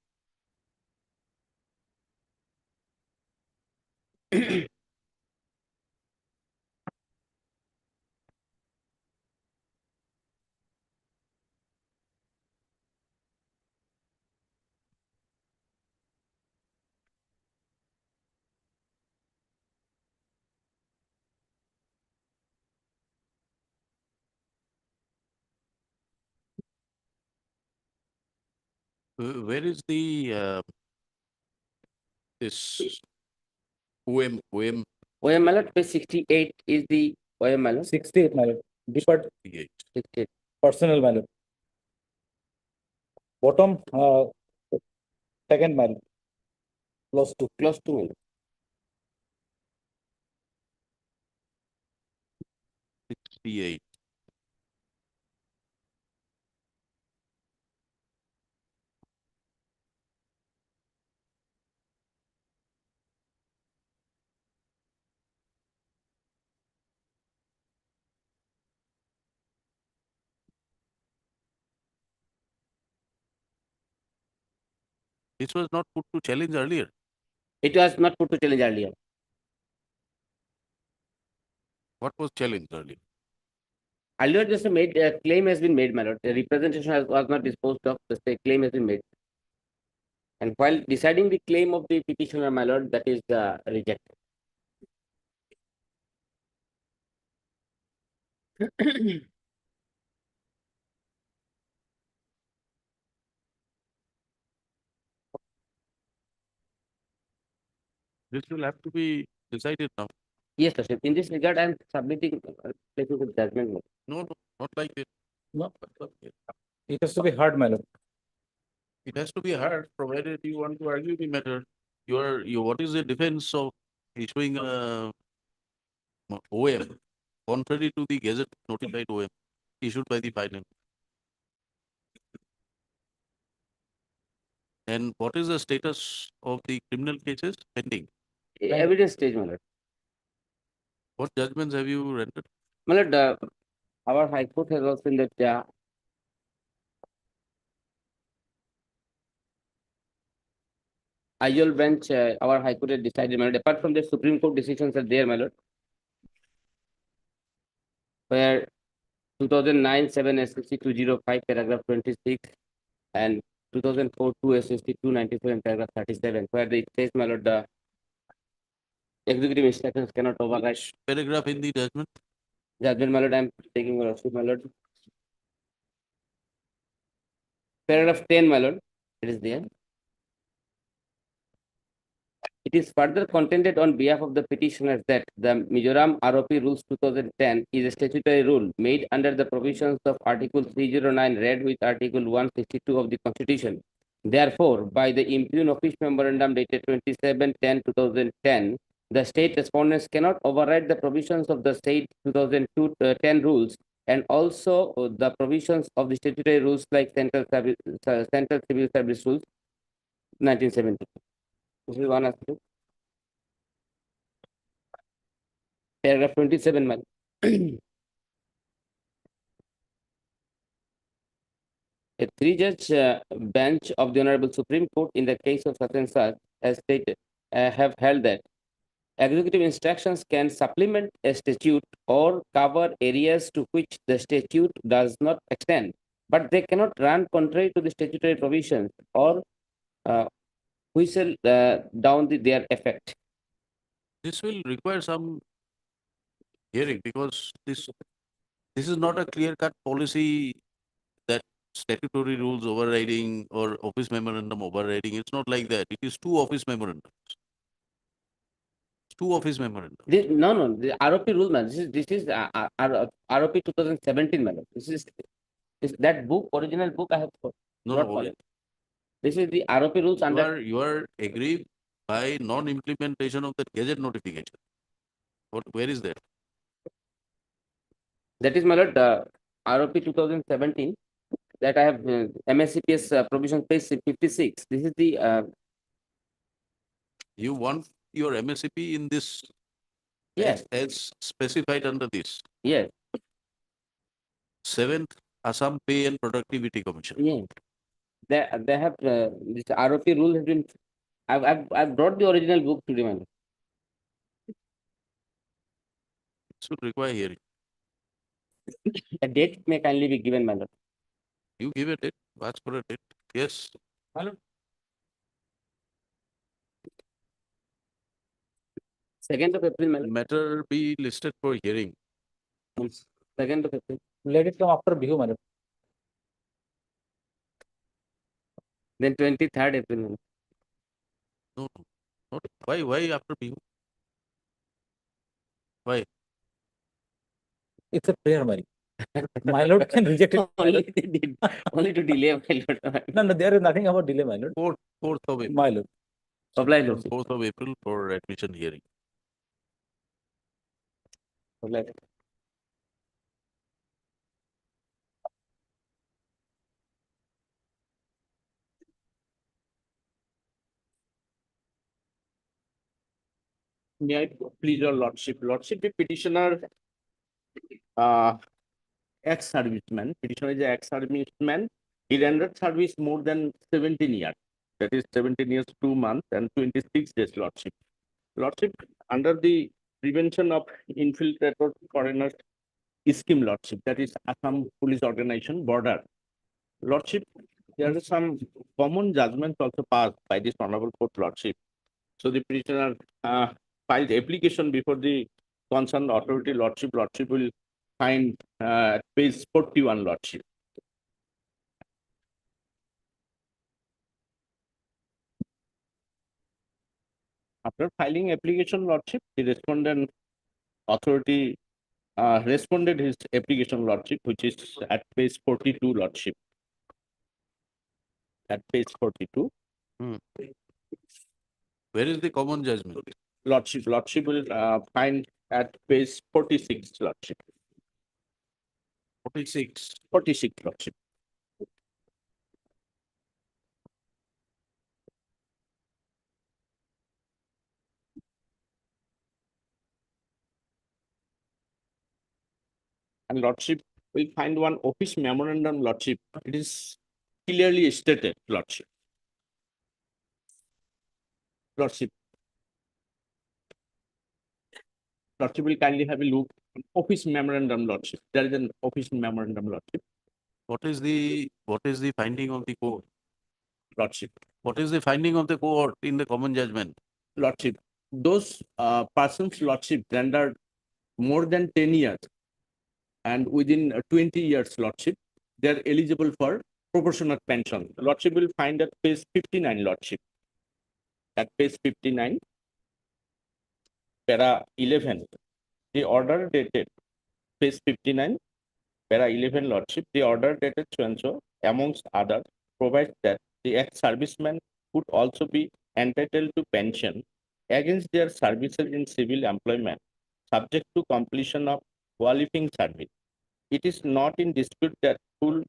Where is the this OM? OM, my lord, page 68 is the OM, my lord. 68, my lord. Depart 68. personal, my lord. Bottom, second, my lord. Close to. Close to, my lord. 68. This was not put to challenge earlier. It was not put to challenge earlier. What was challenged earlier? Earlier, just a claim has been made, my lord. The representation was not disposed of. Just a claim has been made. And while deciding the claim of the petitioner, my lord, that is rejected. This will have to be decided now. Yes, Lordship. In this regard, I am submitting placing the judgment. Lord. No, no, not like this. No, it has to be heard, my lord. It has to be heard, provided you want to argue the matter. What is the defense of issuing a OM contrary to the Gazette notified OM issued by the finance? And what is the status of the criminal cases pending? Evidence stage, my lord. What judgments have you rendered? My lord, our High Court has also said that Aiol bench, our High Court has decided, my lord, apart from the Supreme Court decisions are there, my lord, where 2009 7 SSC 205 paragraph 26 and 2004 2 SSC 297 paragraph 37, where it says, my lord, the executive instructions cannot override. Paragraph in the judgment? Judgment, my lord, I am taking your my lord. Paragraph 10, my lord, it is there. It is further contended on behalf of the petitioners that the Mizoram ROP Rules 2010 is a statutory rule made under the provisions of Article 309 read with Article 162 of the Constitution. Therefore, by the impugn office memorandum dated 27/10/2010, the state respondents cannot override the provisions of the state 2010 rules and also the provisions of the statutory rules like Central Civil Service Rules 1970. This is one aspect. Paragraph 27, man. A three-judge bench of the Honorable Supreme Court in the case of such and such has stated, have held that executive instructions can supplement a statute or cover areas to which the statute does not extend, but they cannot run contrary to the statutory provisions or whistle down their effect. This will require some hearing because this is not a clear-cut policy that statutory rules overriding or office memorandum overriding. It's not like that. It is two office memorandums. Two office memorandum. No, the ROP rule, man. This is ROP 2017, man. This is that book, original book I have. No. This is the ROP rules under. You are aggrieved by non-implementation of the Gazette notification. Where is that? That is, my lord, ROP 2017 that I have MSCPS provision page 56. This is the. You want your MSCP in this? Yes. As specified under this? Yes. 7th Assam Pay and Productivity Commission. Yes. They have this ROP rule has been. I've brought the original book today, man. Should require hearing. A date may kindly be given, my lord. You give a date. Ask for a date. Yes. Hello. 2nd of April, my lord. Matter be listed for hearing. 2nd of April. Let it come after Bihu, my lord. Then 23rd April. My lord. No. Not. Why after Bihu? Why? It's a prayer, my lord. My lord can reject it. Only to delay, my lord. No, there is nothing about delay, my lord. 4th of April. My lord. Apply, lord. 4th of April for admission hearing. Apply. May I please your lordship? Lordship, the petitioner, ex-serviceman, petitioner is an ex-serviceman. He rendered service more than 17 years. That is 17 years, 2 months and 26 days, lordship. Lordship, under the Prevention of Infiltrator Foreigners scheme, lordship, that is Assam Police Organization border. Lordship, there are some common judgments also passed by this honorable court, lordship. So the petitioner filed application before the concerned authority, lordship. Lordship will find page 41, lordship. After filing application, Lordship, the respondent authority responded his application, Lordship, which is at page 42, Lordship. At page 42. Where is the common judgment? Lordship will find at page 46, Lordship. 46, Lordship. And Lordship will find one office memorandum, Lordship. It is clearly stated, Lordship. Lordship. Lordship will kindly have a look. Office memorandum, Lordship. There is an office memorandum, Lordship. What is the finding of the court? Lordship. What is the finding of the court in the common judgment? Lordship. Those persons, Lordship, rendered more than 10 years and within 20 years, Lordship, they are eligible for proportionate pension. Lordship will find at page 59, Lordship. At page 59, para 11, the order dated, page 59, para 11, Lordship, the order dated so amongst others, provides that the ex-serviceman would also be entitled to pension against their services in civil employment, subject to completion of qualifying service. It is not in dispute that full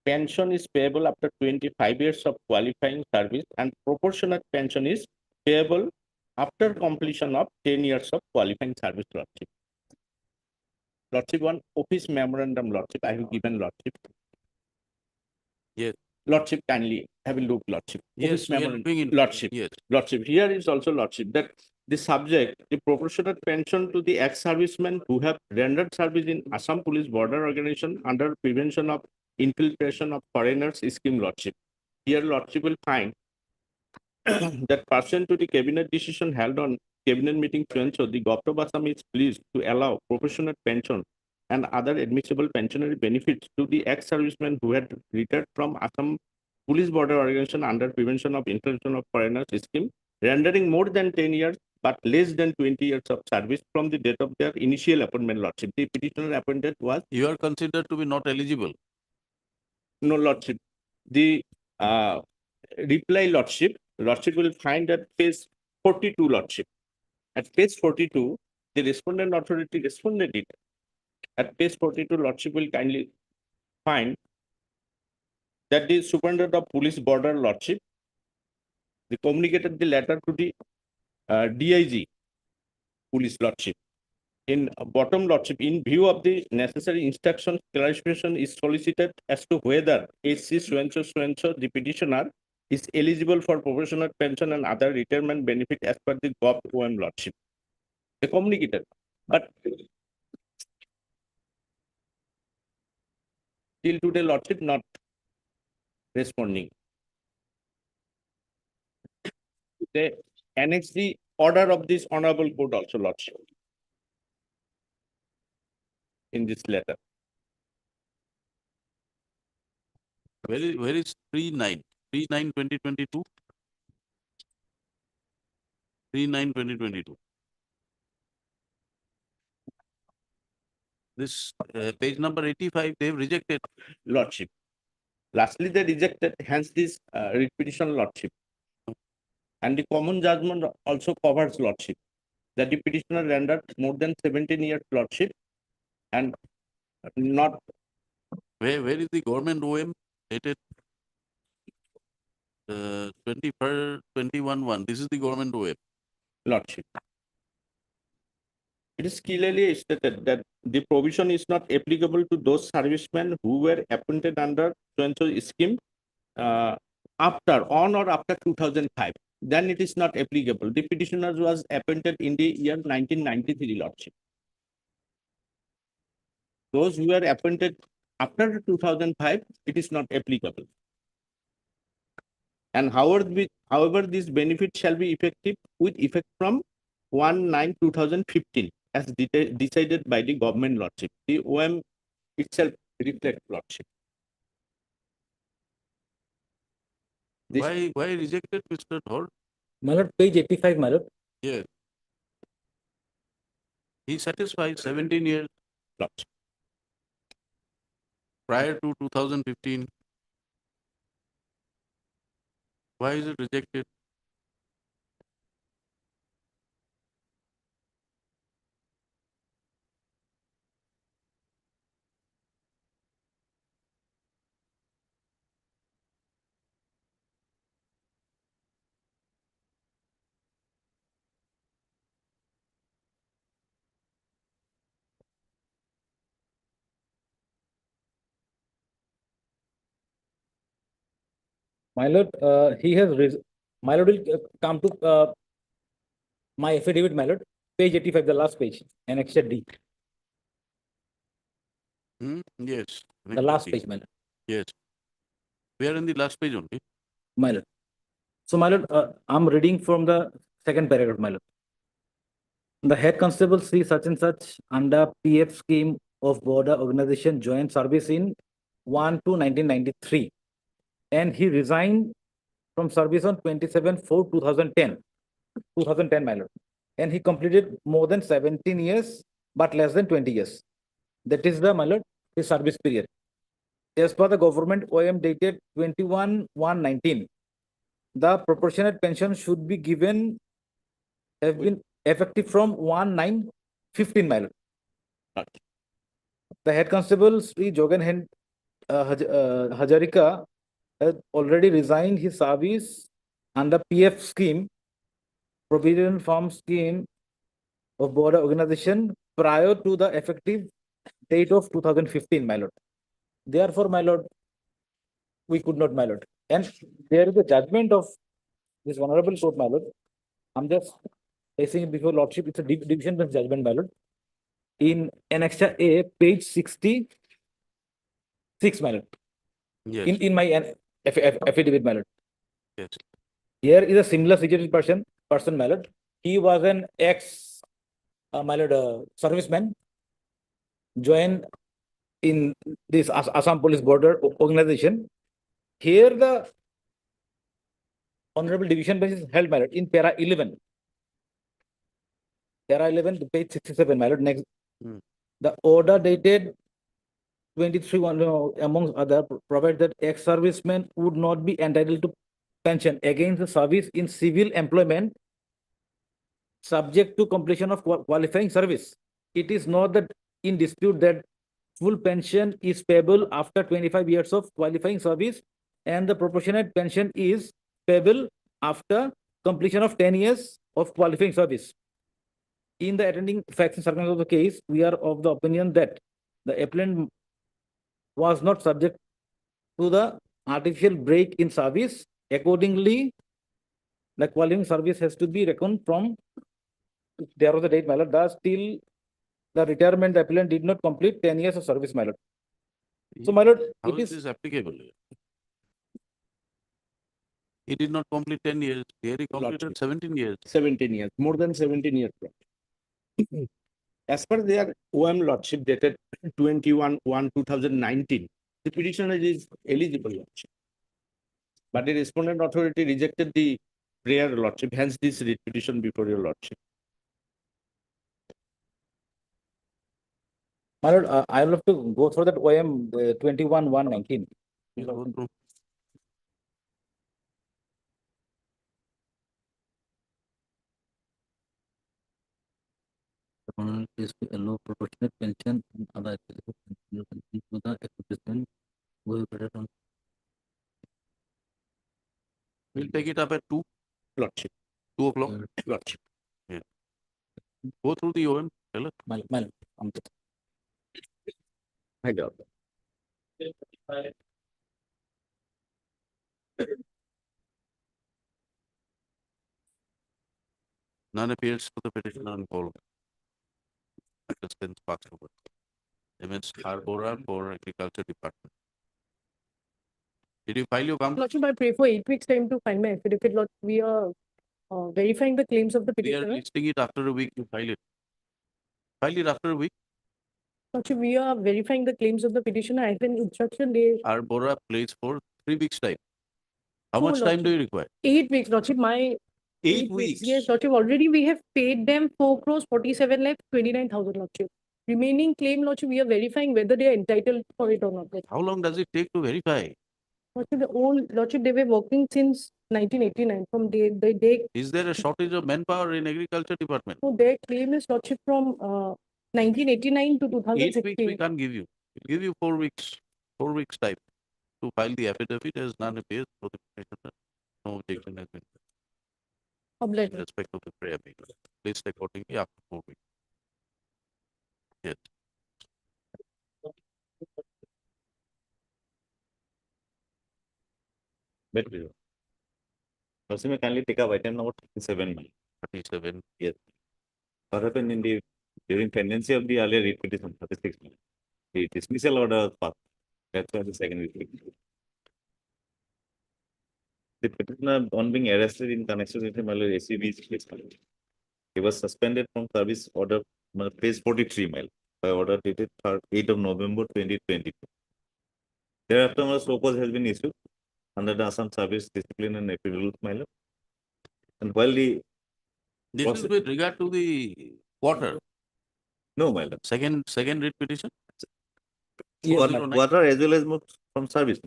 pension is payable after 25 years of qualifying service and proportionate pension is payable after completion of 10 years of qualifying service, Lordship. Lordship, one office memorandum, Lordship, I have given, Lordship. Yes. Lordship, kindly have a look, Lordship. Yes, Office we are memorandum, looking into it. Lordship. Yes. Lordship, here is also, Lordship, that the subject, the proportionate pension to the ex-servicemen who have rendered service in Assam Police Border Organization under prevention of infiltration of foreigners scheme, Lordship. Here, Lordship will find that pursuant to the cabinet decision held on cabinet meeting 20, the Government of Assam is pleased to allow proportionate pension and other admissible pensionary benefits to the ex-servicemen who had retired from Assam Police Border Organization under prevention of infiltration of foreigners scheme, rendering more than 10 years but less than 20 years of service from the date of their initial appointment, Lordship. The petitioner appointed was? You are considered to be not eligible. No, Lordship. The reply, Lordship, Lordship will find at page 42, Lordship. At page 42, the respondent authority responded it. At page 42, Lordship will kindly find that the Superintendent of Police Border, Lordship, they communicated the letter to the DIG, Police, Lordship. In bottom, Lordship, in view of the necessary instructions, clarification is solicited as to whether SC so-and-so, the petitioner, is eligible for proportionate pension and other retirement benefit as per the GovOM, Lordship. They communicated, but till today, Lordship, not responding. They annex the order of this honorable court also, Lordship, in this letter. Where is 3-9? 3-9-2022? 3-9-2022. This page number 85, they've rejected. Lordship. Lastly, they rejected, hence this writ petition, Lordship. And the common judgment also covers, Lordship, that the petitioner rendered more than 17 years, Lordship, and not. Where is the government OM dated 21-1? This is the government OM. Lordship. It is clearly stated that the provision is not applicable to those servicemen who were appointed under so-and-so scheme on or after 2005. Then it is not applicable. The petitioner was appointed in the year 1993, Lordship. Those who were appointed after 2005, it is not applicable. And however, this benefit shall be effective with effect from 1/9/2015 as decided by the government, Lordship. The OM itself reflects, Lordship. Why rejected, Mr. Dhor? My lord, page 85, my lord. Yes. He satisfied 17 years Lordship. prior to 2015. Why is it rejected? My lord, my lord will come to my affidavit, my lord, page 85, the last page, annexure D, Yes. the last page, my lord. Yes. We are in the last page only. My lord. So, my lord, I'm reading from the second paragraph, my lord. The head constable Sri such and such under PF scheme of border organization joined service in 1/2/1993, and he resigned from service on 27/4/2010. 2010, my lord. And he completed more than 17 years, but less than 20 years. That is the, my lord, his service period. As per the government OM dated 21/1/19, the proportionate pension should be given, have been effective from 1/9/15, my lord. The head constable Sri Jogan Hajarika has already resigned his service under PF scheme, Provident Fund scheme of border organization prior to the effective date of 2015, my lord. Therefore, my lord, we could not, my lord. And there is a judgment of this honorable court, my lord. I'm just placing it before lordship. It's a division bench judgment, my lord. In annexure A, page 66, my lord. Yes. In my affidavit, my lord. Yes. Here is a similar situated person, my lord. He was an ex, my lord, serviceman, joined in this Assam Police Border Organization. Here the honorable division bench is held, my lord, in para 11. Para 11, the page 67, my lord. Next, the order dated 23/1, amongst other, provide that ex-servicemen would not be entitled to pension against the service in civil employment subject to completion of qualifying service. It is not that in dispute that full pension is payable after 25 years of qualifying service, and the proportionate pension is payable after completion of 10 years of qualifying service. In the attending facts and circumstances of the case, we are of the opinion that the appellant was not subject to the artificial break in service. Accordingly, the qualifying service has to be reckoned from there was the date, my lord. Thus, till the retirement, the appellant did not complete 10 years of service, my lord. So, my lord, How it is is this applicable? He did not complete 10 years. Here he completed 17 years. 17 years, more than 17 years. As per their OM lordship dated 21/1/2019, the petitioner is eligible lordship. But the respondent authority rejected the prior lordship, hence this petition before your lordship. my lord, I will have to go through that OM 21/1/19. Is to allow proportionate pension and other to the establishment who have better on. We'll take it up at 2. Lordship. 2 o'clock. Lordship. Yeah. Go through the OM. Tell us. My lord, My God. None appears for the petitioner on call. Assistant Parks over. MS Arbora for Agriculture Department. Did you file your complaint? Lordship, I pray for 8 weeks time to find my affidavit. Lord, we are verifying the claims of the We are petitioner. listing it after a week to file it. File it after a week. Lordship, we are verifying the claims of the petitioner. I have an instruction day. Arbora plays for 3 weeks time. How No, much time do Lordship. you require? 8 weeks, Lordship. My 8 weeks. Yes, Lordship, already we have paid them 4 crores 47 lakhs 29,000, Lordship. Remaining claim, Lordship, we are verifying whether they are entitled for it or not. How long does it take to verify? Lordship, the old, Lordship, they were working since 1989, from the day, Is there a shortage of manpower in agriculture department? so their claim is, Lordship, from 1989 to 8 weeks we 2016. can't give you. We'll give you 4 weeks, 4 weeks time to file the affidavit as none appears for the petitioner. No objection has been Obliged. in respect of the prayer meeting. Placed accordingly after 4 weeks. Yes. But also may kindly take up item number 37. 37. Yes. What happened in the during pendency of the earlier writ petition 36? The dismissal order was passed. That's why the second writ. The petitioner on being arrested in connection with the ACB's case. He was suspended from service order page 43 by order dated 8 of November 2022. Thereafter, a show cause has been issued under the Assam Service Discipline and Appeal Rules, and while the This is with regard to the quarter. No, my lord. Second writ petition? Quarter as well as from service,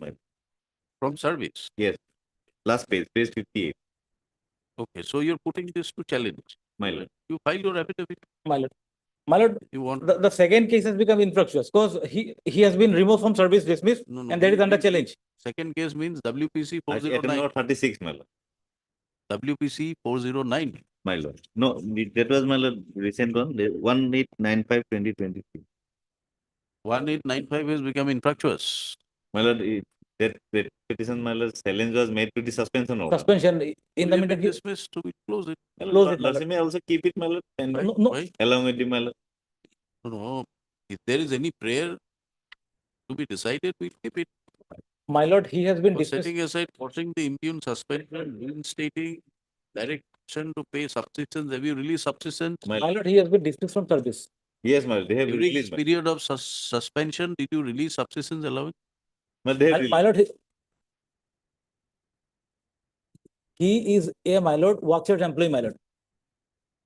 From service? Yes. Last page 58. Okay, so you're putting this to challenge. My lord. You file your affidavit. My lord, You want the second case has become infructuous because he has been removed from service, dismissed, and that is under challenge. Second case means WPC Item 409. number 36, my lord. WPC 409. My lord. No, that was my lord recent one, the 1895/2023. 1895 has become infructuous. My lord, that petition, my lord, challenge was made to the suspension order. Suspension in the Will it be meantime. dismissed to close it. Close it, my Lordship may also keep it, my lord, and Why? along with the my lord. No, if there is any prayer to be decided, we'll keep it. My lord, he has been For dismissed. setting aside, forcing the impugn suspension, reinstating direction to pay subsistence. Have you released subsistence? My lord, he has been dismissed from service. Yes, my lord, they have During released. this period of suspension, did you release subsistence allowance? My lord, he is a my lord, workshop employee, my lord.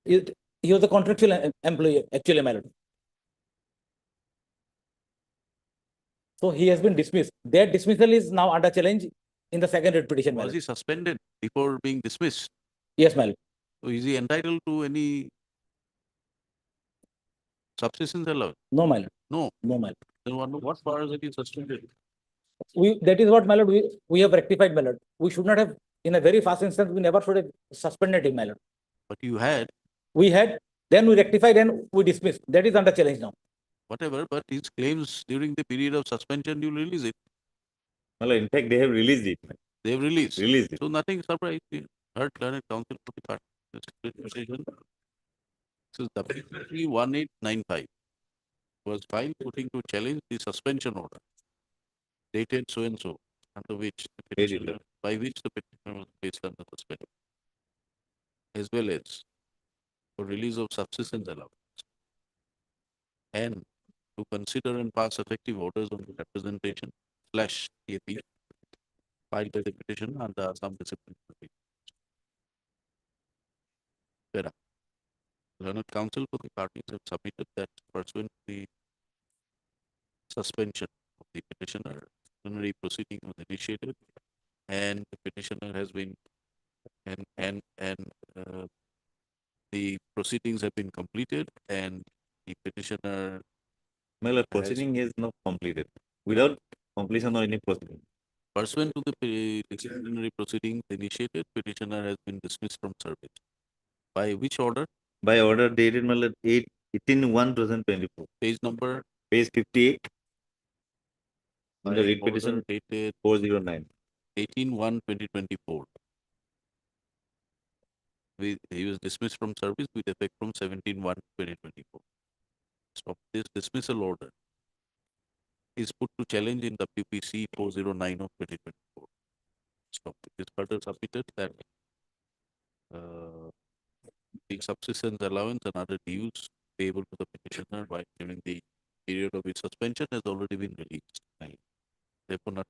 He was a contractual employee, actually, my lord. So he has been dismissed. That dismissal is now under challenge in the second writ petition, my Was lord. he suspended before being dismissed? Yes, my lord. So is he entitled to any subsistence allowance? No, my lord. No. No, my lord. Then what powers have been suspended? That is what, my lord, we have rectified, my lord. We should not have, in a very fast instance, we never should have suspended him, my lord. But you had. We had, then we rectified and we dismissed. That is under challenge now. Whatever, but his claims during the period of suspension, you release it. Well, in fact, they have released it. They have released. Released it. So nothing surprised. We heard learned counsel for the part. This decision. This is WPC 1895 was filed putting to challenge the suspension order dated so and so, under which the petitioner, by which the petitioner was placed under suspension, as well as for release of subsistence allowance, and to consider and pass effective orders on the representation / AP filed by the petitioner under some discipline. Whereas, learned counsel for the parties have submitted that pursuant to the suspension of the petitioner, disciplinary proceeding was initiated, and the petitioner has been the proceedings have been completed, and the petitioner. Well, proceeding is not completed. Without completion of any proceeding. Pursuant to the disciplinary proceedings initiated, petitioner has been dismissed from service. By which order? By order dated 18/1/2024. Page number? Page 58. On the By writ petition order dated 409. 18/1/2024. He was dismissed from service with effect from 17/1/2024. Stop. This dismissal order is put to challenge in WPC 409 of 2024. Stop. It is further submitted that the subsistence allowance and other dues payable to the petitioner while during the period of its suspension has already been released. Therefore,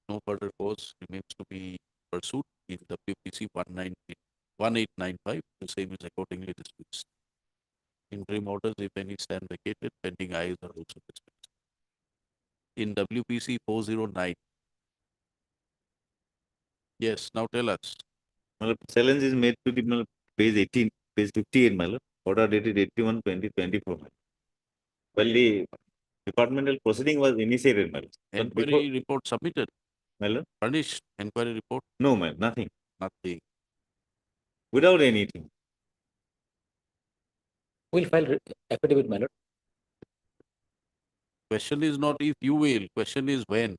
no further cause remains to be pursued in WPC 190 1895, the same is accordingly dismissed. Interim orders, if any, stand vacated, pending ayes are also dismissed. In WPC 409. Yes, now tell us. Well, challenge is made to the page 18, page 58, my lord, order dated 81/20/24. Well, the departmental proceeding was initiated, my lord. But before, Inquiry report submitted, my lord, furnished, inquiry report, no, my lord, nothing, nothing. without anything. We'll file affidavit, my lord. Question is not if you will, question is when.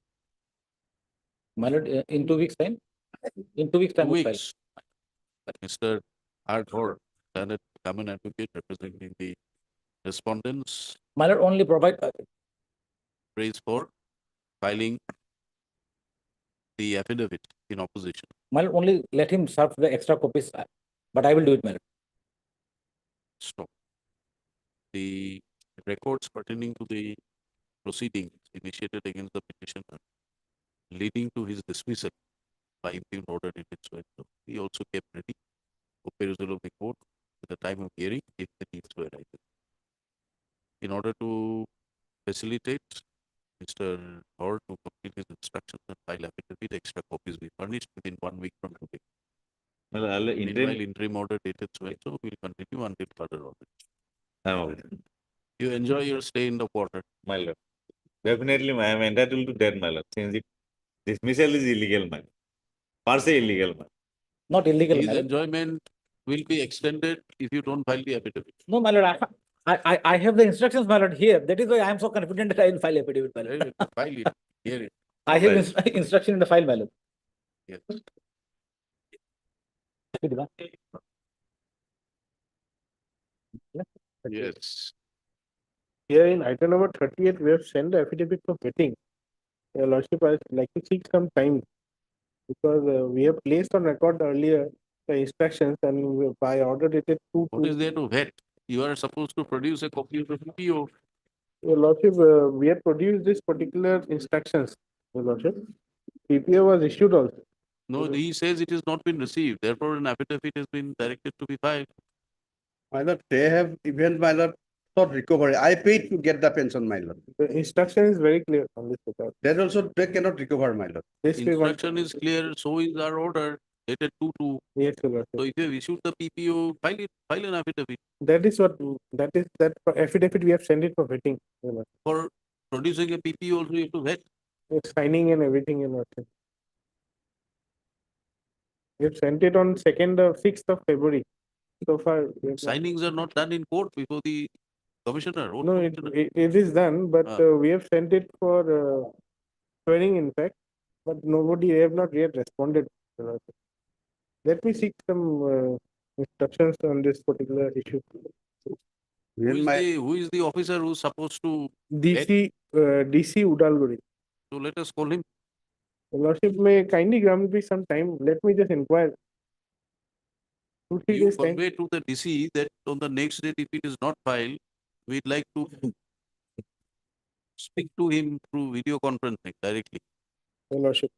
My lord, in 2 weeks' time? In 2 weeks' time, 2 we'll file. weeks. Mr. Hardhor, Senate Common Advocate representing the respondents, My lord, only provide, prays for filing the affidavit in opposition. my lord, only let him serve the extra copies, but I will do it, my lord. Stop. The records pertaining to the proceedings initiated against the petitioner leading to his dismissal by impugned order dated so and so. He also kept ready for perusal of the court at the time of hearing if the needs were arising. In order to facilitate Mr. Hor to complete his instructions and file affidavit, extra copies be furnished within 1 week from today. Well, I'll Meanwhile, interim order dated so and so will continue until further order. I'm okay. You enjoy your stay in the quarter. My lord. Definitely, I am entitled to that, my lord, since it dismissal is illegal, my lord. Per se illegal, my lord. Not illegal, His my lord. enjoyment will be extended if you don't file the affidavit. No, my lord, I have the instructions, my lord, here. That is why I am so confident that I will file affidavit, my lord. File it, hear it. I have Right. instruction in the file, my lord. Yes. Yes. Here in item number 38, we have sent the affidavit for vetting. Your lordship, I would like to seek some time because we have placed on record earlier the instructions and by order dated 2. What is there to vet? You are supposed to produce a copy of the PPO. Your lordship, we have produced this particular instructions, your lordship. PPO was issued also. No, he says it has not been received. Therefore, an affidavit has been directed to be filed. My lord, they have even, my lord, not recovery. I paid to get the pension, my lord. The instruction is very clear on this regard. That also, they cannot recover, my lord. This we want. Instruction is clear, so is our order dated 2/2. Yes, your lordship. So if you have issued the PPO, file it, file an affidavit. That is what, that affidavit we have sent it for vetting, your lordship. For producing a PPO also you have to vet. Signing and everything, your lordship. We have sent it on 6th of February. So far. we have not- Signings are not done in court before the commissioner. Oath No, it, commissioner. it is done, but we have sent it for swearing in fact, but nobody have not yet responded. Your lordship. Let me seek some instructions on this particular issue. Who is the officer who's supposed to vet? DC Udalguri. So let us call him. Your lordship, may kindly grant me some time. Let me just inquire. 2-3 You days time. convey to the DC that on the next date, if it is not filed, we'd like to speak to him through video conferencing directly. Your lordship.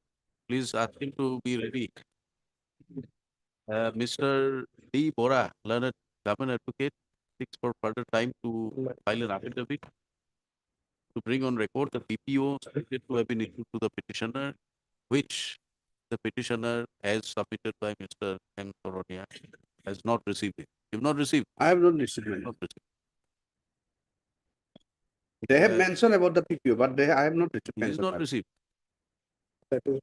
Please ask him to be ready. Mr. D. Bora, learned government advocate, seeks for further time to file an affidavit to bring on record the PPO stated to have been issued to the petitioner, which the petitioner has submitted by Mr. M. Soronia has not received it. You've not received? I have not received, my lord. Not received. They have mentioned about the PPO, but I have not received. He is pension, not my lord. received. That is.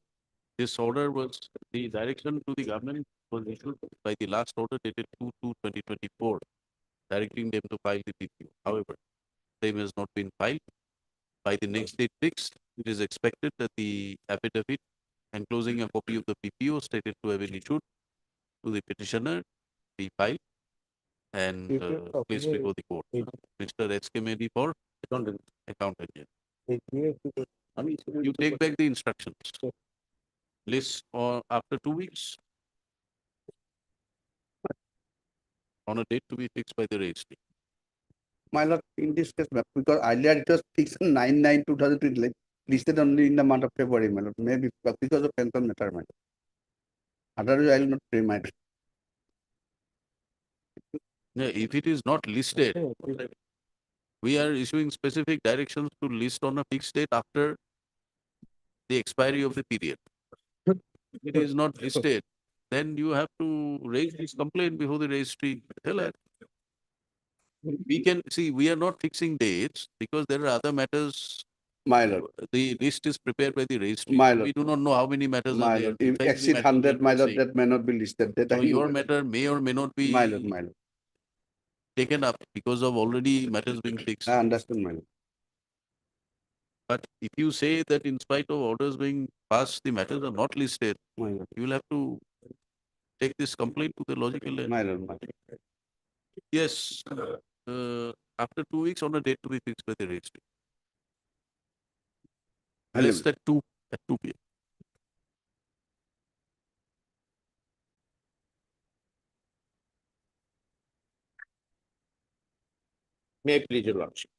This order was, the direction to the government was issued by the last order dated 2/2/2024, directing them to file the PPO. However, same has not been filed. By the next date fixed, it is expected that the affidavit enclosing a copy of the PPO stated to have been issued to the petitioner be filed and PPO placed officer before the court. Mr. S.K. Medi for accountant. You take back the instructions. List or after 2 weeks on a date to be fixed by the registry. My lord, in this case, because earlier it was fixed on 9/9/2020, listed only in the month of February, my lord, maybe because of pension matter, my lord. Otherwise, I will not pay my. Yeah, if it is not listed, we are issuing specific directions to list on a fixed date after the expiry of the period. It is not listed, then you have to raise this complaint before the registry. Tell us. We can, see, we are not fixing dates because there are other matters. My lord, The list is prepared by the registry. My We lord. do not know how many matters are my there. lord, In if fact, the exceed matters are 100, my not lord, saying. that may not be listed. That So I your know. matter may or may not My lord, be my lord. taken up because of already matters being fixed. I understand, my lord. But if you say that in spite of orders being passed, the matters are not listed, My lord, you will have to take this complaint to the logical end. my lord, my lord. Yes, after 2 weeks on a date to be fixed by the registry. I'll Less than at 2 p.m. May I please your lordship?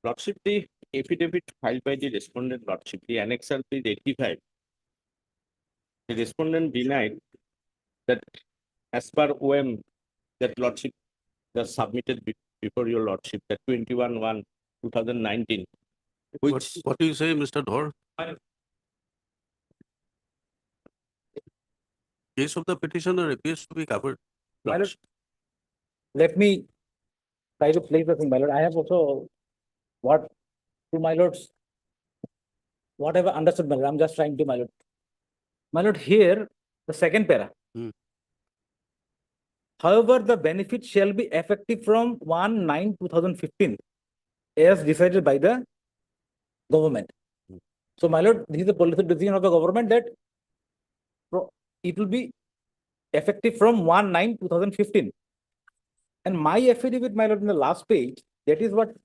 Lordship, the affidavit filed by the respondent lordship, the annexer page 85. The respondent denied that as per OM that lordship was submitted before your lordship, that 21/1/2019, which What do you say, Mr. Dhor? Case of the petitioner appears to be covered. My lord, let me try to place the thing, my lord. I have also what to my lords, whatever understood, my lord. I'm just trying to, my lord. My lord, here, the second para. Hmm. However, the benefit shall be effective from 1/9/2015 as decided by the government. So, my lord, this is the policy decision of the government that it will be effective from 1/9/2015. And my affidavit, my lord, in the last page, that is what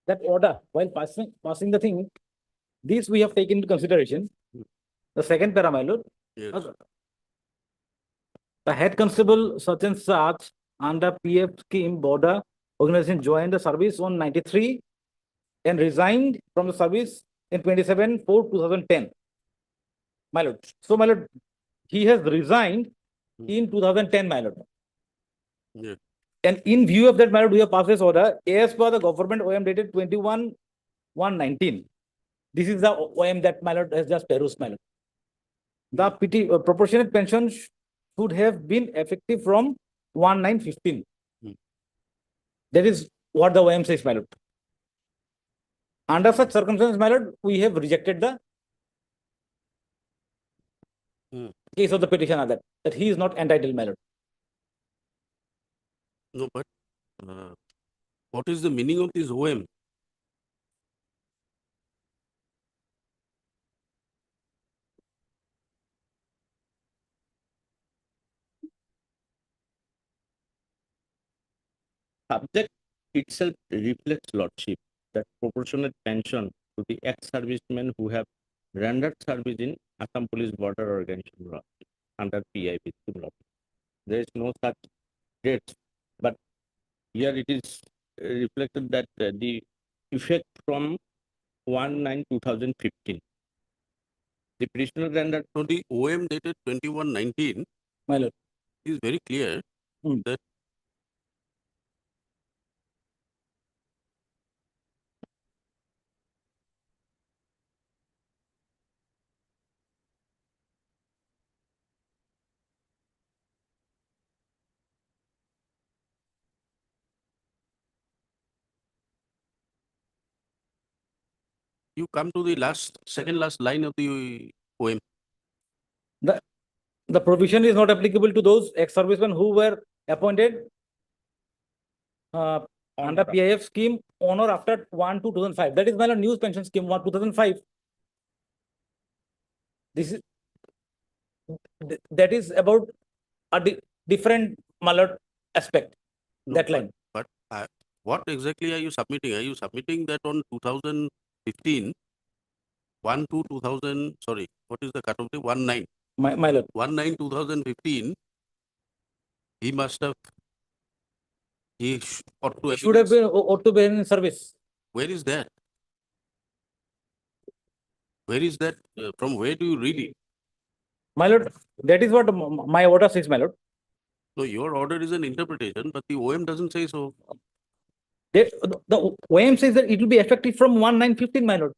that order, while passing the thing, this we have taken into consideration. The second para, my lord. Yes. The head constable such and such under PF scheme border organization joined the service on 93 and resigned from the service in 27/4/2010. My lord. So, my lord, he has resigned in 2010, my lord. Yeah. And in view of that, my lord, we have passed this order as per the government OM dated 21/1/19. This is the OM that my lord has just perused, my lord. The proportionate pension should have been effective from 1/9/15. That is what the OM says, my lord. Under such circumstances, my lord, we have rejected the case of the petitioner that he is not entitled, my lord. No, but what is the meaning of this OM? subject itself reflects lordship that proportionate pension to the ex-servicemen who have rendered service in Assam Police Border Organization under PIP scheme law. There is no such dates, but here it is reflected that the effect from 1/9/2015. The petitioner rendered. So the OM dated 21/19, my lord, is very clear that you come to the second last line of the OM. The provision is not applicable to those ex-servicemen who were appointed under PIF scheme on or after 1/2/2005. That is my lord, news pension scheme 1/2005. This is that is about a different, my lord, aspect. No, that line. But what exactly are you submitting? Are you submitting that on 2015, 1/2/2000, sorry, what is the cutoff date? 1/9. My lord. 1/9/2015, he must have, ought to have Should have been ought to be in service. Where is that? Where is that? From where do you read it? My lord, that is what my order says, my lord. No, your order is an interpretation, but the OM doesn't say so. The OM says that it will be effective from 1/9/15, my lord.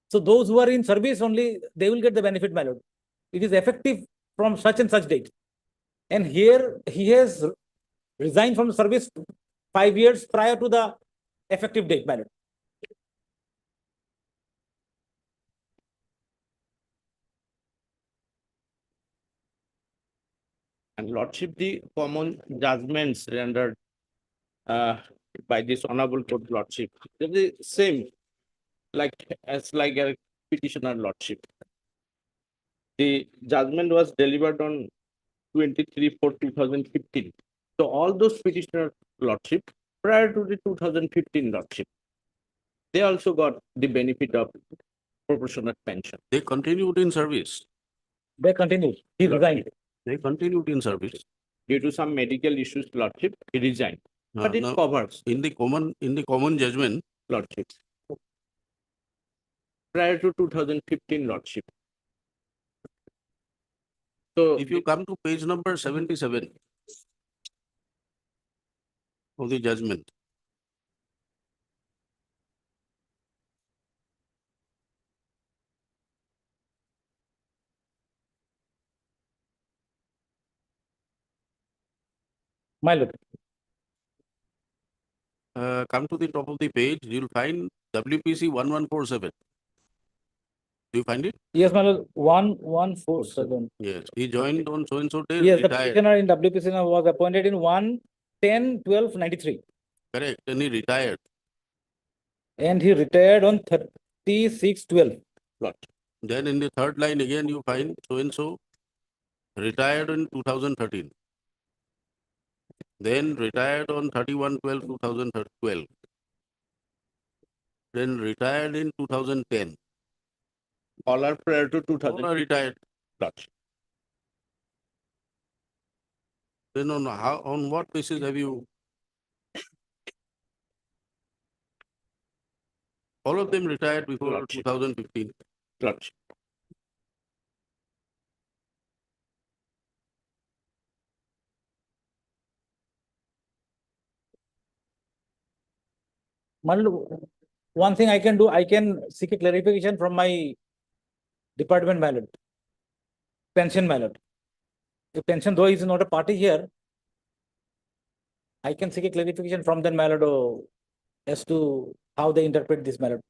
So those who are in service only, they will get the benefit, my lord. It is effective from such and such date. And here he has resigned from service 5 years prior to the effective date, my lord. And Lordship, the common judgments rendered by this honorable court Lordship, they're the same, like as like a petitioner Lordship. The judgment was delivered on 23/4/2015. So all those petitioner Lordship prior to the 2015 Lordship, they also got the benefit of proportionate pension. They continued in service. They continued. He resigned. They continued in service. Due to some medical issues, Lordship, he resigned. But it Now, covers in the common judgment, Lordship. Prior to 2015 Lordship. So if you come to page number 77 of the judgment, My lord. come to the top of the page, you'll find WPC 1147. Do you find it? Yes, my lord, 1147. Yes, he joined on so and so day, Yes, the retired. petitioner in WPC was appointed in 1/10/12/93. Correct, and he retired. And he retired on 36/12. Then in the third line again, you find so and so retired in 2013. Then retired on 31/12/2012. Then retired in 2010. all are prior to All 2000. are retired. Lordship. Then on what basis have you? All of them retired before Lordship. 2015. Lordship. My lord, one thing I can do, I can seek a clarification from my department, my lord. Pension, my lord. The pension, though is not a party here, I can seek a clarification from them, my lord, as to how they interpret this, my lord.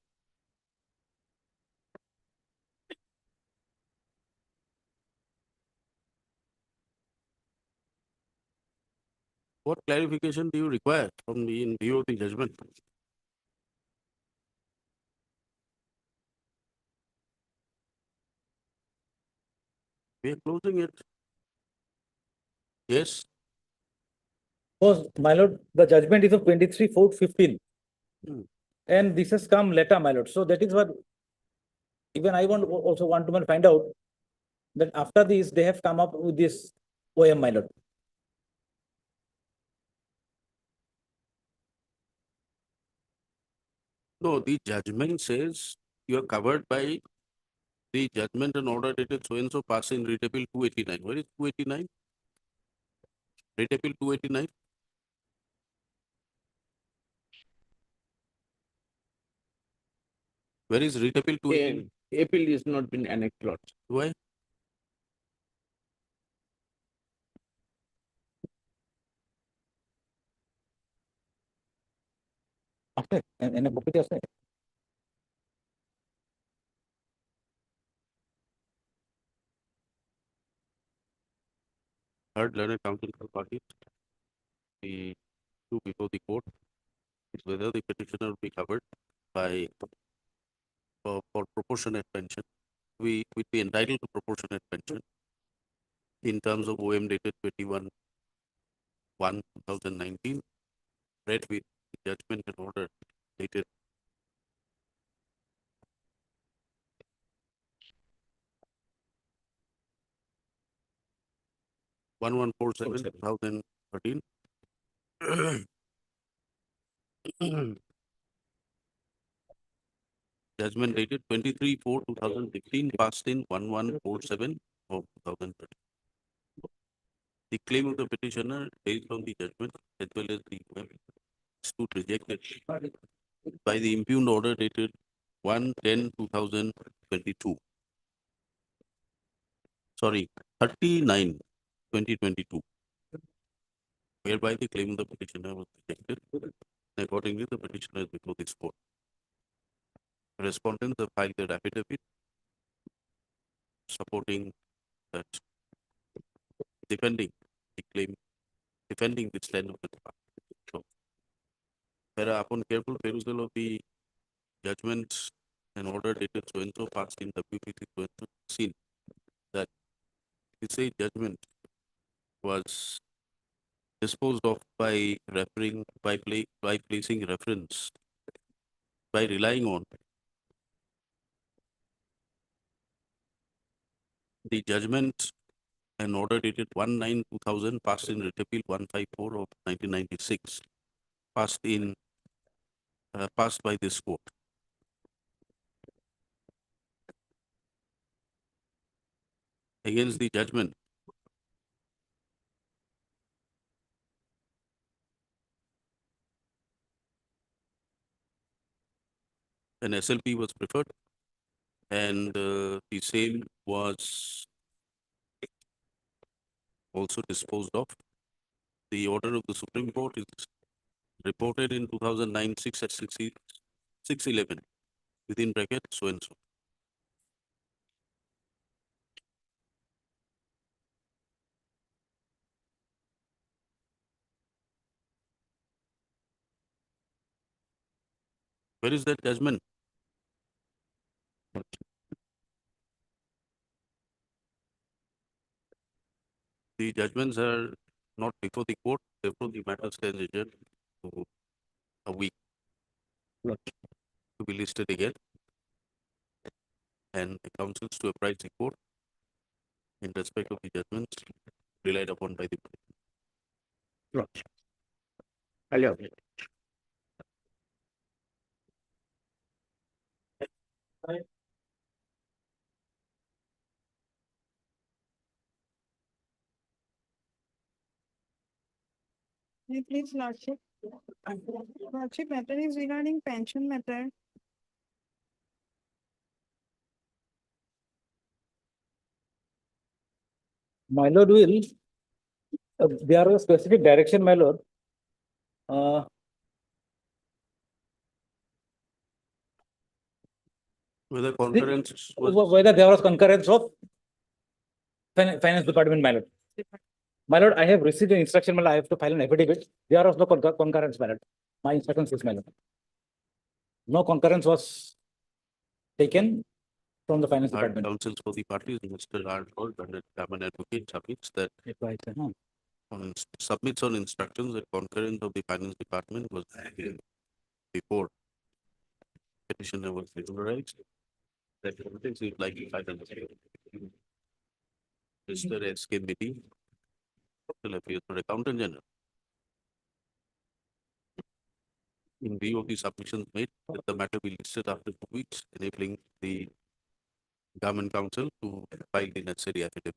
What clarification do you require from the in view of the judgment? We are closing it. Yes. Because, my lord, the judgment is of 23/4/15. Hmm. And this has come later, my lord. So that is what even I also want to find out that after this, they have come up with this OM, my lord. No, the judgment says you are covered by the judgment and order dated so and so passed in Writ Appeal 289. Where is 289? Writ Appeal 289. Where is Writ Appeal 289? Appeal is not been annexed, Lordship. Why? After, and a copy আছে? Third learned counsel for parties. The two before the court, whether the petitioner will be covered by for proportionate pension. We would be entitled to proportionate pension in terms of OM dated 21/1/2019, read with judgment and order dated (1147) 2013. Judgment dated 23/4/2016, passed in 1147 of 2013. The claim of the petitioner based on the judgment as well as the dispute rejected by the impugned order dated 1/10/2022. Sorry, 39/2022. Whereby the claim of the petitioner was rejected. Accordingly, the petitioner is before this court. Respondents have filed their affidavit supporting that defending the claim, defending the stand of the department. So, upon careful perusal of the judgment and order dated so and so passed in WPC so and so, seen that the said judgment was disposed of by referring by placing reference by relying on the judgment and order dated 1/9/2000 passed in writ appeal 154 of 1996 passed by this court. Against the judgment an SLP was preferred and the same was also disposed of. The order of the Supreme Court is reported in 2009 6 at 611 within bracket so and so. Where is that judgment? The judgments are not before the court, therefore the matter stands adjourned to a week to be listed again, and the councils to apprise the court in respect of the judgments relied upon by the Please, Lordship. Lordship, matter is regarding pension matter. My lord will, there are specific direction, my lord. Whether concurrence was Whether there was concurrence of finance department, my lord. My lord, I have received an instruction, my lord, I have to file an affidavit. There was no concurrence, my lord. My instruction says, my lord. No concurrence was taken from the finance department. counsels for the parties, Mr. Arnold, and Chairman Advocate submits that submits on instructions that concurrence of the finance department was given before petitioner was regularized. That is like finance. Mr. S.K. Mitty, appears for Accountant General. In view of the submissions made, that the matter be listed after 2 weeks, enabling the Government Council to file the necessary affidavit.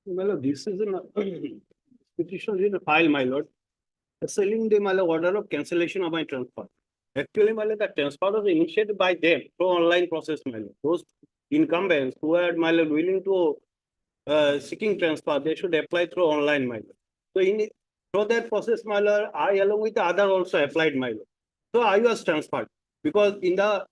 Well, this is a petition in a file, my lord. Selling the order of cancellation of my transfer. Actually, my lord, the transfer was initiated by them through online process, my lord. Those incumbents who are willing to seeking transfer, they should apply through online, my lord. So through that process, my lord, I along with the other also applied, my lord. So I was transferred because in the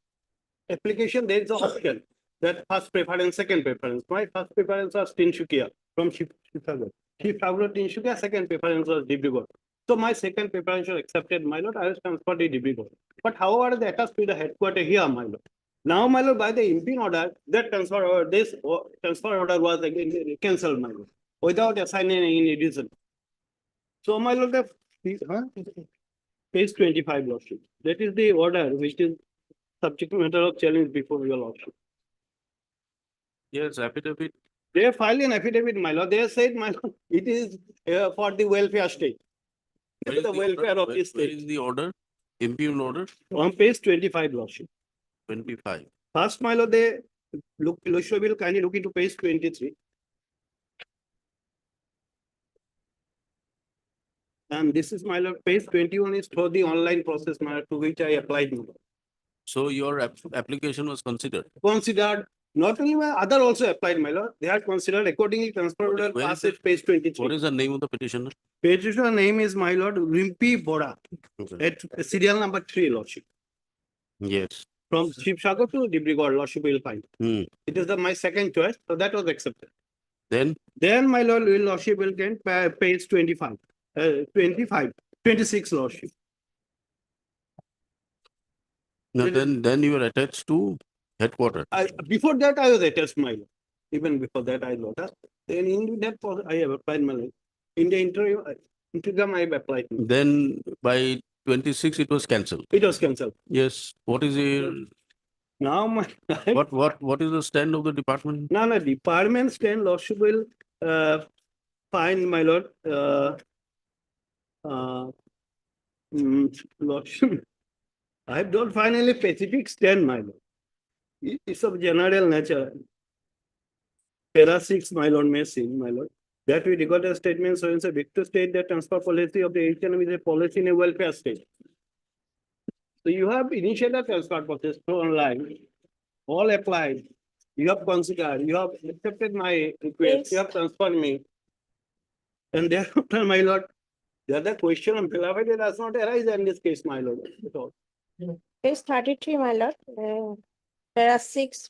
application there is an option that first preference, second preference. My first preference was Tinshukia from Shifagor. Tinshukia, second preference was Dibrugarh. So my second preference was accepted, my lord. I was transferred to Dibrugarh. But however, they attached to the headquarters here, my lord. Now, my lord, by the imping order, that transfer order, this transfer order was again cancelled, my lord, without assigning any reason. So, my lord, page 25, lordship. That is the order which is subject matter of challenge before your lordship. Yes, affidavit. They filed an affidavit, my lord. They said, my lord, it is for the welfare state. The welfare of the state. Where is the order? Impugned order On page 25, Lordship. 25. First, my lord, they look, Lordship will kindly look into page 23. And this is, my lord, page 21 is for the online process, my lord, to which I applied. My lord. So your application was considered. Considered, not only my other also applied, my lord, they are considered accordingly transfer order Where is passage page 23. What is the name of the petitioner? Petitioner name is, my lord, Rimpi Bora, Okay. at serial number 3, Lordship. Yes. From Shivsagar to Dibrugarh, Lordship will find. Hmm. It is my second choice, so that was accepted. Then Then, my lord, Lordship will get page 25, 26, Lordship. no, then you are attached to headquarters. Before that, I was attached, my lord. Even before that, I wrote that. Then in that, I have applied, my lord. In the interim, I have applied. Then by 26 it was cancelled. It was cancelled. Yes. What is your Now, my. what is the stand of the department? No, department stand, Lordship will find, my lord, Lordship. I don't find any specific stand, my lord. It's of general nature. Para 6, my lord, may seem, my lord, that we regard a statement so it's a big to state that transfer policy of the HM is a policy in a welfare state. So you have initiated a transfer process through online, all applied. You have considered, you have accepted my request, you have transferred me. And thereafter, my lord, the other question on Philadelphia does not arise in this case, my lord, at all. Page 33, my lord, there are 6.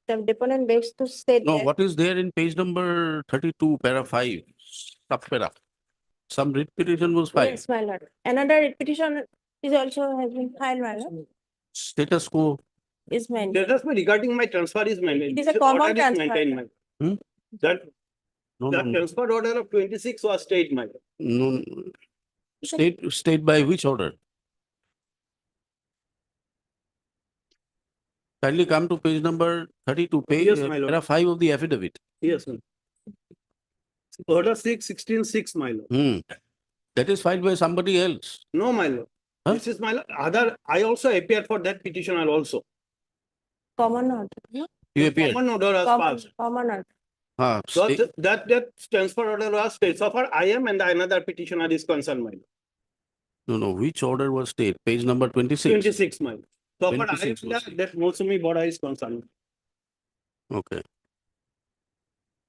The deponent begs to state No, that what is there in page number 32, para 5, sub-para? Some writ petition was filed. Yes, my lord. Another writ petition is also has been filed, my lord, Status quo. is meant. Let us be regarding my transfer is maintained. It is a The common order is transfer. maintained, my lord. Hmm? That No, the no, no. transfer order of 26 was stayed, my lord. No. State by which order? Kindly come to page number 32, page Yes, my lord. para 5 of the affidavit. Yes, sir. Order 16/6, my lord. That is filed by somebody else. No, my lord. Huh? This is my lord. I also appeared for that petitioner also. Common order. no? You appeared. Common order was passed. Common order. So that transfer order was stayed. So far, I am and another petitioner is concerned, my lord. No, which order was stayed? Page number 26. 26, my lord. So far, I 26 was am that Mosumi Boda is concerned. Okay.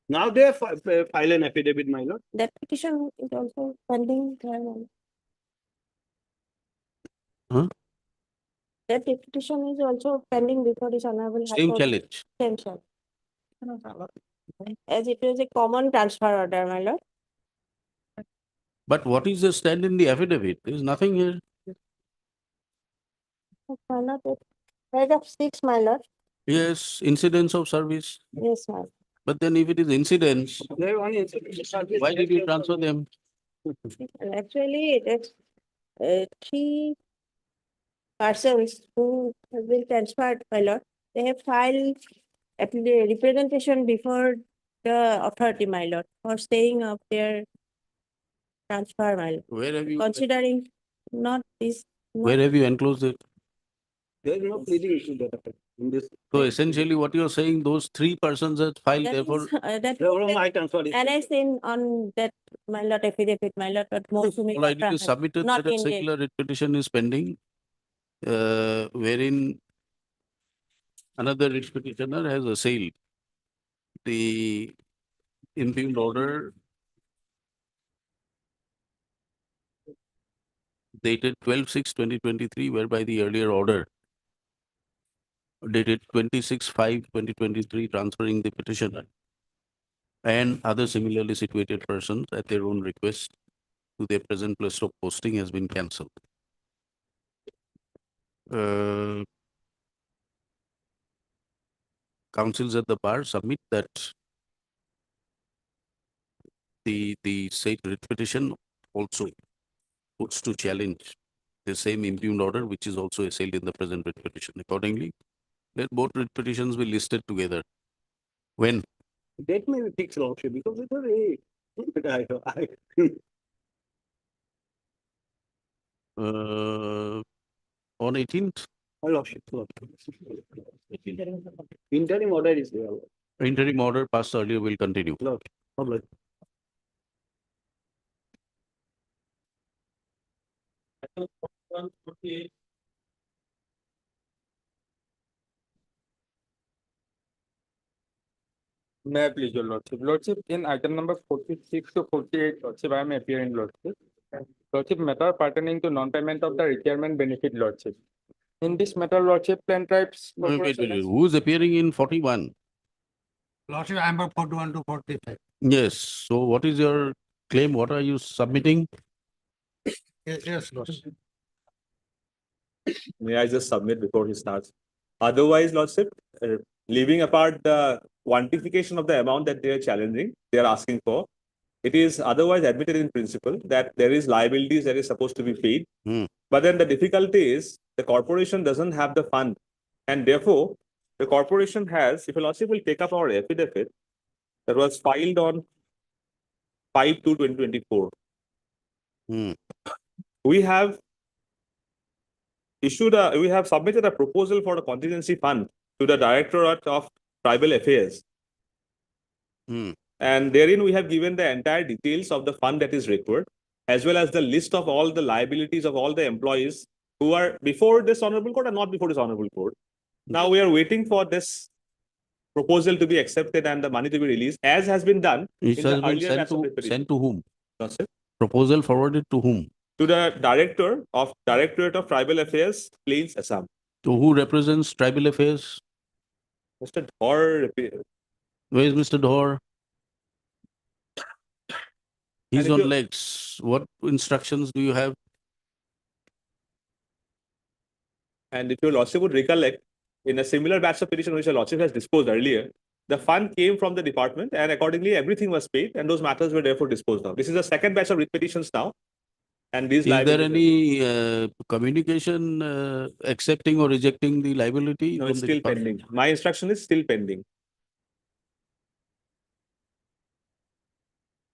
Now they file an affidavit, my lord. That petition is also pending. Huh? That petition is also pending before this honorable High Same Court. challenge. Same challenge. As it is a common transfer order, my lord. But what is the stand in the affidavit? There is nothing here. My lord, paragraph 6, my lord. Yes, incidents of service. Yes, my lord. But then if it is incidents, They want incident. why did you transfer them? And actually, it is 3 persons who have been transferred, my lord. They have filed the representation before the authority, my lord, for staying of their transfer, my lord. Where have you Considering not this. where have you enclosed it? There is no pleading issue there in this. So essentially what you are saying, those 3 persons that filed, That therefore, is, that They were my transfer. annexed in on that, my lord, affidavit, my lord, but Mosumi all I did Batra is has submitted not that a in date. circular writ petition is pending, wherein another writ petitioner has assailed the impugned order dated 12/6/2023, whereby the earlier order dated 26/5/2023 transferring the petitioner and other similarly situated persons at their own request to their present place of posting has been cancelled. Councils at the bar submit that the said writ petition also puts to challenge the same impugned order which is also assailed in the present writ petition. Accordingly, let both writ petitions be listed together. When? That may be fixed also because it was a. on 18th, My lordship. Interim order is there. interim order passed earlier will continue. Lord, Lord. May I please your lordship? Lordship, in item number 46 to 48, lordship, I am appearing lordship. Lordship, matter pertaining to non-payment of the retirement benefit, lordship. In this matter, lordship, Plain Tribes Wait, Corporation has- Who is appearing in 41? Lordship, I am from 41 to 45. Yes, so what is your claim? What are you submitting? Yes, lordship. May I just submit before he starts? Otherwise, Lordship, leaving apart the quantification of the amount that they are challenging, they are asking for, it is otherwise admitted in principle that there is liabilities that is supposed to be paid. But then the difficulty is the corporation doesn't have the fund. And therefore, the corporation has, if your Lordship will take up our affidavit that was filed on 5/2/2024. We have we have submitted a proposal for a contingency fund to the Directorate of Tribal Affairs. And therein we have given the entire details of the fund that is required, as well as the list of all the liabilities of all the employees who are before this honorable court and not before this honorable court. Now we are waiting for this proposal to be accepted and the money to be released, as has been done It in has the been earlier batch of preparation. sent to whom? Lordship. Proposal forwarded to whom? To the Directorate of Tribal Affairs, Plains, Assam. To who represents tribal affairs? Mr. Dhor. Where is Mr. Dhor? He's if on you- legs. What instructions do you have? And if your Lordship would recollect, in a similar batch of petition which your Lordship has disposed earlier, the fund came from the department and accordingly everything was paid and those matters were therefore disposed of. This is the second batch of writ petitions now. And these Is there liabilities- any communication accepting or rejecting the liability? No, from it's the still department? pending. My instruction is still pending.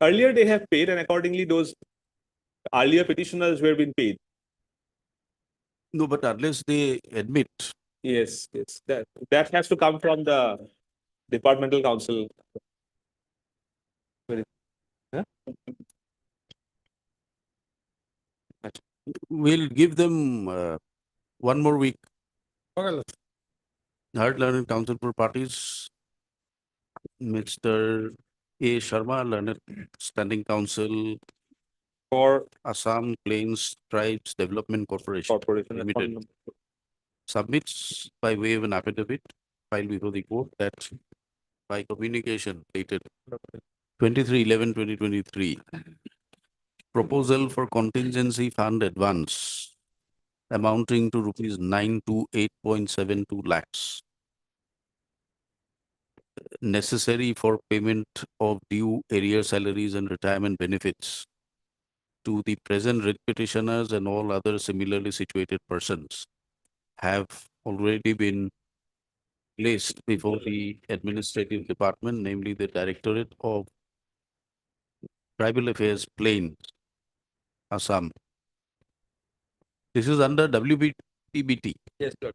Earlier they have paid and accordingly those earlier petitioners were being paid. No, but unless they admit. Yes, yes. That has to come from the departmental council. Huh? We'll give them one more week. Heard Learned Council for Parties, Mr. A. Sharma, Learned Standing Council for Assam Plains Tribes Development Corporation Limited, submits by way of an affidavit filed before the court that by communication dated 23/11/2023, proposal for contingency fund advance amounting to rupees 928.72 lakhs necessary for payment of due area salaries and retirement benefits to the present writ petitioners and all other similarly situated persons have already been placed before the administrative department, namely the Directorate of Tribal Affairs, Plains, Assam. This is under WBTBT. Yes, Lord.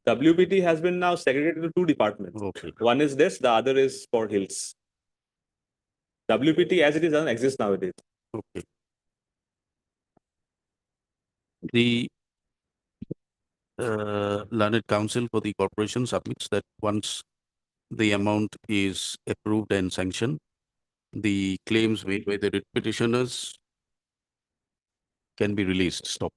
WBT has been now segregated to two departments. Okay. One is this, the other is for hills. WPT as it is doesn't exist nowadays. Okay. The Learned Council for the corporation submits that once the amount is approved and sanctioned, the claims made by the writ petitioners can be released. Stop.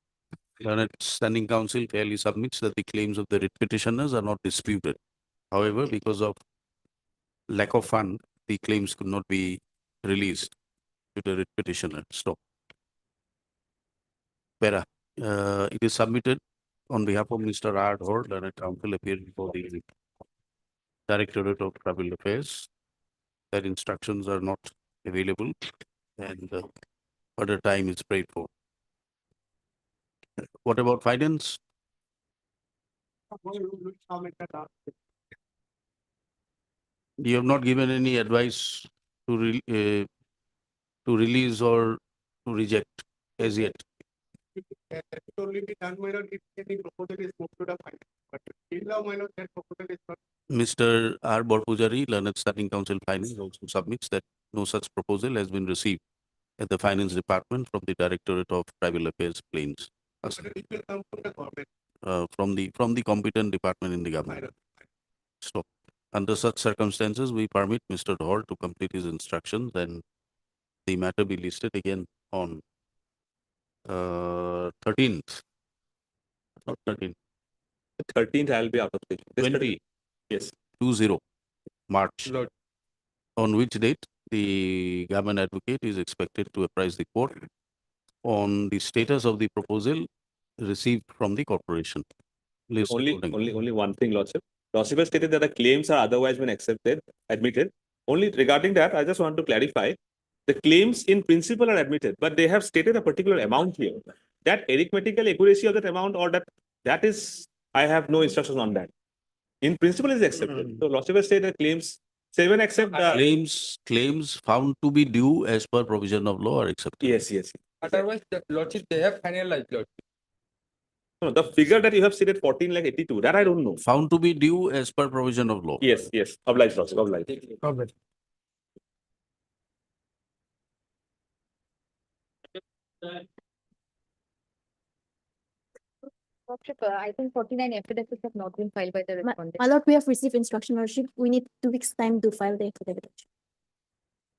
Learned Standing Council fairly submits that the claims of the writ petitioners are not disputed. However, because of lack of fund, the claims could not be released to the writ petitioner. Stop. Para. It is submitted on behalf of Mr. R. Dhor, Learned Council, appearing before the Directorate of Tribal Affairs. That instructions are not available and further time is prayed for. What about finance? You have not given any advice to release or to reject as yet. It will only be done, my lord, if any proposal is moved to the final. But till now, my lord, that proposal is not. Mr. R. Borpujari, Learned Standing Council Finance also submits that no such proposal has been received at the Finance Department from the Directorate of Tribal Affairs Plains. But it will come from the government. From the competent department in the government. So, under such circumstances, we permit Mr. Dhor to complete his instructions and the matter be listed again on 13th. Not 13th. 13th, I'll be out of station. This 20. Yes. 20 March. Lord, On which date the government advocate is expected to apprise the court on the status of the proposal received from the corporation. List accordingly. Only one thing, Lordship. Lordship has stated that the claims are otherwise been admitted. Only regarding that, I just want to clarify. The claims in principle are admitted, but they have stated a particular amount here. That arithmetical accuracy of that amount or that is, I have no instructions on that. In principle is accepted. So Lordship has stated that claims, say even accept the. Claims found to be due as per provision of law are accepted. Yes. otherwise, the lordship, they have finalized, Lord. No, the figure that you have stated 14,82, that I don't know. Found to be due as per provision of law. Yes. Obliged, Lordship, obliged. Lordship, I think 49 affidavits have not been filed by the respondent. My lord, we have received instruction, lordship. We need 2 weeks' time to file the affidavit.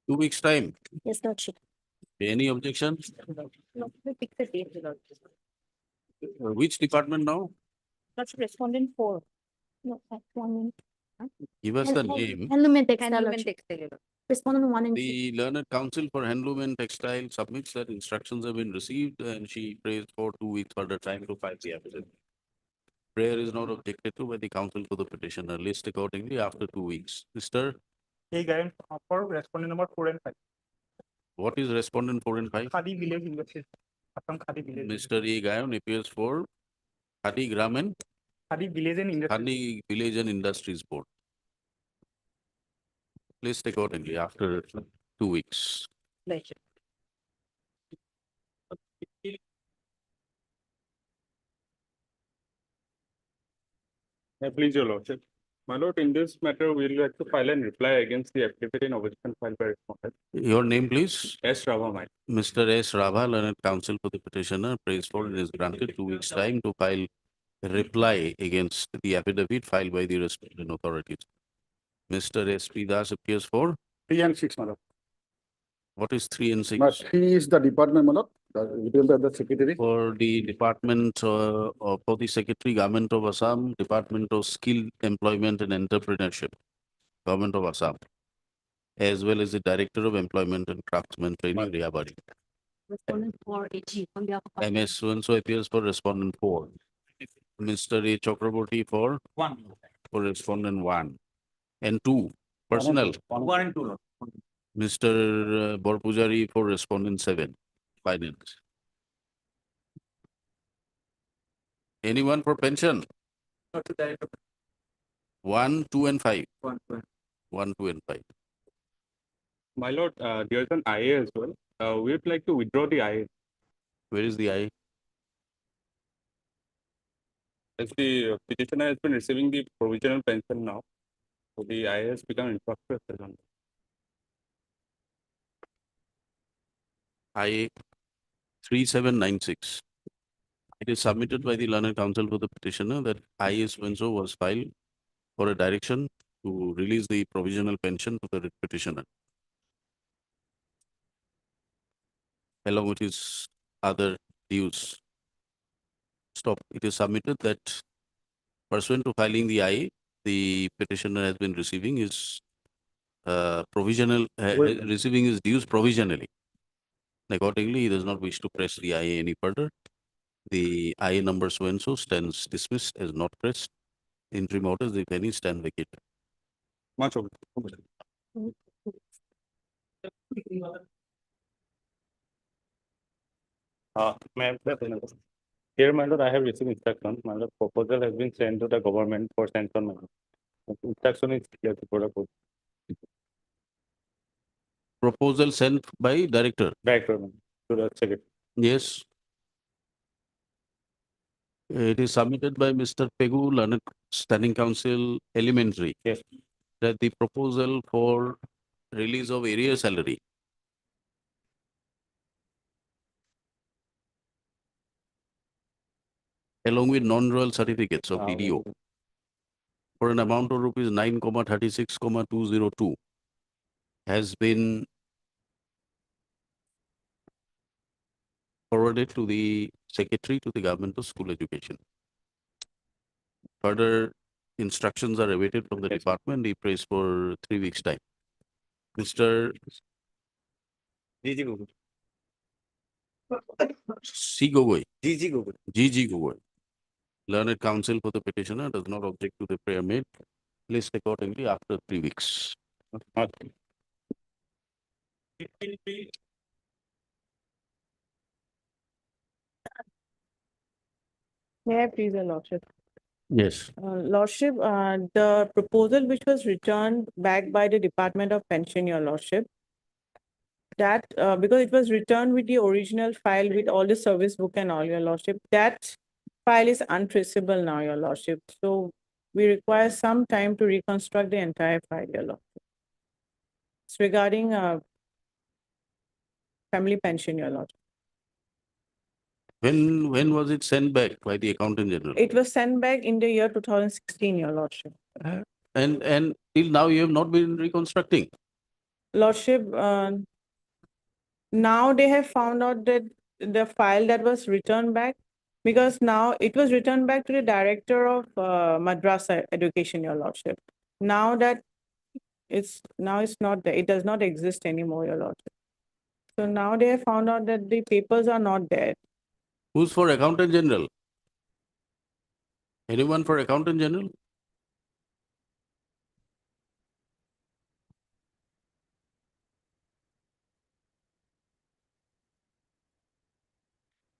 2 weeks' time. Yes, lordship. Any objection? No, we fix the date, Lordship. Which department now? Lordship, respondent 4. No, that's 1 minute. Give us the name. Handloom and textile, Handloom and lordship. textile, Lordship. Respondent 1 and 2. The Learned Council for Handloom and Textile submits that instructions have been received and she prays for 2 weeks further time to file the affidavit. Prayer is not objected to by the counsel for the petitioner. List accordingly after 2 weeks. Mr. Hey, guys, for respondent number 4 and 5. What is respondent 4 and 5? Khadi village industries. Assam Khadi village. Mr. E. Gayon appears for Khadi Gramin, Khadi village and industries. Khadi Village and Industries Board. List accordingly after 2 weeks. Lordship. Please, your lordship. My lord, in this matter, we will like to file and reply against the affidavit in opposition filed by respondent. Your name, please? S. Rava, my. Mr. S. Rabha, Learned Counsel for the petitioner, prays for and is granted 2 weeks' time to file a reply against the affidavit filed by the respondent authorities. Mr. S. P. Das appears for 3 and 6, madam. what is 3 and 6? But he is the department, madam, the secretary. For the Department for the Secretary, Government of Assam, Department of Skill, Employment and Entrepreneurship, Government of Assam, as well as the Director of Employment and Craftsman Training, Riyabari. Respondent 4, AG, on behalf of. MS so appears for Respondent 4. Mr. A. Chakraborty for 1. For Respondent 1 and 2. Personnel. 1 and 2. Mr. Borpujari for Respondent 7. Finance. Anyone for pension? 1, 2 and 5. 1, 2 and 5. My lord, there's an IA as well. We would like to withdraw the IA. Where is the I? As the petitioner has been receiving the provisional pension now, so the IA has become infructuous. I 3796. It is submitted by the Learned Counsel for the petitioner that I so was filed for a direction to release the provisional pension to the petitioner, along with his other dues. Stop. It is submitted that pursuant to filing the I, the petitioner has been receiving his receiving his dues provisionally. Accordingly, he does not wish to press the IA any further. The IA number so stands dismissed as not pressed. Interim orders, if any, stand vacated. Much over. Ma'am, here, my lord, I have received instruction. My lord, proposal has been sent to the government for sanction. My lord. Instruction is clear to product. Proposal sent by director. Director, to the secretary. Yes. It is submitted by Mr. Pegu, Learned Standing Council Elementary. Yes. That the proposal for release of area salary along with non-royal certificates of DDO for an amount of rupees 9,36,202 has been forwarded to the Secretary to the Government of School Education. Further instructions are awaited from the department. He prays for 3 weeks' time. Mr. GG Gogoi. C. Gogoi. GG Gogoi. GG Gogoi. Learned counsel for the petitioner does not object to the prayer made. List accordingly after 3 weeks. Okay. May I please, Your Lordship? Yes. Lordship, the proposal which was returned back by the Department of Pension, Your Lordship, that, because it was returned with the original file with all the service book and all, Your Lordship, that file is untraceable now, Your Lordship. So we require some time to reconstruct the entire file, Your Lordship. It's regarding family pension, Your Lordship. When was it sent back by the Accountant General? It was sent back in the year 2016, Your Lordship. And till now you have not been reconstructing. Lordship, now they have found out that the file that was returned back, because now it was returned back to the Director of Madrasa Education, Your Lordship. Now that it's not there, it does not exist anymore, Your Lordship. So now they have found out that the papers are not there. Who's for Accountant General? Anyone for Accountant General?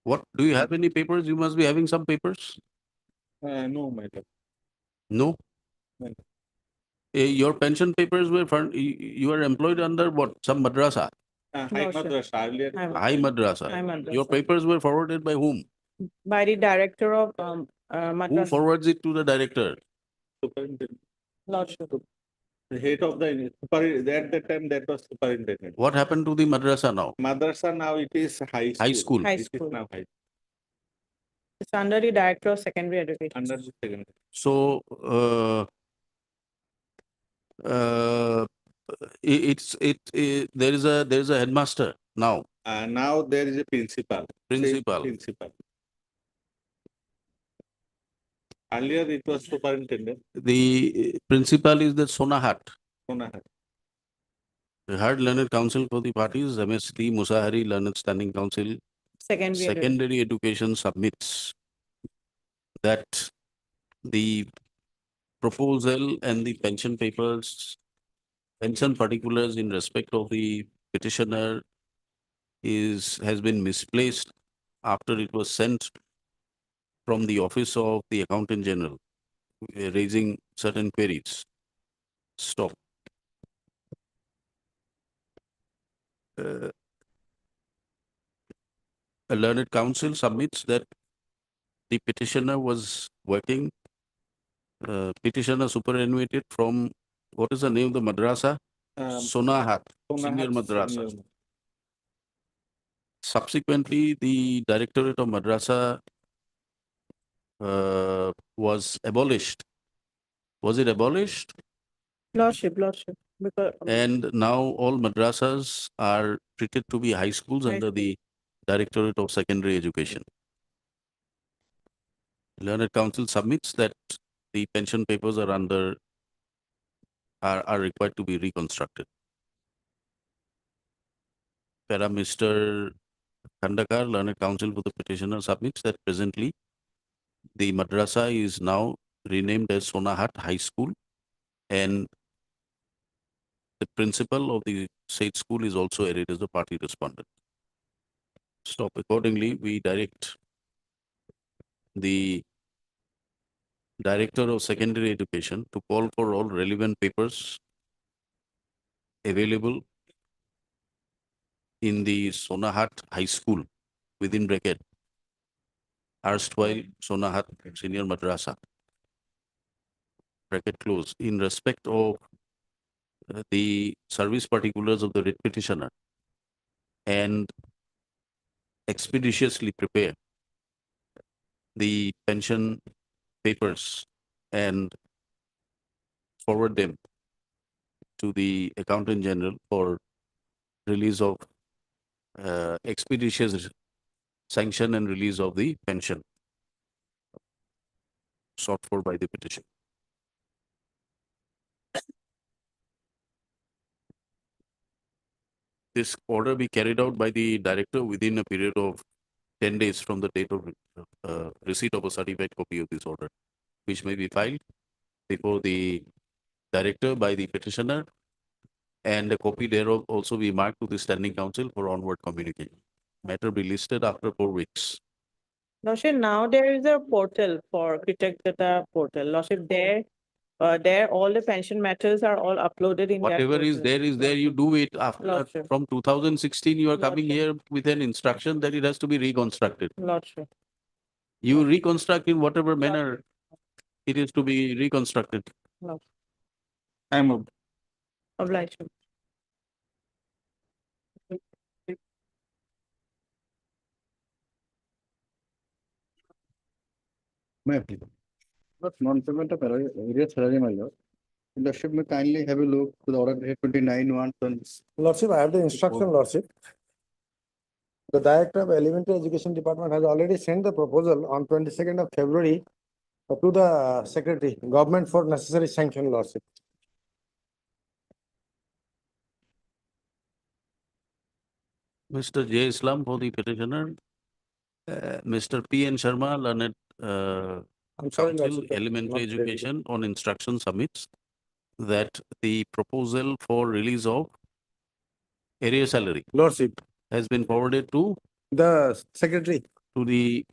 What, do you have any papers? You must be having some papers? No, madam. No? No. Your pension papers were, you are employed under what? Some madrasa? High Lordship. Madrasa earlier. High madrasa. High Madrasa. Your papers were forwarded by whom? By the Director of Who Madrasa. forwards it to the director? Superintendent. Lordship. The head of the at that time that was superintendent. What happened to the madrasa now? Madrasa now it is high school. High school. High It is school. now high. It's under the Director of Secondary Education. Under the second. So, there is a headmaster now. Now there is a principal. Principal. Principal. Earlier it was superintendent. The principal is the Sonahat. Sonahat. The Heard Learned Council for the parties, MST Musahari Learned Standing Council, Secondary Education submits that the proposal and the pension papers, pension particulars in respect of the petitioner has been misplaced after it was sent from the office of the Accountant General, raising certain queries. Stop. A learned counsel submits that the petitioner was working, petitioner superannuated from, what is the name of the madrasa? Sonahat, Senior Madrasa. Subsequently, the Directorate of Madrasa was abolished. Was it abolished? Lordship. Because And now all madrasas are treated to be high schools High under the Directorate of Secondary Education. Learned Council submits that the pension papers are required to be reconstructed. Para Mr. Khandakar, Learned Council for the petitioner submits that presently the madrasa is now renamed as Sonahat High School, and the principal of the said school is also added as a party respondent. Stop. Accordingly, we direct the Director of Secondary Education to call for all relevant papers available in the Sonahat High School, within bracket, erstwhile Sonahat Senior Madrasa, bracket close, in respect of the service particulars of the writ petitioner and expeditiously prepare the pension papers and forward them to the Accountant General for release of expeditious sanction and release of the pension sought for by the petition. This order be carried out by the director within a period of 10 days from the date of receipt of a certified copy of this order, which may be filed before the director by the petitioner, and a copy thereof also be marked to the standing council for onward communication. Matter be listed after 4 weeks. Lordship, now there is a portal for Critic Data portal. Lordship, there all the pension matters are all uploaded in that Whatever is portal. there, you do it after, Lordship. from 2016, you are coming Lordship. here with an instruction that it has to be reconstructed. Lordship. You reconstruct in whatever manner it is to be reconstructed. Lordship. I moved. Obliged. May I please? But non-payment of area salary, my lord. Lordship may kindly have a look to the order dated 29/1. Lordship, I have the instruction, Lordship. The Director of Elementary Education Department has already sent the proposal on 22nd of February to the Secretary, Government for necessary sanction, Lordship. Mr. J. Islam for the petitioner, Mr. P. N. Sharma, learned I'm sorry, Council Lordship, Elementary not Education on instruction submits that the proposal for release of area salary Lordship, has been forwarded to the Secretary, the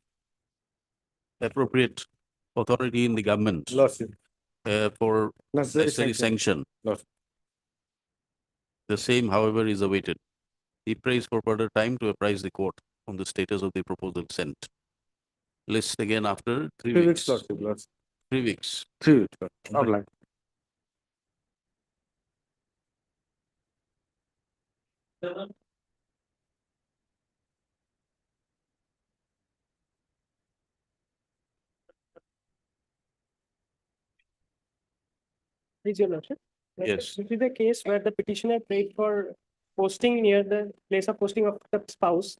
appropriate authority in the government Lordship, for necessary necessary sanction. sanction. Lordship. The same, however, is awaited. He prays for further time to apprise the court on the status of the proposal sent. List again after 3 3 weeks. weeks, Lordship, Lordship. 3 weeks. 3 weeks, Lordship. Obliged. Please, your lordship. Yes. This is the case where the petitioner prayed for posting near the place of posting of the spouse,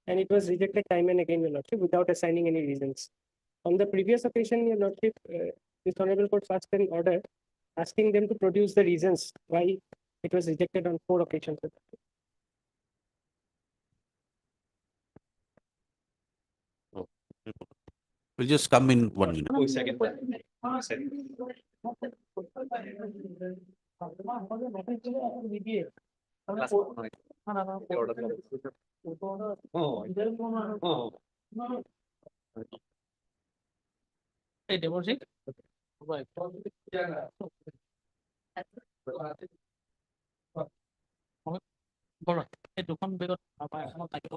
and it was rejected time and again, your lordship, without assigning any reasons. On the previous occasion, your lordship, this honorable court passed an order asking them to produce the reasons why it was rejected on 4 occasions. We'll just come in 1 minute. Hey, Devorji. Right. Alright, itu kan berikut apa yang mau tanya.